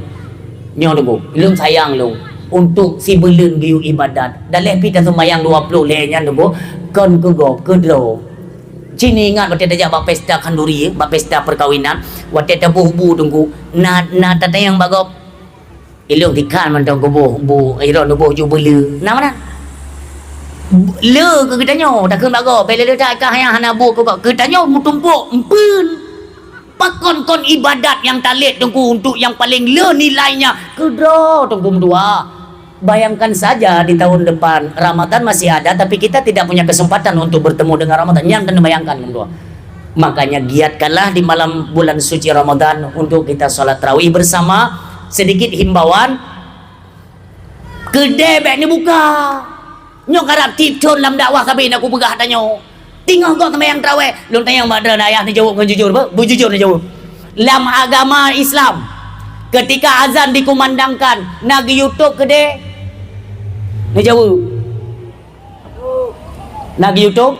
Nyo tu, lu sayang lu untuk si belun giu ibadat. Dah lebih dah semayang 20 lehnya tu, kon ke go, ke dro. Cini ingat waktu ada bak pesta kanduri, bak pesta perkawinan, waktu ada buh tunggu, na tata yang bagop, ilung tikan mantau bu, iron buh ju belu, nama mana? Le ke kita nyo, tak kena bagop, bela le tak kah yang hana bu ke kita nyo mutumpuk, empun, pakon kon ibadat yang talit tunggu untuk yang paling le nilainya, kedro tunggu dua. Bayangkan saja di tahun depan Ramadan masih ada tapi kita tidak punya kesempatan untuk bertemu dengan Ramadan. Yang kena bayangkan berdua. Makanya giatkanlah di malam bulan suci Ramadan untuk kita salat tarawih bersama. Sedikit himbauan, kedai beg ni buka. Nyok harap tipton dalam dakwah kabin aku pegah tanya. Tengok kau sembahyang tarawih, lu tanya madra ayah ni jawab dengan jujur apa? Jujur ni jawab. Dalam agama Islam ketika azan dikumandangkan nak pergi YouTube kedai ni jauh nak pergi YouTube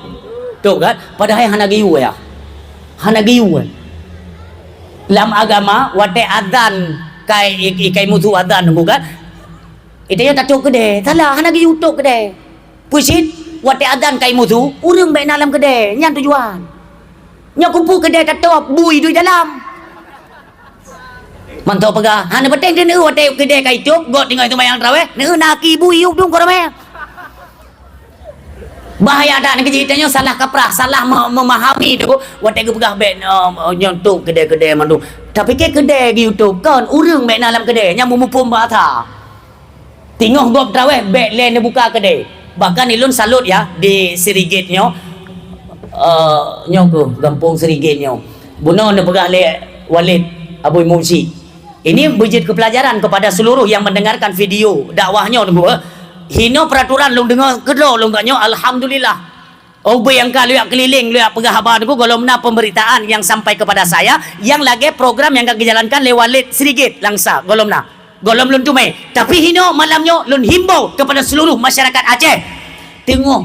tu kan padahal hana giu ya hana giu dalam agama wate azan kai mutu azan bukan itu yang tak tahu kedai salah hana pergi YouTube kedai pusit wate azan kai mutu urang baik dalam kedai yang tujuan nya kumpul kedai tak tahu bui di dalam mantau pegah hana penting dia neu wate kedai kai YouTube god tinggal itu bayang tarawih neu naki bui yuk dong korame bahaya dah ni ceritanya salah kaprah salah memahami tu wate ke pegah bet nyontok kedai-kedai mandu tapi ke kedai di YouTube kan urang mek dalam kedai nya mumupum bahasa tengok gop tarawih bet lain dia buka kedai bahkan ilun salut ya di Sirigit nyo nyok kampung Sirigit nyo buno dia pegah le Walid Abu Musi. Ini bujit kepelajaran kepada seluruh yang mendengarkan video dakwahnya tunggu. Hino peraturan lu dengar kedua lu enggaknya alhamdulillah. Obe yang kalau keliling lu pegah habar tunggu kalau mena pemberitaan yang sampai kepada saya yang lagi program yang dijalankan lewat Walid Sirigit langsa golom na. Golom lun tumai. Tapi hino malamnya lun himbau kepada seluruh masyarakat Aceh. Tengok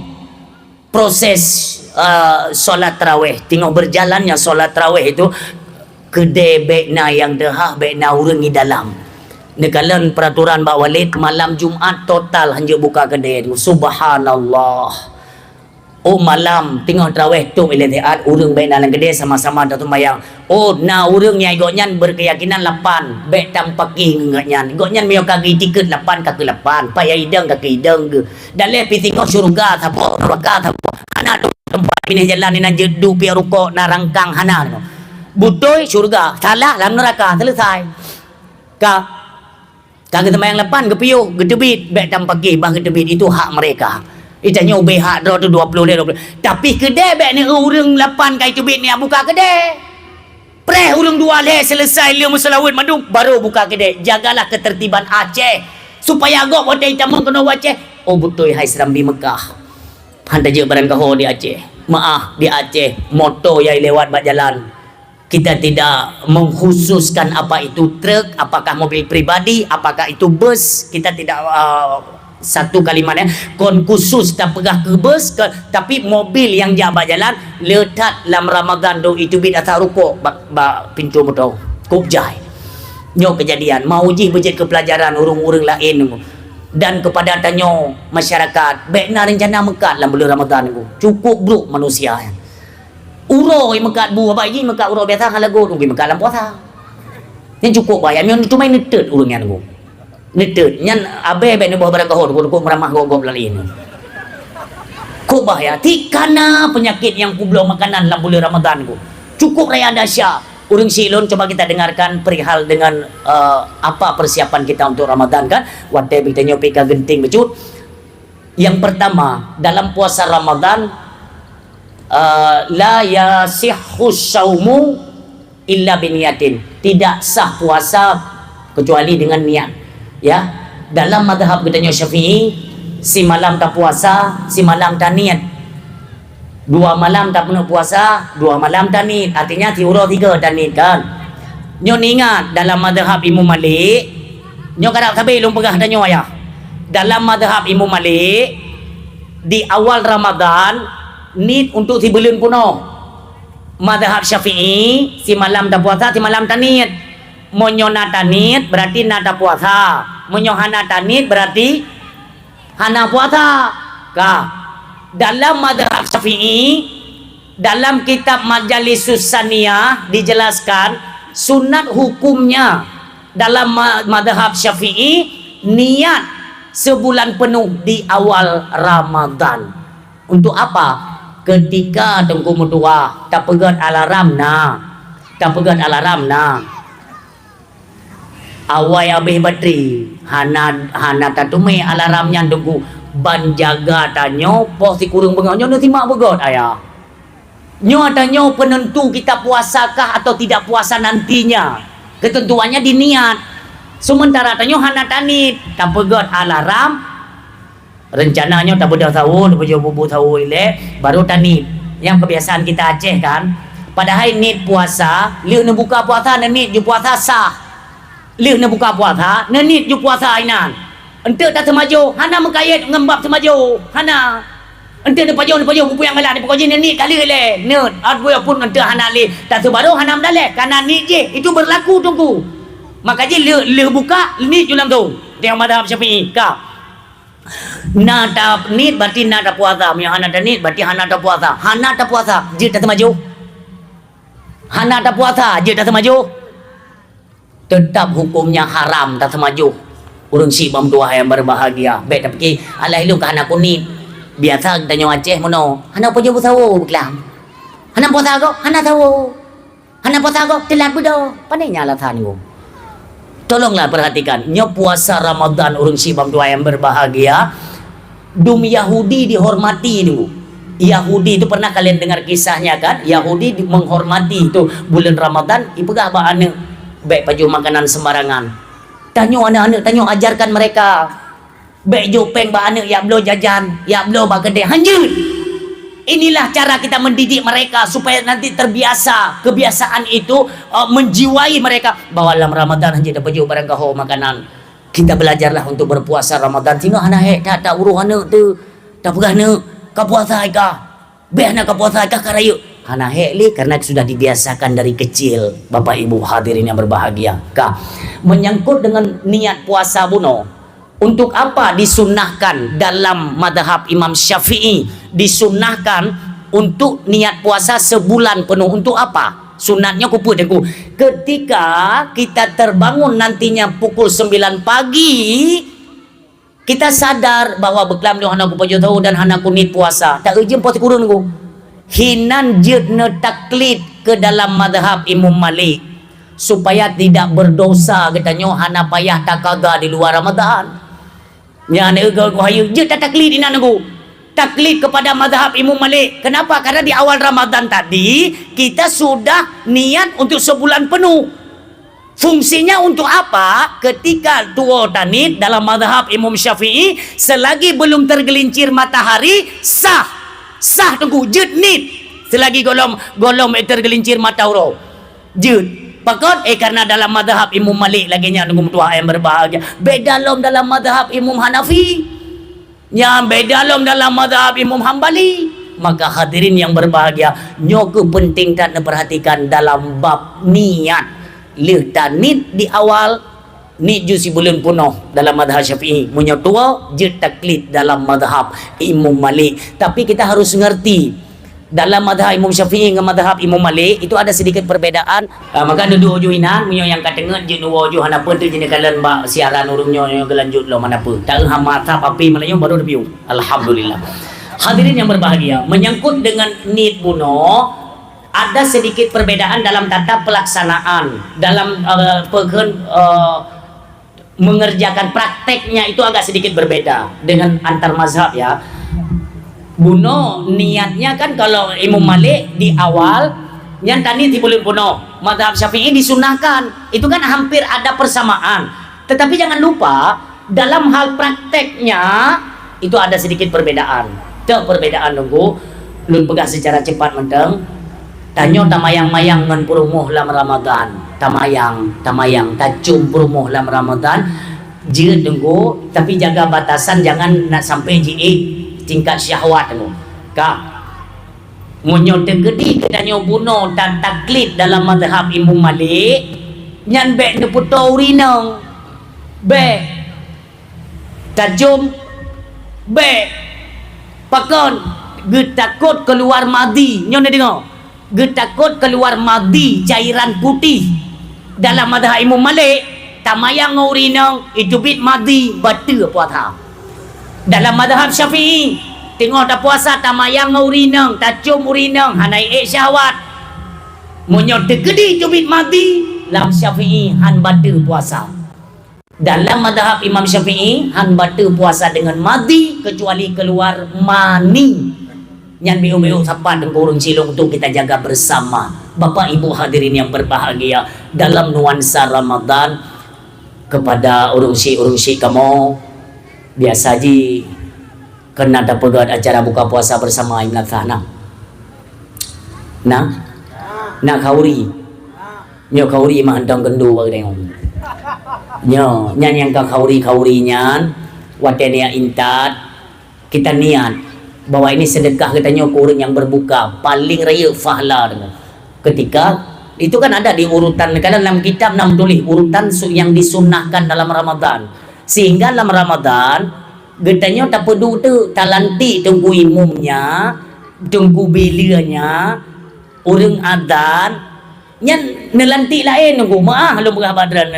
proses solat tarawih, tengok berjalannya solat tarawih itu kedai bekna yang dehah bekna urang di dalam. Nekalan peraturan Pak Walid malam Jumaat total hanya buka kedai itu. Subhanallah. Oh malam tengah tarawih tu bila taat urang baik dalam kedai sama-sama dah sembahyang. Oh urang nyai goknyan berkeyakinan 8 baik tanpa king ngaknyan. Goknyan meo kaki tiket 8 kaki 8, paya hidang kaki hidang ke. Dalam pi tengok syurga thapo, neraka thapo. Hana tu tempat pindah jalan ni nak jedu pi rukuk nak rangkang hana tu. Butoi syurga, salah dalam neraka selesai. Kaki sembahyang 8 ke piu, gedebit baik tanpa king bang gedebit itu hak mereka. Itanya ubih hak draw tu 20 dia 20. Tapi kedai beg ni urang 8 kai tu bit ni buka kedai. Preh urang 2 leh selesai le musalawat madu baru buka kedai. Jagalah ketertiban Aceh supaya agak botai tamu kena Aceh. Oh betul hai Serambi Mekah. Handa je barang kaho di Aceh. Maaf di Aceh motor yang lewat bak jalan. Kita tidak mengkhususkan apa itu truk, apakah mobil pribadi, apakah itu bus. Kita tidak satu kalimat kon khusus tak pegah ke bus ke, tapi mobil yang jabat jalan letak dalam Ramadan do itu bid atas rukuk bak pintu motor kop jai nyo kejadian mau uji bejit ke pelajaran urung-urung lain dan kepada tanyo masyarakat baik na rencana mekat dalam bulan Ramadan ku cukup bruk manusia uro mekat bu apa ini mekat uro biasa halago tunggu mekat dalam puasa yang cukup bayar nyo tu main netet urung yang ku netet nyan abe ben bawa barang kahor ko meramah gogok lain ko bahaya tikana penyakit yang kublo makanan dalam bulan Ramadan ko cukup raya dahsyat urang silon coba kita dengarkan perihal dengan apa persiapan kita untuk Ramadan kan wate bitanyo pika genting becut yang pertama dalam puasa Ramadan la yasihhu saumu illa biniyatin tidak sah puasa kecuali dengan niat. Ya, dalam mazhab kita Syafi'i si malam tak puasa, si malam tak niat. 2 malam tak penuh puasa, 2 malam tak niat. Artinya tiura 3 tak niat kan. Nyo ingat dalam mazhab Imam Malik, nyo kadang sabi lung pegah dan nyo ayah. Dalam mazhab Imam Malik di awal Ramadan niat untuk si bulan penuh. Mazhab Syafi'i si malam tak puasa, si malam tak niat. Monyo natanit berarti nada puasa. Monyo hana tanit berarti hana puasa. Dalam mazhab Syafi'i dalam kitab Majalisus Saniyah dijelaskan sunat hukumnya dalam mazhab Syafi'i niat sebulan penuh di awal Ramadan. Untuk apa? Ketika tengku mudua tak pegat alarm awai abih bateri hana tatume alarmnya tunggu ban jaga tanyo pos si kurung bengonyo no simak begot ayah nyo tanyo penentu kita puasakah atau tidak puasa nantinya ketentuannya di niat sementara tanyo hana tanit tak pegot alarm rencananya tak bedah sahur bubu sahur ile baru tanit yang kebiasaan kita Aceh kan padahal nit puasa liu ne buka puasa ne nit ju puasa sah liu nak buka puasa, nenit ju puasa ainan. Ente tak semaju, hana mengkait ngembap semaju. Hana. Ente ne pajau bubu yang galak ni pokoknya nenit kali le. Nut, adwe pun ente hana le. Tak sebaru hana mendale karena nit je. Itu berlaku tunggu. Makanya liu buka nit ju lam tu. Dia mazhab Syafi'i. Ka. Nada nit berarti nada puasa. Yang hana nit berarti hana tak puasa. Hana tak puasa, je tak semaju. Hana tak puasa, je tak semaju. Tetap hukumnya haram tak semaju urang si bam dua yang berbahagia baik tapi alai lu kan aku ni biasa tanya Aceh mono hana apa je sawo beklam hana puasa kau hana sawo hana puasa kau telat bedo pandainya alasan ku tolonglah perhatikan nyo puasa Ramadan urang si bam dua yang berbahagia dum Yahudi dihormati dulu Yahudi itu pernah kalian dengar kisahnya kan Yahudi menghormati itu bulan Ramadan ipegah ba ane baik baju makanan sembarangan. Tanyo anak-anak, tanyo ajarkan mereka. Baik jopeng ba anak ya belo jajan, ya belo ba gede hanjut. Inilah cara kita mendidik mereka supaya nanti terbiasa. Kebiasaan itu menjiwai mereka bahwa dalam Ramadan hanya dapat baju barang kaho makanan. Kita belajarlah untuk berpuasa Ramadan sehingga anak tak uruh anak tu. Tak pegah anak ka puasa ka. Be anak ka puasa ka karayu. Hana hekli karena sudah dibiasakan dari kecil Bapak Ibu hadirin yang berbahagia menyangkut dengan niat puasa buno Untuk apa disunnahkan dalam madhab Imam Syafi'i? Disunnahkan untuk niat puasa sebulan penuh. Untuk apa? Sunatnya kupu aku. Ketika kita terbangun nantinya pukul 9 pagi, kita sadar bahwa beklam dia hana ku paju tahu dan hana ku nit puasa. Tak urgent puasa kurun ku. Hinan jedna taklid ke dalam madhab Imam Malik supaya tidak berdosa katanya hana payah takaga di luar Ramadan. Ya ne ku hayu je taklid inan aku. Taklid kepada madhab Imam Malik. Kenapa? Karena di awal Ramadan tadi kita sudah niat untuk sebulan penuh. Fungsinya untuk apa? Ketika tua tanit dalam madhab Imam Syafi'i, selagi belum tergelincir matahari, sah tunggu jed nit. Selagi golom tergelincir matahari, jed. Pakot karena dalam madhab Imam Malik lagi nya tunggu tua yang berbahagia. Beda dalam madhab Imam Hanafi, yang beda dalam madhab Imam Hambali. Maka hadirin yang berbahagia, nyoku penting tak perhatikan dalam bab niat. Nit di awal, nit jusi bulan penuh dalam madhab Syafi'i. Menyotua je taklid dalam madhab Imam Malik. Tapi kita harus ngerti dalam madhab Imam Syafi'i dengan madhab Imam Malik itu ada sedikit perbedaan. Maka duduk ojo inan munyo yang katenget je nuwo ojo hanapeun tu jenis kalian mbak siaran urungnya yang gelanjut lo mana pun. Tak hamata api Melayu baru review. Alhamdulillah. Hadirin yang berbahagia, menyangkut dengan nit bunuh ada sedikit perbedaan dalam tata pelaksanaan, dalam mengerjakan prakteknya itu agak sedikit berbeda dengan antar mazhab ya. Bunuh niatnya kan kalau Imam Malik di awal yang tadi di bulan bunuh, mazhab Syafi'i disunahkan. Itu kan hampir ada persamaan. Tetapi jangan lupa dalam hal prakteknya itu ada sedikit perbedaan. Itu perbedaan nunggu lun pegang secara cepat menteng. Tanyo tamayang-mayang ngan purumuh lam Ramadan. Tamayang, tajum purumuh lam Ramadan. Jilid tunggu, tapi jaga batasan jangan nak sampai jiik tingkat syahwat tunggu. Kak, munyo tegedi kedanyo bunuh dan taklid dalam madhab Imam Malik. Nyan bek ne puto urinang. Bek tajum bek pakon getakut keluar madi. Nyon dengar. Getakut keluar madi cairan putih dalam madhab Imam Malik tamayang ngurinang itu bit madi batal puasa. Dalam madhab Syafi'i tengok tak puasa tamayang ngurinang tacum urinang hanai syahwat munyo tegedi itu bit madi lam Syafi'i han batal puasa. Dalam madhab Imam Syafi'i han batal puasa dengan madi kecuali keluar mani. Yang biu-biu sapan dan kurung silung itu kita jaga bersama. Bapak Ibu hadirin yang berbahagia, dalam nuansa Ramadan kepada urungsi kamu biasa ji kena dapat acara buka puasa bersama Ibn Thana. Nak kauri. Nyo kauri mah andang gendu bagdeng. Nyo yang kauri nyan watenia intat kita niat bahwa ini sedekah katanya kurang yang berbuka paling raya fahla dengan ketika itu kan ada di urutan kadang dalam kitab nam tulis urutan yang disunahkan dalam Ramadan sehingga dalam Ramadan katanya tak pedu tu talanti tunggu imumnya tunggu bilianya urang adan nyan nelanti lain nunggu maah lu berah badran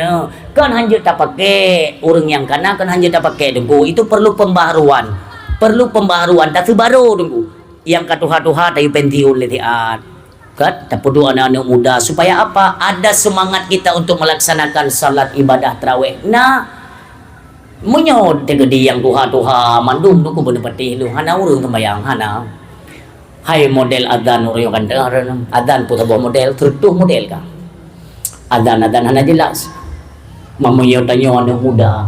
kan hanya tak pakai urang yang kana kan hanya tak pakai tunggu itu perlu pembaharuan tak baru tunggu yang katuha-tuha tayu pentiun letiat kat tak perlu anak-anak muda supaya apa ada semangat kita untuk melaksanakan salat ibadah tarawih munyo tegedi yang tuha-tuha mandum tu ku bener patih lu hana urang sembayang hana hai model adzan urang kan adzan putar model tertuh model ka adzan hana jelas mamunyo tanyo anak muda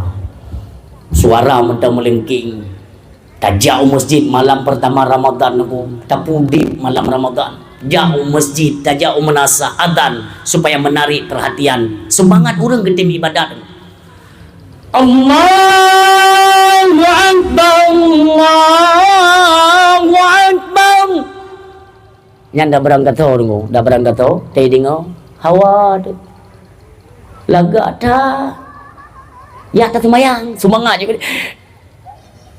suara mentang melengking tak jauh masjid malam pertama Ramadan aku tapudi malam Ramadan jauh masjid tak jauh menasa adzan supaya menarik perhatian semangat orang getim ibadat. Allahu Akbar Allahu Akbar nyan dah berangkat tunggu dah berangkat teh dengo hawa laga ta Ya tak sembahyang, semangat je.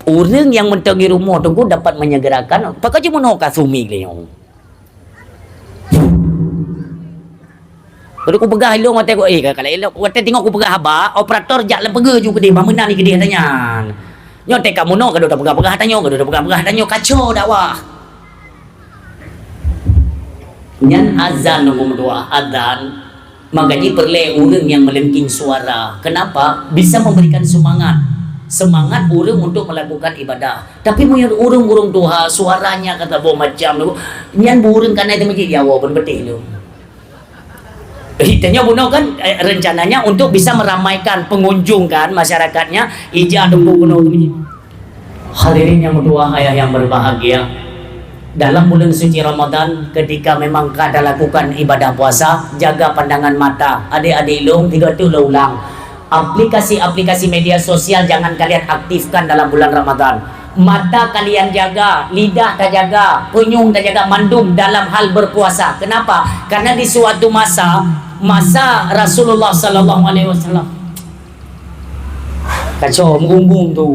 Orang yang mentangi rumah tu dapat menyegerakan. Pakai je mana ka sumi kalian. Kalau aku pegah elok mata aku kalau elok mata tengok aku pegah haba, operator jak lepega juga dia mana ni ke dia tanya. Nyo tek kamu no kada pegah-pegah tanyo, kada pegah-pegah tanyo kacau dakwah. Nyan azan nombor dua azan. Makanya perlu orang yang melengking suara. Kenapa? Bisa memberikan semangat. Semangat orang untuk melakukan ibadah. Tapi punya orang-orang tuha suaranya kata bawa macam tu. Nyan burung kana itu masjid Jawa pun betul tu. Hitanya bunuh kan rencananya untuk bisa meramaikan pengunjung kan masyarakatnya ija tunggu bunuh tu. Hadirin yang berdoa ayah yang berbahagia. Dalam bulan suci Ramadan ketika memang kada lakukan ibadah puasa, jaga pandangan mata. Adik-adik long 3 tu ulang. Aplikasi-aplikasi media sosial jangan kalian aktifkan dalam bulan Ramadan. Mata kalian jaga, lidah tak jaga, penyung tak jaga, mandum dalam hal berpuasa. Kenapa? Karena di suatu masa Rasulullah sallallahu alaihi wasallam kacau mengunggung tu.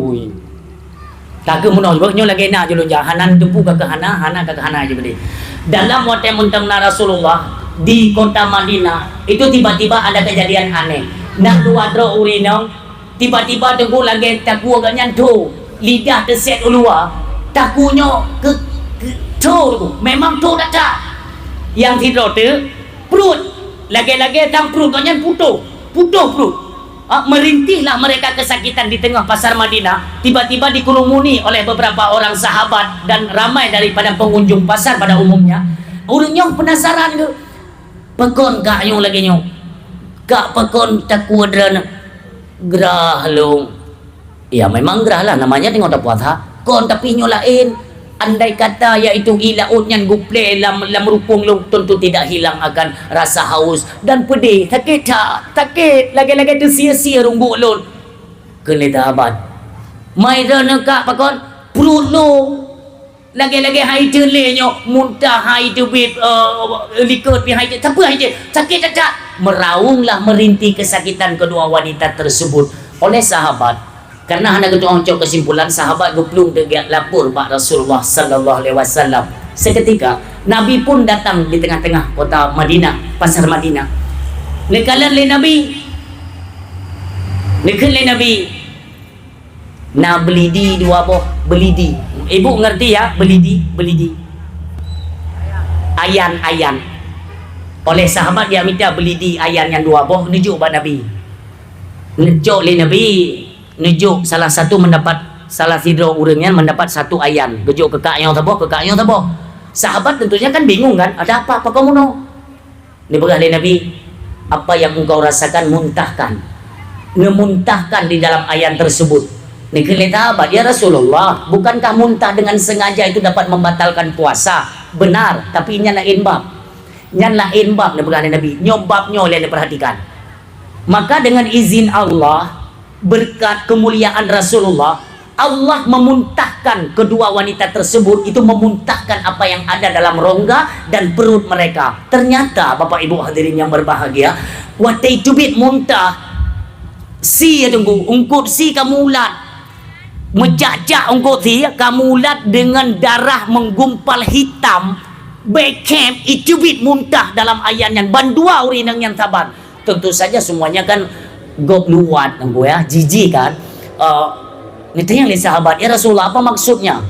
Tak ke munah juga nyo lagi nak julun jah hanan tumpu ke hana je beli. Dalam waktu muntang Rasulullah di kota Madinah itu tiba-tiba ada kejadian aneh. Nak dua dro urinong tiba-tiba tunggu lagi taku agak nyantu lidah terset ulua takunya ke tu memang tu tak yang tidur tu perut lagi-lagi tang perut kau nyan putuh perut. Merintihlah mereka kesakitan di tengah pasar Madinah. Tiba-tiba dikerumuni oleh beberapa orang sahabat dan ramai daripada pengunjung pasar pada umumnya. Orangnya penasaran ke pekon kak yung lagi nyo kak pekon takuadran gerah long. Ya memang gerah lah namanya tengok tak puasa kon tapi nyo lain. Andai kata iaitu ilaut yang guple lam rupung long tentu tidak hilang akan rasa haus dan pedih. Sakit lagi-lagi tu sia-sia runggu lon kena tabat mai dah kak pakon perut lo lagi-lagi hai telenyo muntah hai tu bit likur pi hai siapa hai sakit tak meraunglah merintih kesakitan kedua wanita tersebut oleh sahabat. Karena hendak kita oncok kesimpulan sahabat geplung dekat lapor Pak Rasulullah sallallahu alaihi wasallam. Seketika Nabi pun datang di tengah-tengah kota Madinah, pasar Madinah. Nekalan le Nabi. Na belidi dua boh, belidi. Ibu ngerti ya, belidi. Ayan. Oleh sahabat dia minta belidi ayan yang dua boh nujuk Pak Nabi. Nujuk le Nabi. Nujuk salah satu mendapat salah sidro orangnya mendapat satu ayan gejuk kekaknya taboh sahabat tentunya kan bingung kan ada apa kamu no ni berah Nabi apa yang engkau rasakan muntahkan ngemuntahkan di dalam ayan tersebut ni kelita apa ya Rasulullah bukankah muntah dengan sengaja itu dapat membatalkan puasa benar tapi nya lain bab ni berah Nabi nyobabnya oleh diperhatikan maka dengan izin Allah berkat kemuliaan Rasulullah Allah memuntahkan kedua wanita tersebut itu memuntahkan apa yang ada dalam rongga dan perut mereka. Ternyata Bapak Ibu hadirin yang berbahagia waktu itu bit muntah si ya tunggu ungkut si kamulat mejak-jak ungkut si kamulat dengan darah menggumpal hitam beckham itu bit muntah dalam ayan yang bandua urinang yang sabar. Tentu saja semuanya kan gok luat nanggo ya jijik kan nitanya oleh sahabat ya Rasulullah apa maksudnya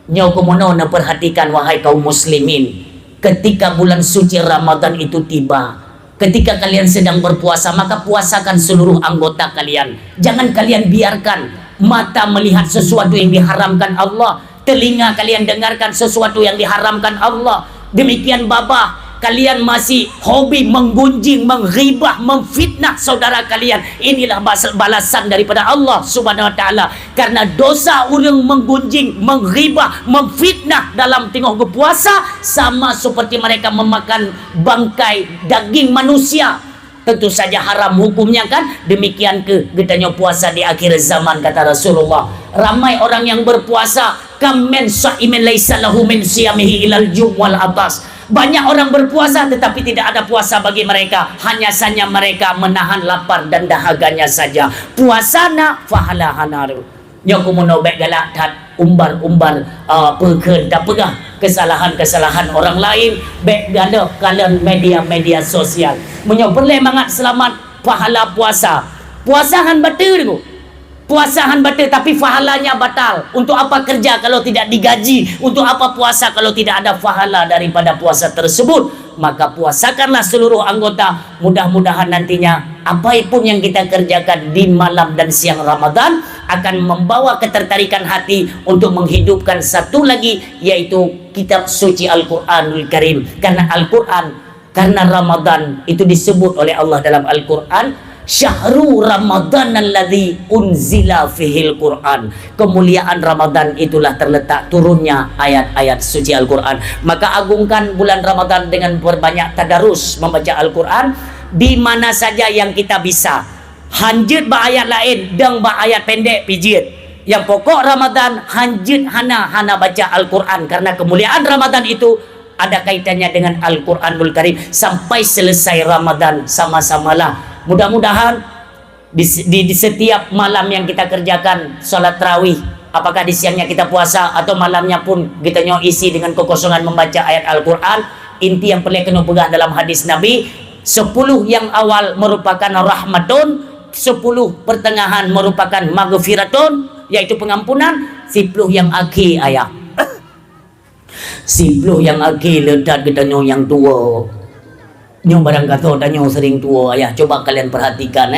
nyo kemono na perhatikan wahai kaum muslimin ketika bulan suci Ramadan itu tiba ketika kalian sedang berpuasa maka puasakan seluruh anggota kalian jangan kalian biarkan mata melihat sesuatu yang diharamkan Allah telinga kalian dengarkan sesuatu yang diharamkan Allah demikian babah kalian masih hobi menggunjing, menghibah, memfitnah saudara kalian. Inilah balasan daripada Allah Subhanahu wa taala. Karena dosa orang menggunjing, menghibah, memfitnah dalam tengah berpuasa sama seperti mereka memakan bangkai daging manusia. Tentu saja haram hukumnya kan. Demikian ke getanya puasa di akhir zaman kata Rasulullah. Ramai orang yang berpuasa kam min sha'imin laisa lahu min siyamihi ilal jum' wal atas. Banyak orang berpuasa tetapi tidak ada puasa bagi mereka, hanya saja mereka menahan lapar dan dahaganya saja. Puasana fahala hanaru. Nya kumono baik galak dat umbar-umbar pekeun tak pegah kesalahan-kesalahan orang lain baik gala kalian media-media sosial. Munyo perle mangat selamat pahala puasa. Puasahan batal tu. Puasahan batal tapi pahalanya batal. Untuk apa kerja kalau tidak digaji? Untuk apa puasa kalau tidak ada pahala daripada puasa tersebut? Maka puasakanlah seluruh anggota. Mudah-mudahan nantinya apa pun yang kita kerjakan di malam dan siang Ramadan akan membawa ketertarikan hati untuk menghidupkan satu lagi, yaitu kitab suci Al-Quranul Karim. Karena Al-Quran, karena Ramadan itu disebut oleh Allah dalam Al-Quran, Syahru Ramadan alladzi unzila fihil Quran. Kemuliaan Ramadan itulah terletak turunnya ayat-ayat suci Al-Quran. Maka agungkan bulan Ramadan dengan berbanyak tadarus membaca Al-Quran di mana saja yang kita bisa. Hanjut ba ayat lain, deng ba ayat pendek pijit. Yang pokok Ramadan hanjut hana baca Al-Quran, karena kemuliaan Ramadan itu ada kaitannya dengan Al-Quranul Karim. Sampai selesai Ramadan sama-samalah. Mudah-mudahan di setiap malam yang kita kerjakan salat tarawih, apakah di siangnya kita puasa atau malamnya pun kita isi dengan kekosongan membaca ayat Al-Quran. Inti yang perlu kena pegang dalam hadis Nabi, 10 yang awal merupakan rahmatun, 10 pertengahan merupakan maghfiratun, yaitu pengampunan, 10 yang akhir ayat 10 yang akhir letak kita yang tua. Nyong barang kata dan nyong sering tua ayah. Coba kalian perhatikan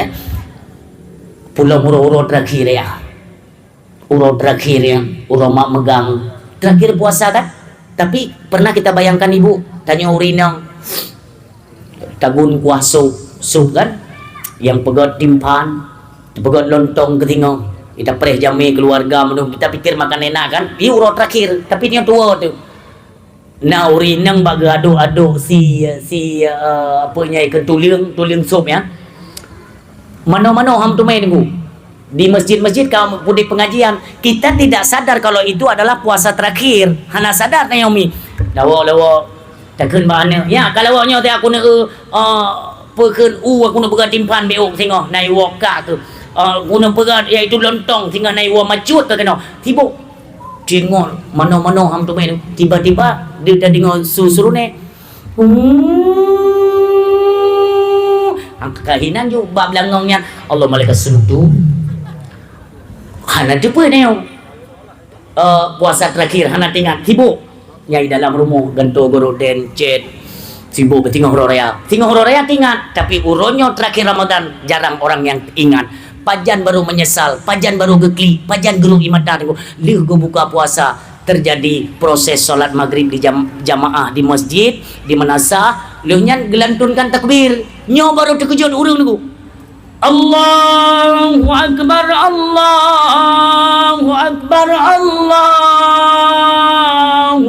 pulau uro-uro terakhir ya. Uro terakhir ya. Uro mak megang. Terakhir puasa kan? Tapi pernah kita bayangkan ibu. Tanya urinang. Tagun kuasa sup kan? Yang pegot timpan. Pegot lontong ketinggal. Kita perih jami keluarga menung. Kita pikir makan enak kan? Ini uro terakhir. Tapi dia tua tu. Nah urinang baga aduk-aduk si apanya ikan tuling sup ya. Mano-mano ham tu main ku. Di masjid-masjid kalau di pengajian, kita tidak sadar kalau itu adalah puasa terakhir. Hana sadar Naomi. Lawa takun bana. Ya kalau awaknya teh aku nak pekeun aku nak pegang timpan beok tengok nai waka tu. Aku nak pegang iaitu lontong tinggal nai wa macut tu kena. Tibuk tengok mana-mana ham tu main. Tiba-tiba dia dah dengar suruh ni. Kahinan je bab langongnya Allah malaikat sundu. Hana jumpa ni puasa terakhir hana tinggal sibuk nyai dalam rumah ganto goroden cet sibuk bertinggal hororaya tinggal, tapi uronyo terakhir Ramadan jarang orang yang ingat. Pajan baru menyesal, pajan baru gekli, pajan geruk imatan liu go buka puasa. Terjadi proses solat maghrib di jamaah di masjid, di manasah, liunya gelantunkan takbir. Nyo baru terkejut urang niku. Allahu akbar, Allahu akbar, Allahu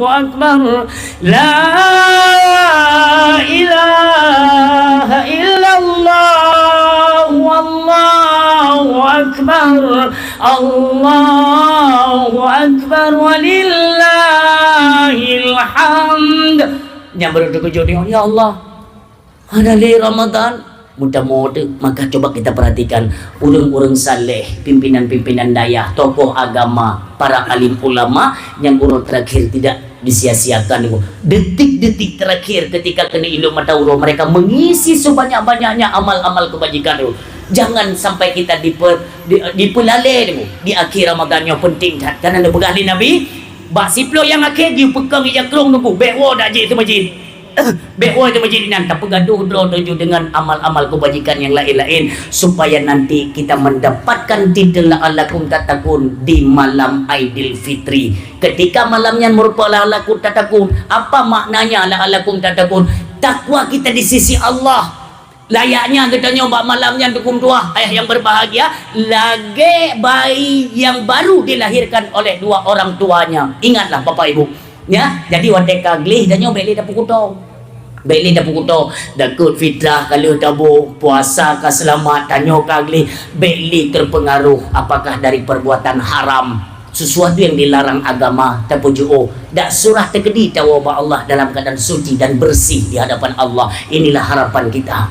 akbar. La ilaha illallah, wallahu akbar, Allahu akbar, walillahil hamd. Yang baru terkejut, ya Allah, ada di Ramadan. Mudah-mudah, maka coba kita perhatikan urang-urang saleh, pimpinan-pimpinan dayah, tokoh agama, para alim ulama yang urang terakhir tidak disia-siakan. Detik-detik terakhir ketika kena ilmu mata urang, mereka mengisi sebanyak-banyaknya amal-amal kebajikan. Jangan sampai kita dipelalai di akhir Ramadan yang penting. Karena ada pegang Nabi, bak siplo yang akhir dia pegang ijak kerong nunggu bekwo dak je tu masjid. Bekwo itu masjid nan tak pegaduh dojo dengan amal-amal kebajikan yang lain-lain supaya nanti kita mendapatkan titel la'allakum tattaqun di malam Aidil Fitri. Ketika malamnya merupakan la'allakum tattaqun, apa maknanya la'allakum tattaqun? Takwa kita di sisi Allah. Layaknya kita nyoba malamnya dukum tua ayah yang berbahagia lagi bayi yang baru dilahirkan oleh dua orang tuanya. Ingatlah Bapak Ibu ya. Jadi watek kaglih dan nyoba beli dapur kuto. Beli dapur kuto dakut fitrah kalau tabu puasa ke selamat tanyo kaglih beli terpengaruh apakah dari perbuatan haram sesuatu yang dilarang agama tapuju dak surah tegedi tawa Allah dalam keadaan suci dan bersih di hadapan Allah. Inilah harapan kita.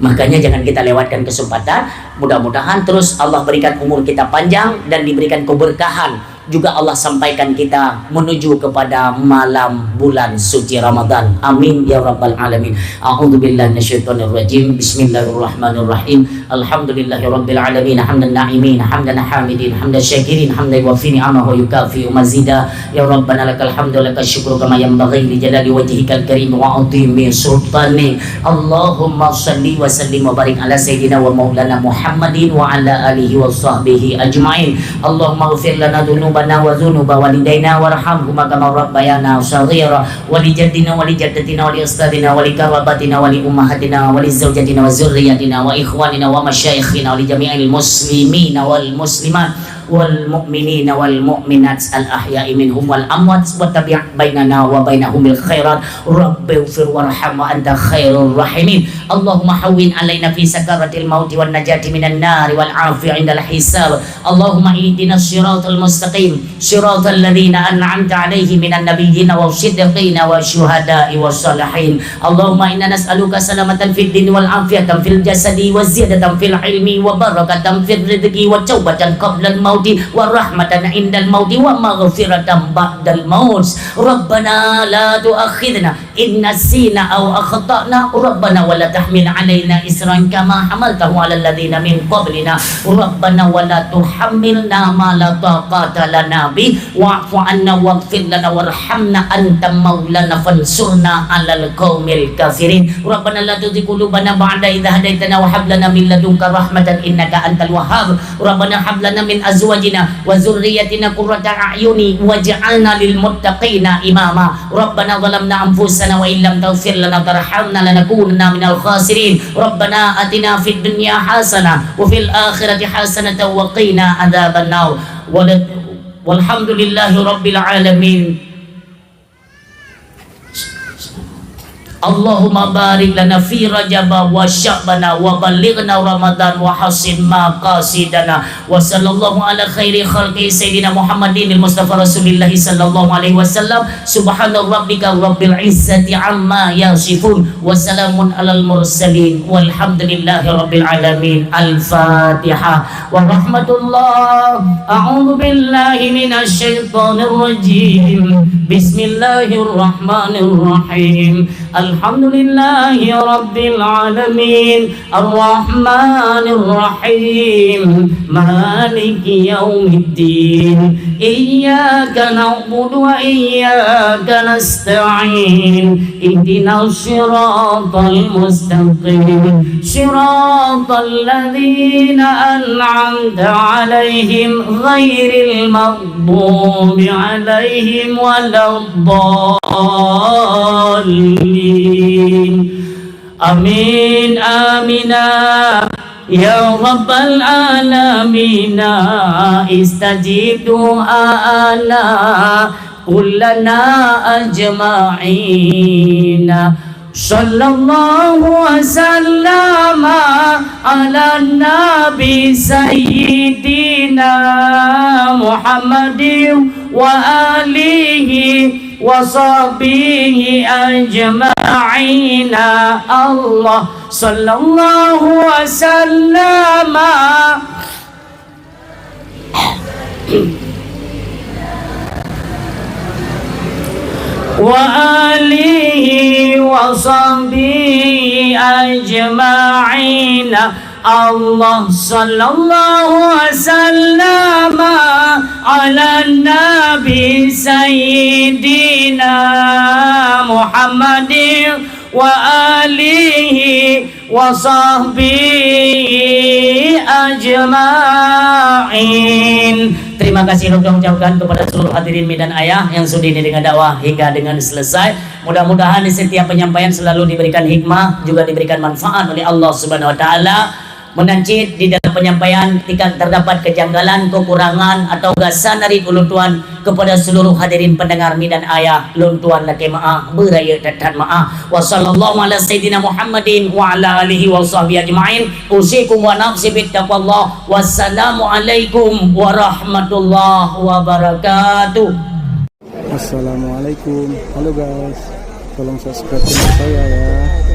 Makanya jangan kita lewatkan kesempatan. Mudah-mudahan terus Allah berikan umur kita panjang dan diberikan keberkahan. Juga Allah sampaikan kita menuju kepada malam bulan suci Ramadan. Amin ya rabbal alamin. A'udzubillahi minasyaitonirrajim. Bismillahirrahmanirrahim. Alhamdulillahirabbil alamin. Hamdan na'imin, hamdan hamidin, hamdan syakirin, hamdan yuwaffi ni'amahu yukafi mazida. Ya rabbana lakal hamdu lakal syukru kama yanbaghi li jalali wajhikal karim wa 'azimi sultani. Allahumma shalli wa sallim wa barik ala sayyidina wa maulana Muhammadin wa ala alihi wa sahbihi ajma'in. Allahumma ighfir lana dhunubana wa dhunuba walidaina warhamhuma kama rabbayana shaghira wa li jaddina wa li jaddatina wa li ustadina wa li karabatina wa li ummahatina wa li zawjatina wa zurriyyatina wa ikhwanina wa masyayikhina wa li jami'il muslimina wal muslimat wal mu'minina wal mu'minat al ahya'i minhum wal amwat wa tabi' bainana wa bainahum bil khairat rabbighfir warham wa anta khairur rahimin. Allahumma hawwin alaina fi sakaratil mauti wan najati minan nar wal afi 'indal hisab. Allahumma ihdinas siratal mustaqim siratal ladzina an'amta 'alaihim minan nabiyyin wa siddiqin wa syuhada'i was salihin. Allahumma inna nas'aluka salamatan fid din wal afiyatan fil jasadi wa ziyadatan fil ilmi wa barakatan fil rizqi wa taubatan qabla al mauti wa rahmatan indal mauti wa maghfiratan ba'dal maut. Rabbana la tu'akhidna in nasina aw akhtana. Rabbana wa la tahmil 'alaina isran kama hamaltahu 'alal ladzina min qablina. Rabbana wa la tuhammilna ma la taqata lana bi wa'fu 'anna waghfir lana warhamna anta maulana fansurna 'alal qaumil kafirin. Rabbana la tuzigh qulubana ba'da idh hadaitana wa hab lana min ladunka rahmatan innaka antal wahhab. Rabbana hab lana min azwajina wa zurriyyatina qurrata a'yuni waj'alna lil muttaqina imama. Rabbana zalamna anfusana wa illam taghfir lana tarhamna lanakunanna minal khasirin. Rabbana atina fid dunya hasanah wa fil akhirati hasanatan wa qina adzaban nar. Walhamdulillahi rabbil alamin. Allahumma barik lana fi rajaba wa sya'bana wa balighna ramadan wa hasin maqasidana wa sallallahu ala khairi khalqi sayyidina Muhammadin al-Mustafa Rasulillah sallallahu alaihi wasallam. Subhana rabbika rabbil izzati amma yasifun wa salamun alal mursalin walhamdulillahi rabbil alamin. Al-Fatihah wa rahmatullah. A'udzu billahi minasy syaithanir rajim. Bismillahirrahmanirrahim. Alhamdulillahi rabbil alamin. Ar-Rahmanir Rahim. Maliki yaumiddin. Iyyaka na'budu wa iyyaka nasta'in. Ihdinas siratal mustaqim. Siratal ladzina an'amta 'alaihim ghairil maghdubi 'alaihim waladdallin. Amin amina ya rabbal alamin. Istajib du'ana kullana ajma'in. Sallallahu wa sallama ala nabi sayyidina Muhammadin wa alihi wa sahbihi ajma'ina. Allah sallallahu wa sallama wa alihi wa sahbihi ajma'ina. Allah sallallahu wa sallama ala nabi sayyidina Muhammadin wa alihi wa sahbihi ajma'in. Terima kasih kami ucapkan kepada seluruh hadirin dan ayah yang sudi dengan dakwah hingga dengan selesai. Mudah-mudahan di setiap penyampaian selalu diberikan hikmah, juga diberikan manfaat oleh Allah Subhanahu wa taala. Menancit di dalam penyampaian ketika terdapat kejanggalan, kekurangan atau gasan dari ulutuan kepada seluruh hadirin pendengar mi dan ayah lun tuan laki maah beraya dan maah. Wa sallallahu ala sayyidina Muhammadin wa ala alihi wa sahbihi ajma'in. Usikum wa nafsi bittaqwallah. Wassalamu alaikum warahmatullahi wabarakatuh. Assalamualaikum. Halo guys, tolong subscribe channel saya ya.